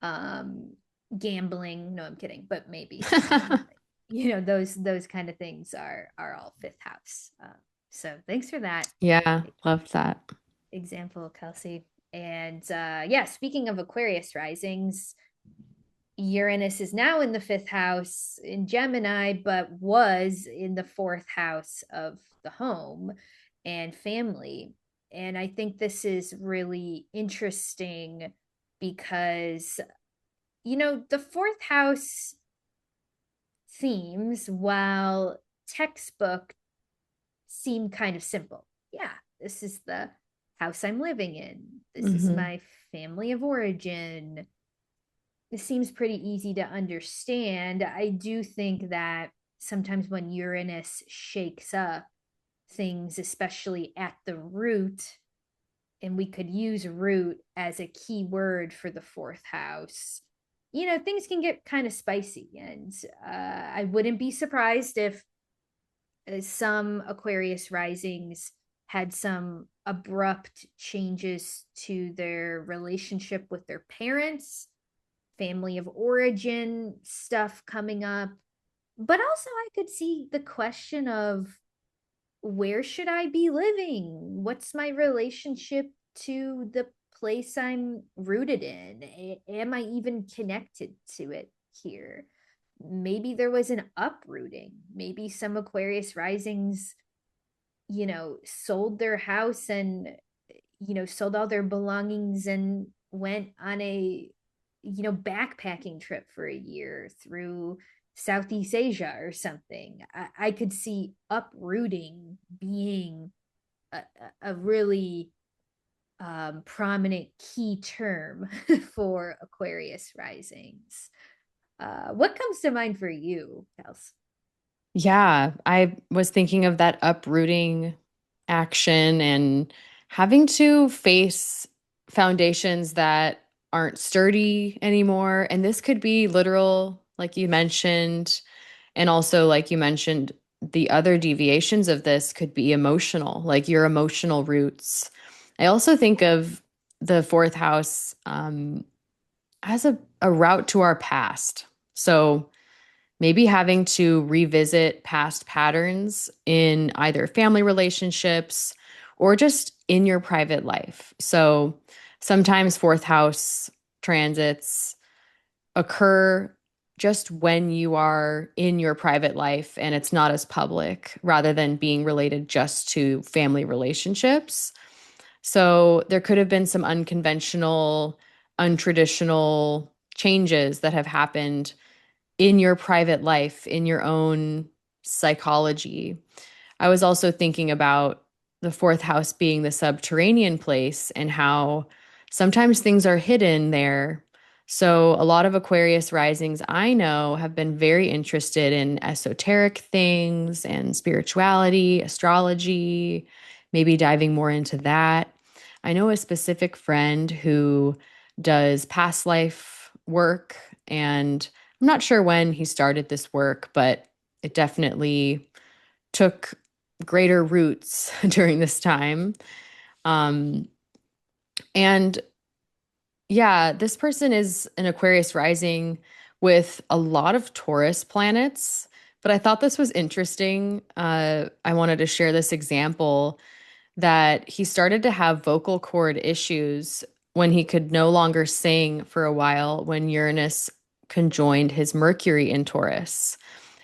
um gambling, no, I'm kidding, but maybe those kind of things are all fifth house. So thanks for that Yeah. Loved that. example, Kelsey. And yeah, speaking of Aquarius risings, Uranus is now in the fifth house in Gemini, but was in the fourth house of the home and family. And I think this is really interesting because, the fourth house themes, while textbook, seem kind of simple. Yeah, this is the house I'm living in. This is Hmm. my family of origin. This seems pretty easy to understand. I do think that sometimes when Uranus shakes up things, especially at the root, and we could use root as a key word for the fourth house, things can get kind of spicy. And I wouldn't be surprised if some Aquarius risings had some abrupt changes to their relationship with their parents, family of origin stuff coming up. But also, I could see the question of, where should I be living? What's my relationship to the place I'm rooted in? Am I even connected to it here? Maybe there was an uprooting. Maybe some Aquarius risings, sold their house and, sold all their belongings and went on a, backpacking trip for a year through Southeast Asia or something. I could see uprooting being a really prominent key term for Aquarius risings. What comes to mind for you, Kels? Yeah, I was thinking of that uprooting action and having to face foundations that aren't sturdy anymore. And this could be literal, like you mentioned. And also, like you mentioned, the other deviations of this could be emotional, like your emotional roots. I also think of the fourth house as a route to our past. So, maybe having to revisit past patterns in either family relationships or just in your private life. So sometimes fourth house transits occur just when you are in your private life and it's not as public, rather than being related just to family relationships. So there could have been some unconventional, untraditional changes that have happened in your private life, in your own psychology. I was also thinking about the fourth house being the subterranean place and how sometimes things are hidden there. So, a lot of Aquarius risings I know have been very interested in esoteric things and spirituality, astrology, maybe diving more into that. I know a specific friend who does past life work, and I'm not sure when he started this work, but it definitely took greater roots during this time. Um, and yeah, this person is an Aquarius rising with a lot of Taurus planets. But I thought this was interesting. I wanted to share this example that he started to have vocal cord issues when he could no longer sing for a while when Uranus conjoined his Mercury in Taurus.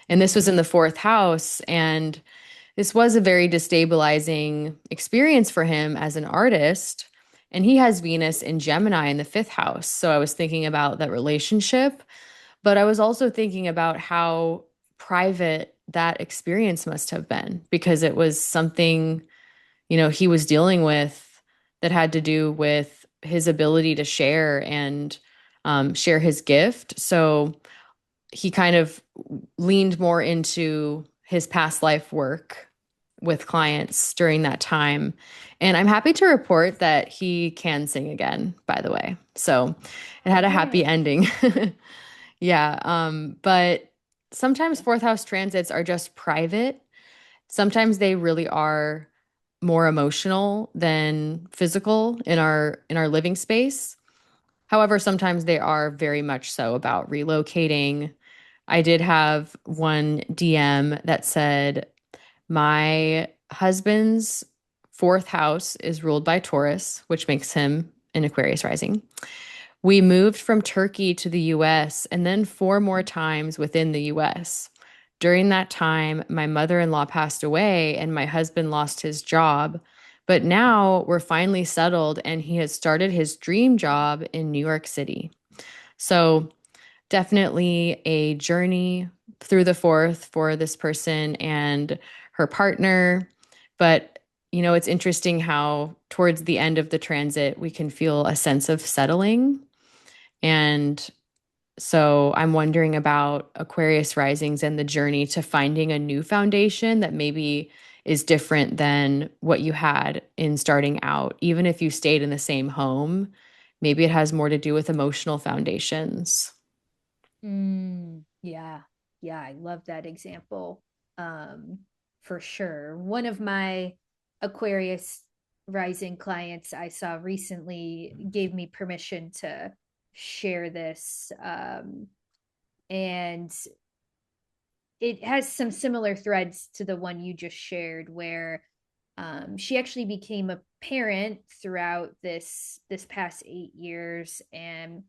And this was in the fourth house. And this was a very destabilizing experience for him as an artist. And he has Venus in Gemini in the fifth house. So I was thinking about that relationship, but I was also thinking about how private that experience must have been, because it was something, he was dealing with that had to do with his ability to share and share his gift. So he kind of leaned more into his past life work with clients during that time. And I'm happy to report that he can sing again, by the way. So it Oh, had a happy yay. ending. Yeah. But sometimes fourth house transits are just private. Sometimes they really are more emotional than physical in our living space. However, sometimes they are very much so about relocating. I did have one DM that said, my husband's fourth house is ruled by Taurus, which makes him an Aquarius rising. We moved from Turkey to the US and then four more times within the US. During that time, my mother in law passed away and my husband lost his job, But now we're finally settled and he has started his dream job in New York City. So definitely a journey through the fourth for this person and her partner. But, it's interesting how towards the end of the transit, we can feel a sense of settling. And so I'm wondering about Aquarius risings and the journey to finding a new foundation that maybe is different than what you had in starting out. Even if you stayed in the same home, maybe it has more to do with emotional foundations. Yeah. Yeah, I love that example. Um, for sure. One of my Aquarius rising clients I saw recently gave me permission to share this. And it has some similar threads to the one you just shared, where she actually became a parent throughout this past 8 years, and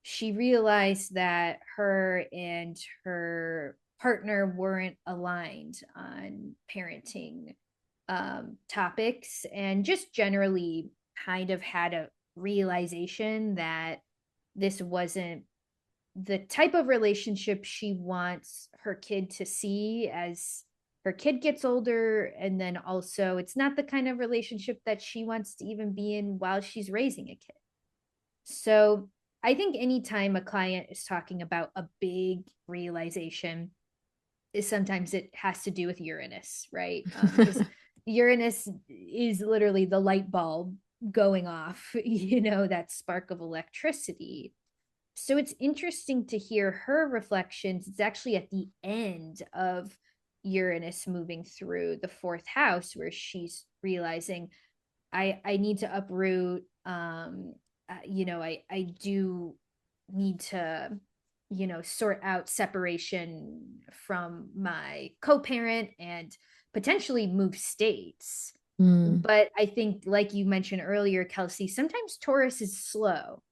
she realized that her and her partner weren't aligned on parenting topics, and just generally kind of had a realization that this wasn't the type of relationship she wants her kid to see as her kid gets older. And then also, it's not the kind of relationship that she wants to even be in while she's raising a kid. So I think anytime a client is talking about a big realization, is sometimes it has to do with Uranus, right? Because Uranus is literally the light bulb going off, that spark of electricity. So it's interesting to hear her reflections. It's actually at the end of Uranus moving through the fourth house where she's realizing I need to uproot. I do need to sort out separation from my co-parent and potentially move states. Mm. But I think, like you mentioned earlier, Kelsey, sometimes Taurus is slow.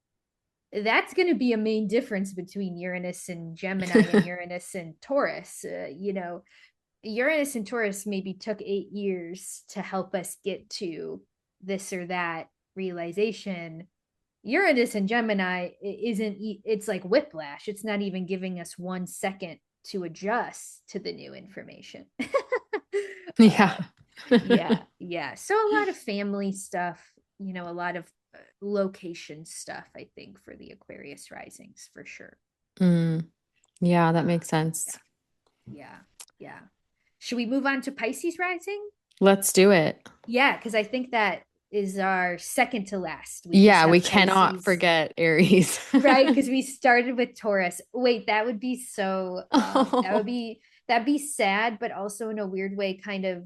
That's going to be a main difference between Uranus and Gemini and Uranus and Taurus. Uranus and Taurus maybe took 8 years to help us get to this or that realization. Uranus and Gemini isn't, it's like whiplash. It's not even giving us 1 second to adjust to the new information. Yeah. uh, yeah, yeah. So a lot of family stuff, a lot of location stuff, I think, for the Aquarius risings for sure. Mm. Yeah, that Uh, makes sense. yeah, yeah, yeah. Should we move on to Pisces rising? Let's do it. Yeah, because I think that is our second to last. We just Yeah, we have cannot Pisces, forget Aries. right? Because we started with Taurus. Wait, that would be so Oh, that'd be sad, but also in a weird way kind of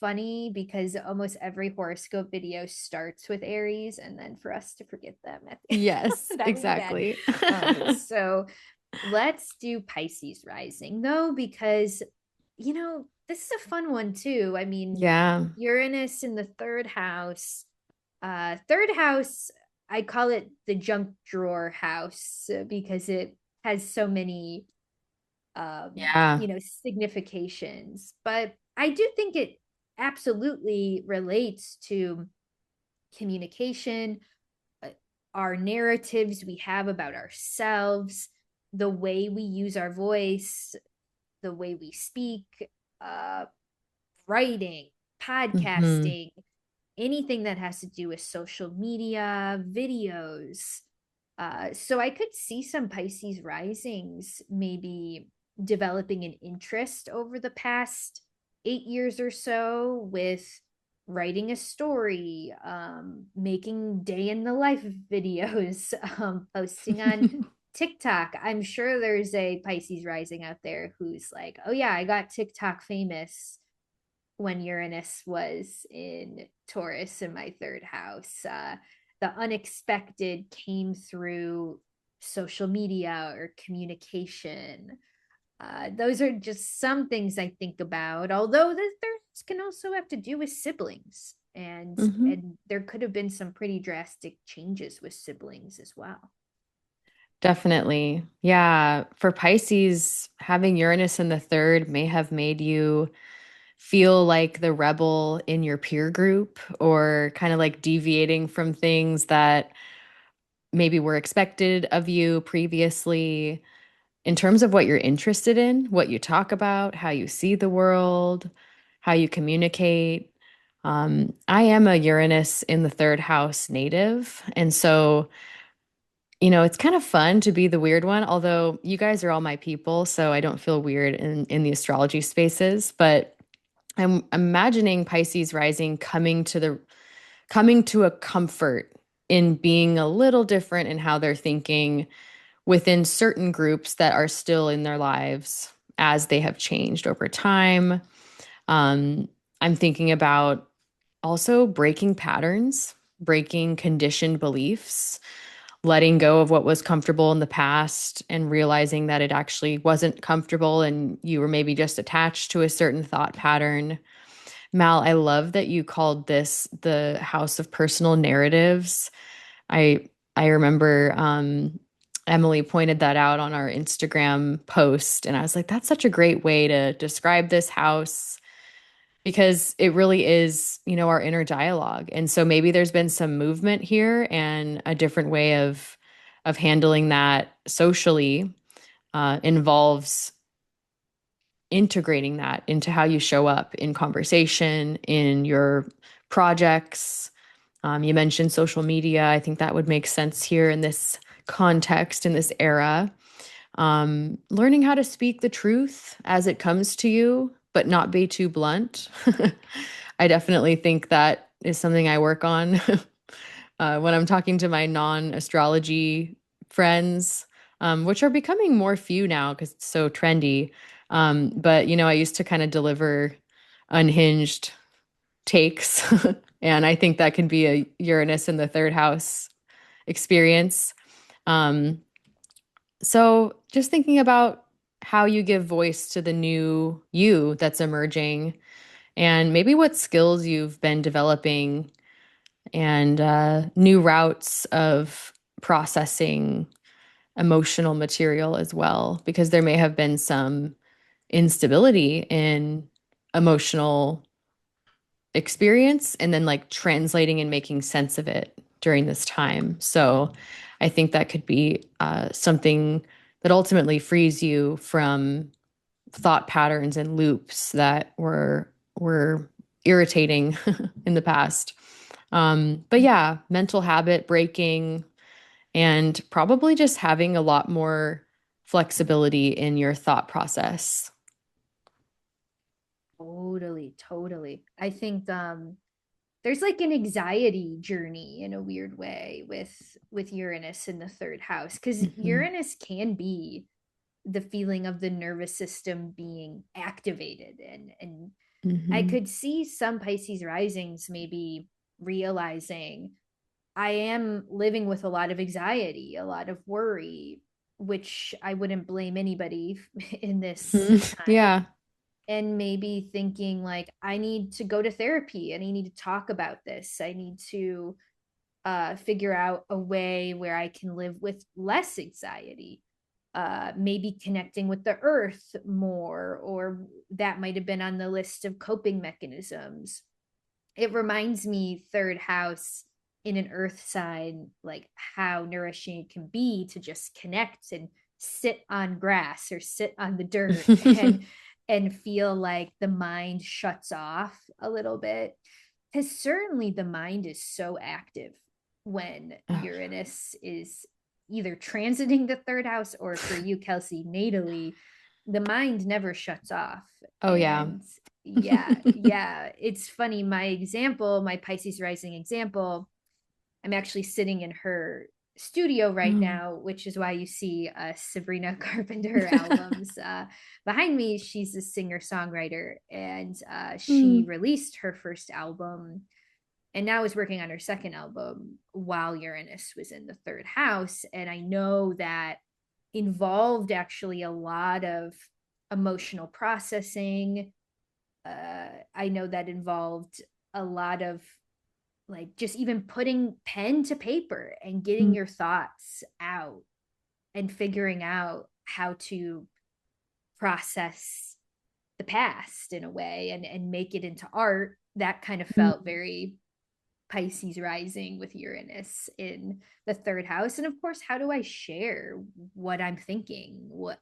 funny, because almost every horoscope video starts with Aries, and then for us to forget them yes, that would be bad. exactly. So let's do Pisces rising though, because this is a fun one too. I mean, Yeah. Uranus in the third house. Third house, I call it the junk drawer house, because it has so many Yeah. significations. But I do think it absolutely relates to communication, uh, our narratives we have about ourselves, the way we use our voice, the way we speak, uh, writing, Hmm. podcasting, anything that has to do with social media, videos. So I could see some Pisces risings maybe developing an interest over the past 8 years or so with writing a story, making day in the life videos, posting on TikTok. I'm sure there's a Pisces rising out there who's like, oh yeah, I got TikTok famous when Uranus was in Taurus in my third house. The unexpected came through social media or communication. Those are just some things I think about, although there can also have to do with siblings. And Hmm. and there could have been some pretty drastic changes with siblings as well. Definitely. Yeah. For Pisces, having Uranus in the third may have made you feel like the rebel in your peer group or kind of like deviating from things that maybe were expected of you previously in terms of what you're interested in, what you talk about, how you see the world, how you communicate. I am a Uranus in the third house native. And so, it's kind of fun to be the weird one, although you guys are all my people, so I don't feel weird in the astrology spaces. But I'm imagining Pisces rising coming to a comfort in being a little different in how they're thinking within certain groups that are still in their lives as they have changed over time. Um, I'm thinking about also breaking patterns, breaking conditioned beliefs, letting go of what was comfortable in the past and realizing that it actually wasn't comfortable and you were maybe just attached to a certain thought pattern. Mal, I love that you called this the house of personal narratives. I remember Emily pointed that out on our Instagram post, and I was like, that's such a great way to describe this house because it really is, our inner dialogue. And so maybe there's been some movement here and a different way of handling that socially involves integrating that into how you show up in conversation, in your projects. You mentioned social media. I think that would make sense here in this context, in this era. Learning how to speak the truth as it comes to you, but not be too blunt. I definitely think that is something I work on when I'm talking to my non-astrology friends, which are becoming more few now because it's so trendy. But I used to kind of deliver unhinged takes, and I think that can be a Uranus in the third house experience. Um, so just thinking about how you give voice to the new you that's emerging and maybe what skills you've been developing and new routes of processing emotional material as well, because there may have been some instability in emotional experience and then like translating and making sense of it during this time. So I think that could be something that ultimately frees you from thought patterns and loops that were irritating in the past. But yeah, mental habit breaking and probably just having a lot more flexibility in your thought process. Totally, totally. I think there's like an anxiety journey in a weird way with Uranus in the third house, because Mhm. Uranus can be the feeling of the nervous system being activated, and I Mhm. could see some Pisces risings maybe realizing I am living with a lot of anxiety, a lot of worry, which I wouldn't blame anybody in this time. Yeah. And maybe thinking like, I need to go to therapy and I need to talk about this. I need to figure out a way where I can live with less anxiety. Maybe connecting with the earth more, or that might have been on the list of coping mechanisms. It reminds me, third house in an earth sign, like how nourishing it can be to just connect and sit on grass or sit on the dirt and feel like the mind shuts off a little bit, because certainly the mind is so active when Oh, Uranus is either transiting the third house, or for you, Kelsey, natally, the mind never shuts off. oh yeah. And yeah, yeah, it's funny. My Pisces rising example, I'm actually sitting in her studio right Mm. now, which is why you see Sabrina Carpenter albums behind me. She's a singer songwriter, and she Mm. released her first album and now is working on her second album while Uranus was in the third house. And I know that involved actually a lot of emotional processing. I know that involved a lot of like just even putting pen to paper and getting Mm. your thoughts out and figuring out how to process the past in a way and make it into art. That kind of Mm. felt very Pisces rising with Uranus in the third house. And of course, how do I share what I'm thinking, what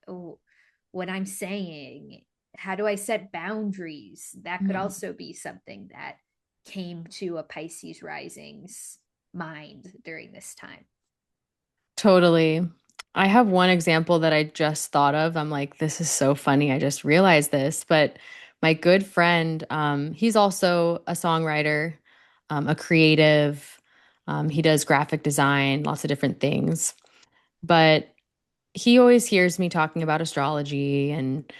I'm saying? How do I set boundaries? That could Mm. also be something that came to a Pisces rising's mind during this time. Totally. I have one example that I just thought of. I'm like, this is so funny. I just realized this. But my good friend, he's also a songwriter, a creative. He does graphic design, lots of different things. But he always hears me talking about astrology. And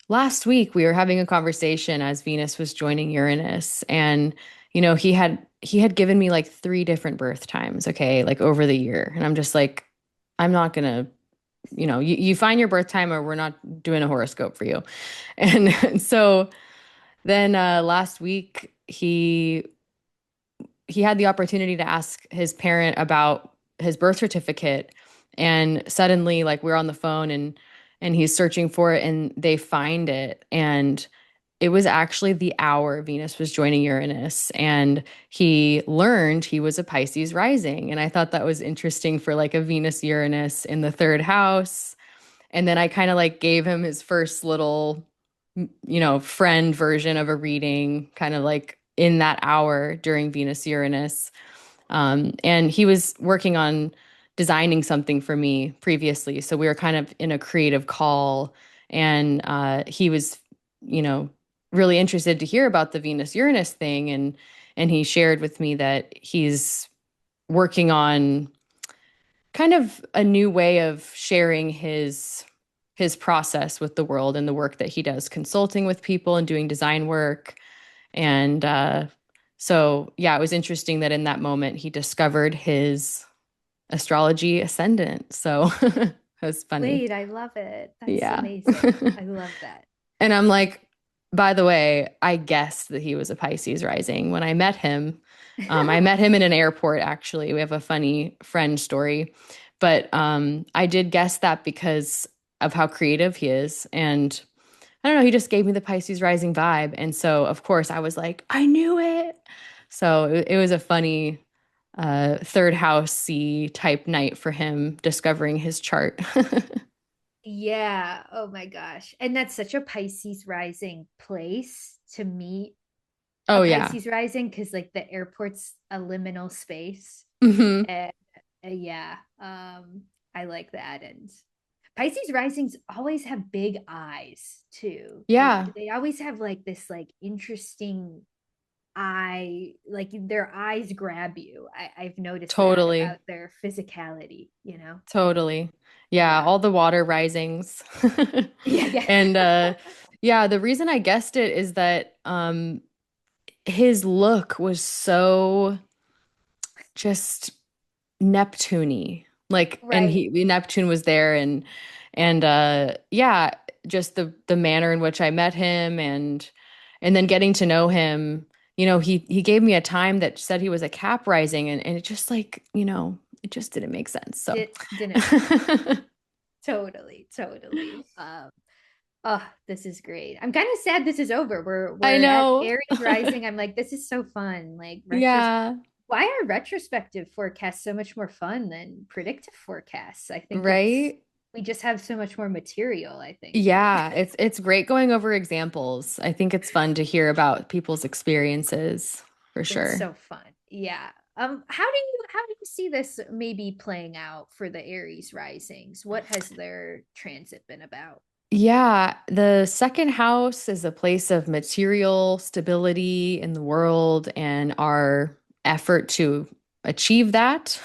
last week we were having a conversation as Venus was joining Uranus. And, he had given me like three different birth times, okay, like over the year. And I'm just like, I'm not gonna, you find your birth time or we're not doing a horoscope for you. And so then last week he had the opportunity to ask his parent about his birth certificate, and suddenly like we're on the phone and he's searching for it and they find it, and it was actually the hour Venus was joining Uranus, and he learned he was a Pisces rising. And I thought that was interesting for like a Venus Uranus in the third house. And then I kind of like gave him his first little, friend version of a reading, kind of like in that hour during Venus Uranus. And he was working on designing something for me previously. So we were kind of in a creative call, and he was, you know, really interested to hear about the Venus Uranus thing. And he shared with me that he's working on kind of a new way of sharing his process with the world and the work that he does consulting with people and doing design work. And so yeah, it was interesting that in that moment he discovered his astrology ascendant. So it was funny. Wait, I love it. That's Yeah. amazing. I love that. And I'm like, by the way, I guessed that he was a Pisces rising when I met him. I met him in an airport, actually. We have a funny friend story. But I did guess that because of how creative he is. And I don't know, he just gave me the Pisces rising vibe. And so, of course, I was like, I knew it. So it was a funny third housey type night for him discovering his chart. Yeah. Oh my gosh. And that's such a Pisces rising place to meet a Oh, yeah. Pisces rising because like the airport's a liminal space. Hmm. And yeah, I like that. And Pisces risings always have big eyes too. Yeah, They always have like this like interesting eye, like their eyes grab you. I've noticed that totally. about their physicality, you know? Totally. Yeah, Yeah. all the water risings. Yeah, yeah. And yeah, the reason I guessed it is that his look was so just Neptune-y. Like, and Right. Neptune was there, and yeah, just the manner in which I met him, and then getting to know him. He gave me a time that said he was a Cap rising, and it just like, it just didn't make sense. So Didn't make sense. Totally, totally. Oh, this is great. I'm kind of sad this is over. We're I we're at know. Aries rising. I'm like, this is so fun. Like Yeah, why are retrospective forecasts so much more fun than predictive forecasts? I think it's right? we just have so much more material, I think, but Yeah, it's great going over examples. I think it's fun to hear about people's experiences for it's sure. so fun. Yeah. How do you see this maybe playing out for the Aries risings? What has their transit been about? Yeah, the second house is a place of material stability in the world and our effort to achieve that.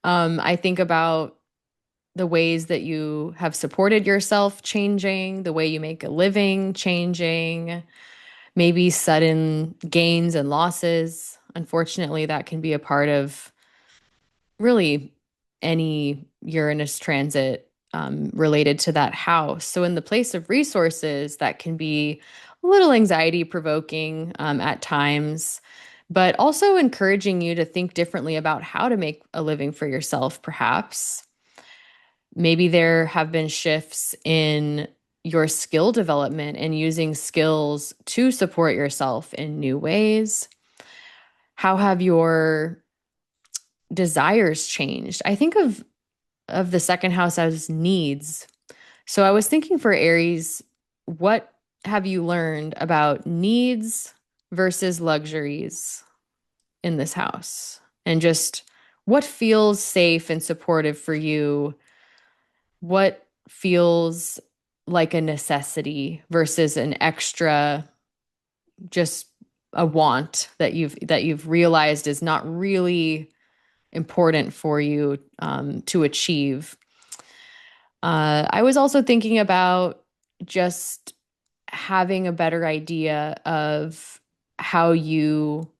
I think about the ways that you have supported yourself changing, the way you make a living changing, maybe sudden gains and losses. Unfortunately, that can be a part of really any Uranus transit related to that house. So, in the place of resources, that can be a little anxiety provoking at times, but also encouraging you to think differently about how to make a living for yourself, perhaps. Maybe there have been shifts in your skill development and using skills to support yourself in new ways? How have your desires changed? I think of the second house as needs. So I was thinking for Aries, what have you learned about needs versus luxuries in this house? And just what feels safe and supportive for you? What feels like a necessity versus an extra, just a want that you've realized is not really important for you to achieve. I was also thinking about just having a better idea of how you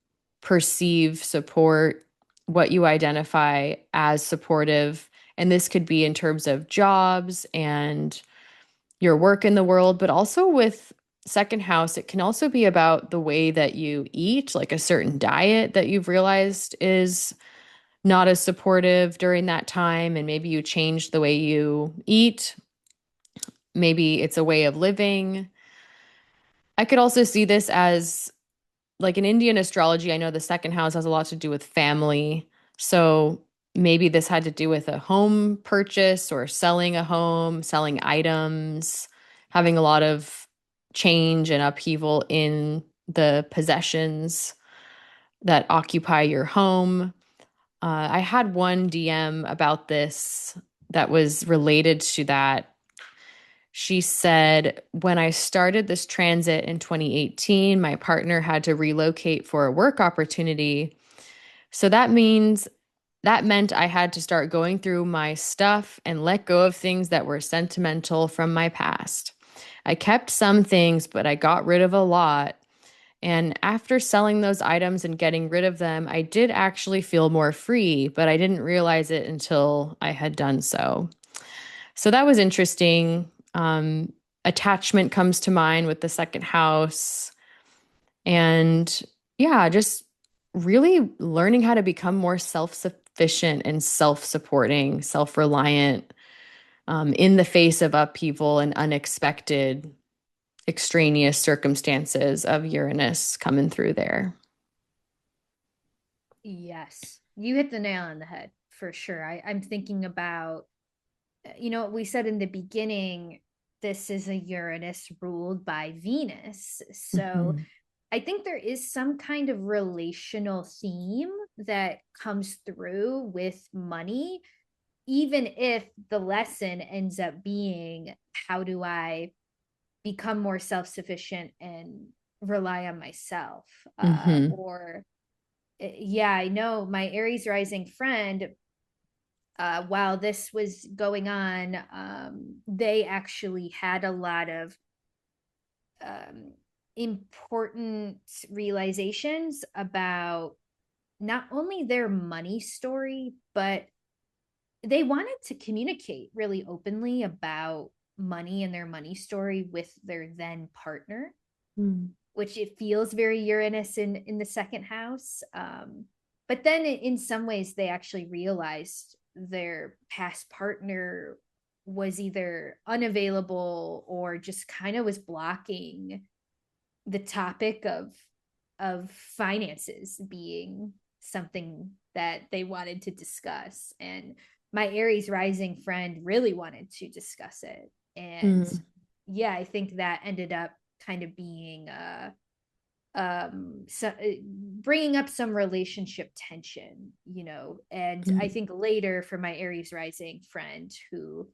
perceive support, what you identify as supportive. And this could be in terms of jobs and your work in the world, but also with second house, it can also be about the way that you eat, like a certain diet that you've realized is not as supportive during that time. And maybe you change the way you eat. Maybe it's a way of living. I could also see this as like in Indian astrology. I know the second house has a lot to do with family. So maybe this had to do with a home purchase or selling a home, selling items, having a lot of change and upheaval in the possessions that occupy your home. I had one DM about this that was related to that. She said, when I started this transit in 2018, my partner had to relocate for a work opportunity. So that meant I had to start going through my stuff and let go of things that were sentimental from my past. I kept some things, but I got rid of a lot. And after selling those items and getting rid of them, I did actually feel more free, but I didn't realize it until I had done so. So that was interesting. Attachment comes to mind with the second house. And yeah, just really learning how to become more self sufficient and self supporting, self reliant in the face of upheaval and unexpected extraneous circumstances of Uranus coming through there. Yes, you hit the nail on the head for sure. I'm thinking about, we said in the beginning, this is a Uranus ruled by Venus. So Mhm. I think there is some kind of relational theme that comes through with money, even if the lesson ends up being, how do I become more self sufficient and rely on myself? Mhm. Or, yeah, I know my Aries rising friend, while this was going on, they actually had a lot of um, important realizations about not only their money story, but they wanted to communicate really openly about money and their money story with their then partner, Mm. which it feels very Uranus in the second house. But then in some ways, they actually realized their past partner was either unavailable or just kind of was blocking the topic of finances being something that they wanted to discuss. And my Aries rising friend really wanted to discuss it. And Mm. yeah, I think that ended up kind of being so, bringing up some relationship tension, and I Mm. think later for my Aries rising friend who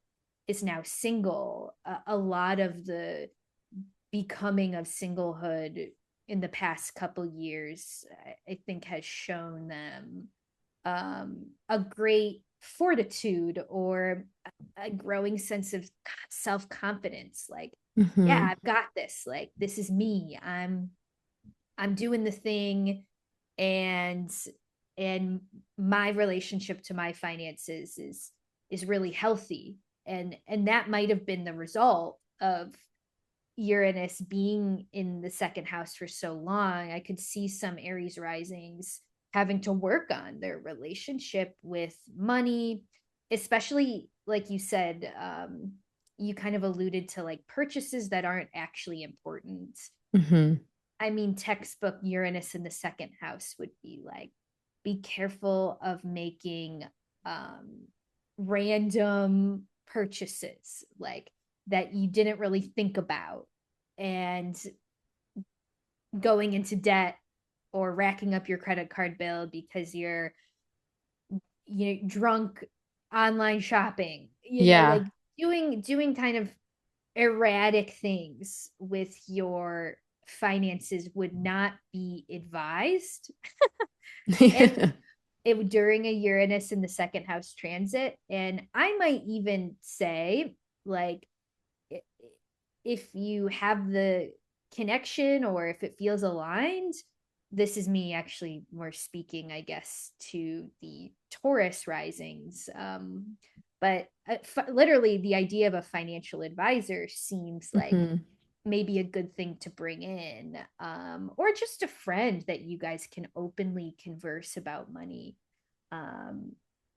is now single, a lot of the becoming of singlehood in the past couple years, I think has shown them a great fortitude or a growing sense of self-confidence, like, yeah, Mhm. I've got this, like, this is me, I'm doing the thing, and and my relationship to my finances is really healthy, and that might have been the result of Uranus being in the second house for so long. I could see some Aries risings having to work on their relationship with money, especially like you said, you kind of alluded to like purchases that aren't actually important. Hmm. I mean, textbook Uranus in the second house would be like, be careful of making um, random purchases like that you didn't really think about and going into debt or racking up your credit card bill because you're drunk online shopping, Yeah. like doing kind of erratic things with your finances would not be advised. And it during a Uranus in the second house transit. And I might even say, like, if you have the connection or if it feels aligned, this is me actually more speaking, I guess, to the Taurus risings. But literally, the idea of a financial advisor seems like Hmm. maybe a good thing to bring in, or just a friend that you guys can openly converse about money. um,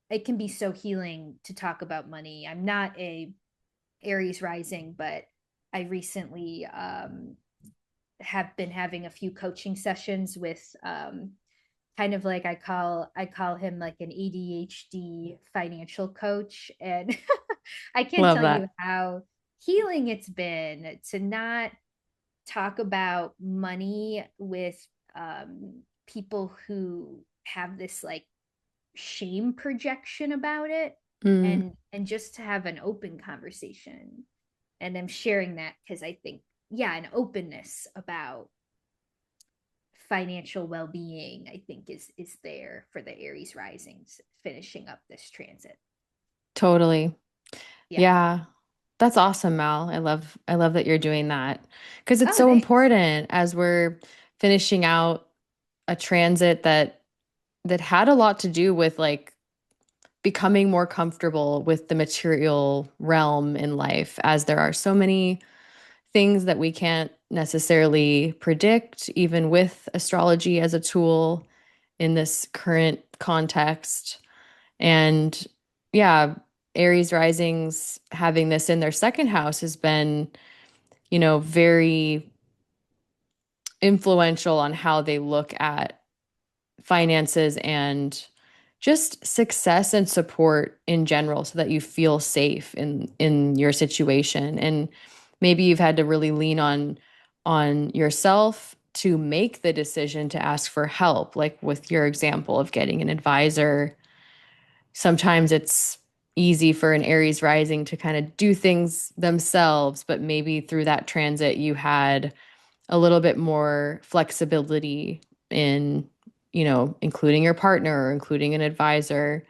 it can be so healing to talk about money. I'm not a Aries rising, but I recently have been having a few coaching sessions with kind of like I call him like an ADHD financial coach, and I can't Love tell you that. how healing it's been to not talk about money with people who have this like shame projection about it, Mm, and just to have an open conversation. And I'm sharing that because I think, yeah, an openness about financial well-being, I think is there for the Aries risings finishing up this transit. totally. Yeah. Yeah. That's awesome, Mal. I love that you're doing that because it's Oh, so thanks. important as we're finishing out a transit that had a lot to do with like becoming more comfortable with the material realm in life, as there are so many things that we can't necessarily predict, even with astrology as a tool in this current context. And yeah, Aries risings having this in their second house has been, very influential on how they look at finances and just success and support in general so that you feel safe in your situation. And maybe you've had to really lean on yourself to make the decision to ask for help, like with your example of getting an advisor. Sometimes it's easy for an Aries rising to kind of do things themselves, but maybe through that transit you had a little bit more flexibility in, including your partner or including an advisor.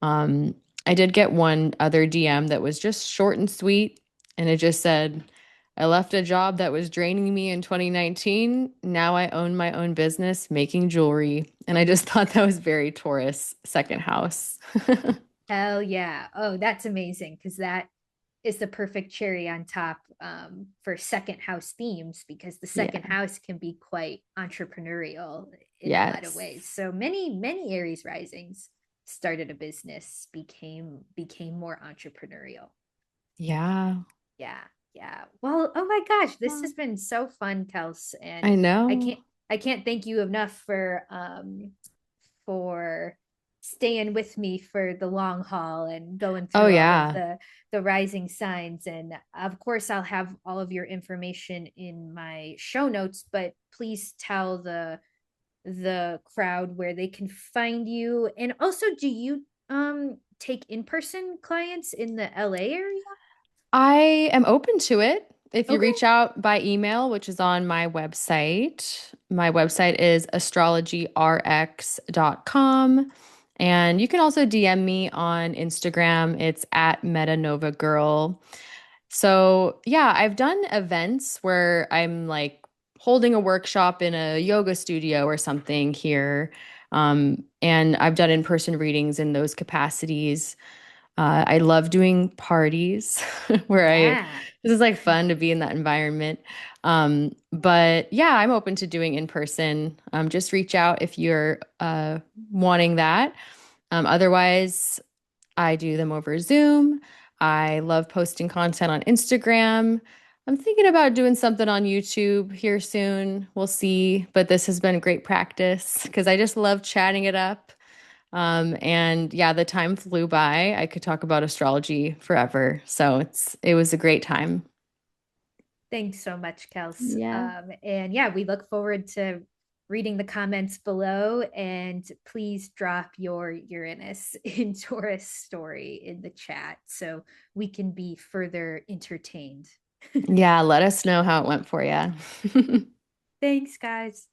Um, I did get one other DM that was just short and sweet, and it just said, I left a job that was draining me in 2019. Now I own my own business making jewelry. And I just thought that was very Taurus second house. Hell yeah. Oh, that's amazing because that is the perfect cherry on top for second house themes, because the second Yeah. house can be quite entrepreneurial in a lot of Yes. ways. So many Aries risings started a business, became more entrepreneurial. Yeah. Yeah, yeah. Well, oh my gosh, this has been so fun, Kels, and I I know. can't I can't thank you enough for staying with me for the long haul and going Oh, through all of yeah. the rising signs. And of course, I'll have all of your information in my show notes, but please tell the crowd where they can find you. And also, do you take in-person clients in the LA area? I am open to it. If you Okay. reach out by email, which is on my website is astrologyrx.com. And you can also DM me on Instagram. It's at MetaNovaGirl. So, yeah, I've done events where I'm like holding a workshop in a yoga studio or something here. And I've done in-person readings in those capacities. I love doing parties where Yeah. this is like fun to be in that environment. But yeah, I'm open to doing in person. Just reach out if you're wanting that. Otherwise, I do them over Zoom. I love posting content on Instagram. I'm thinking about doing something on YouTube here soon. We'll see. But this has been great practice because I just love chatting it up. And yeah, the time flew by. I could talk about astrology forever. So it was a great time. Thanks so much, Kels. Yeah. And yeah, we look forward to reading the comments below. And please drop your Uranus in Taurus story in the chat so we can be further entertained. Yeah, let us know how it went for you. Thanks, guys.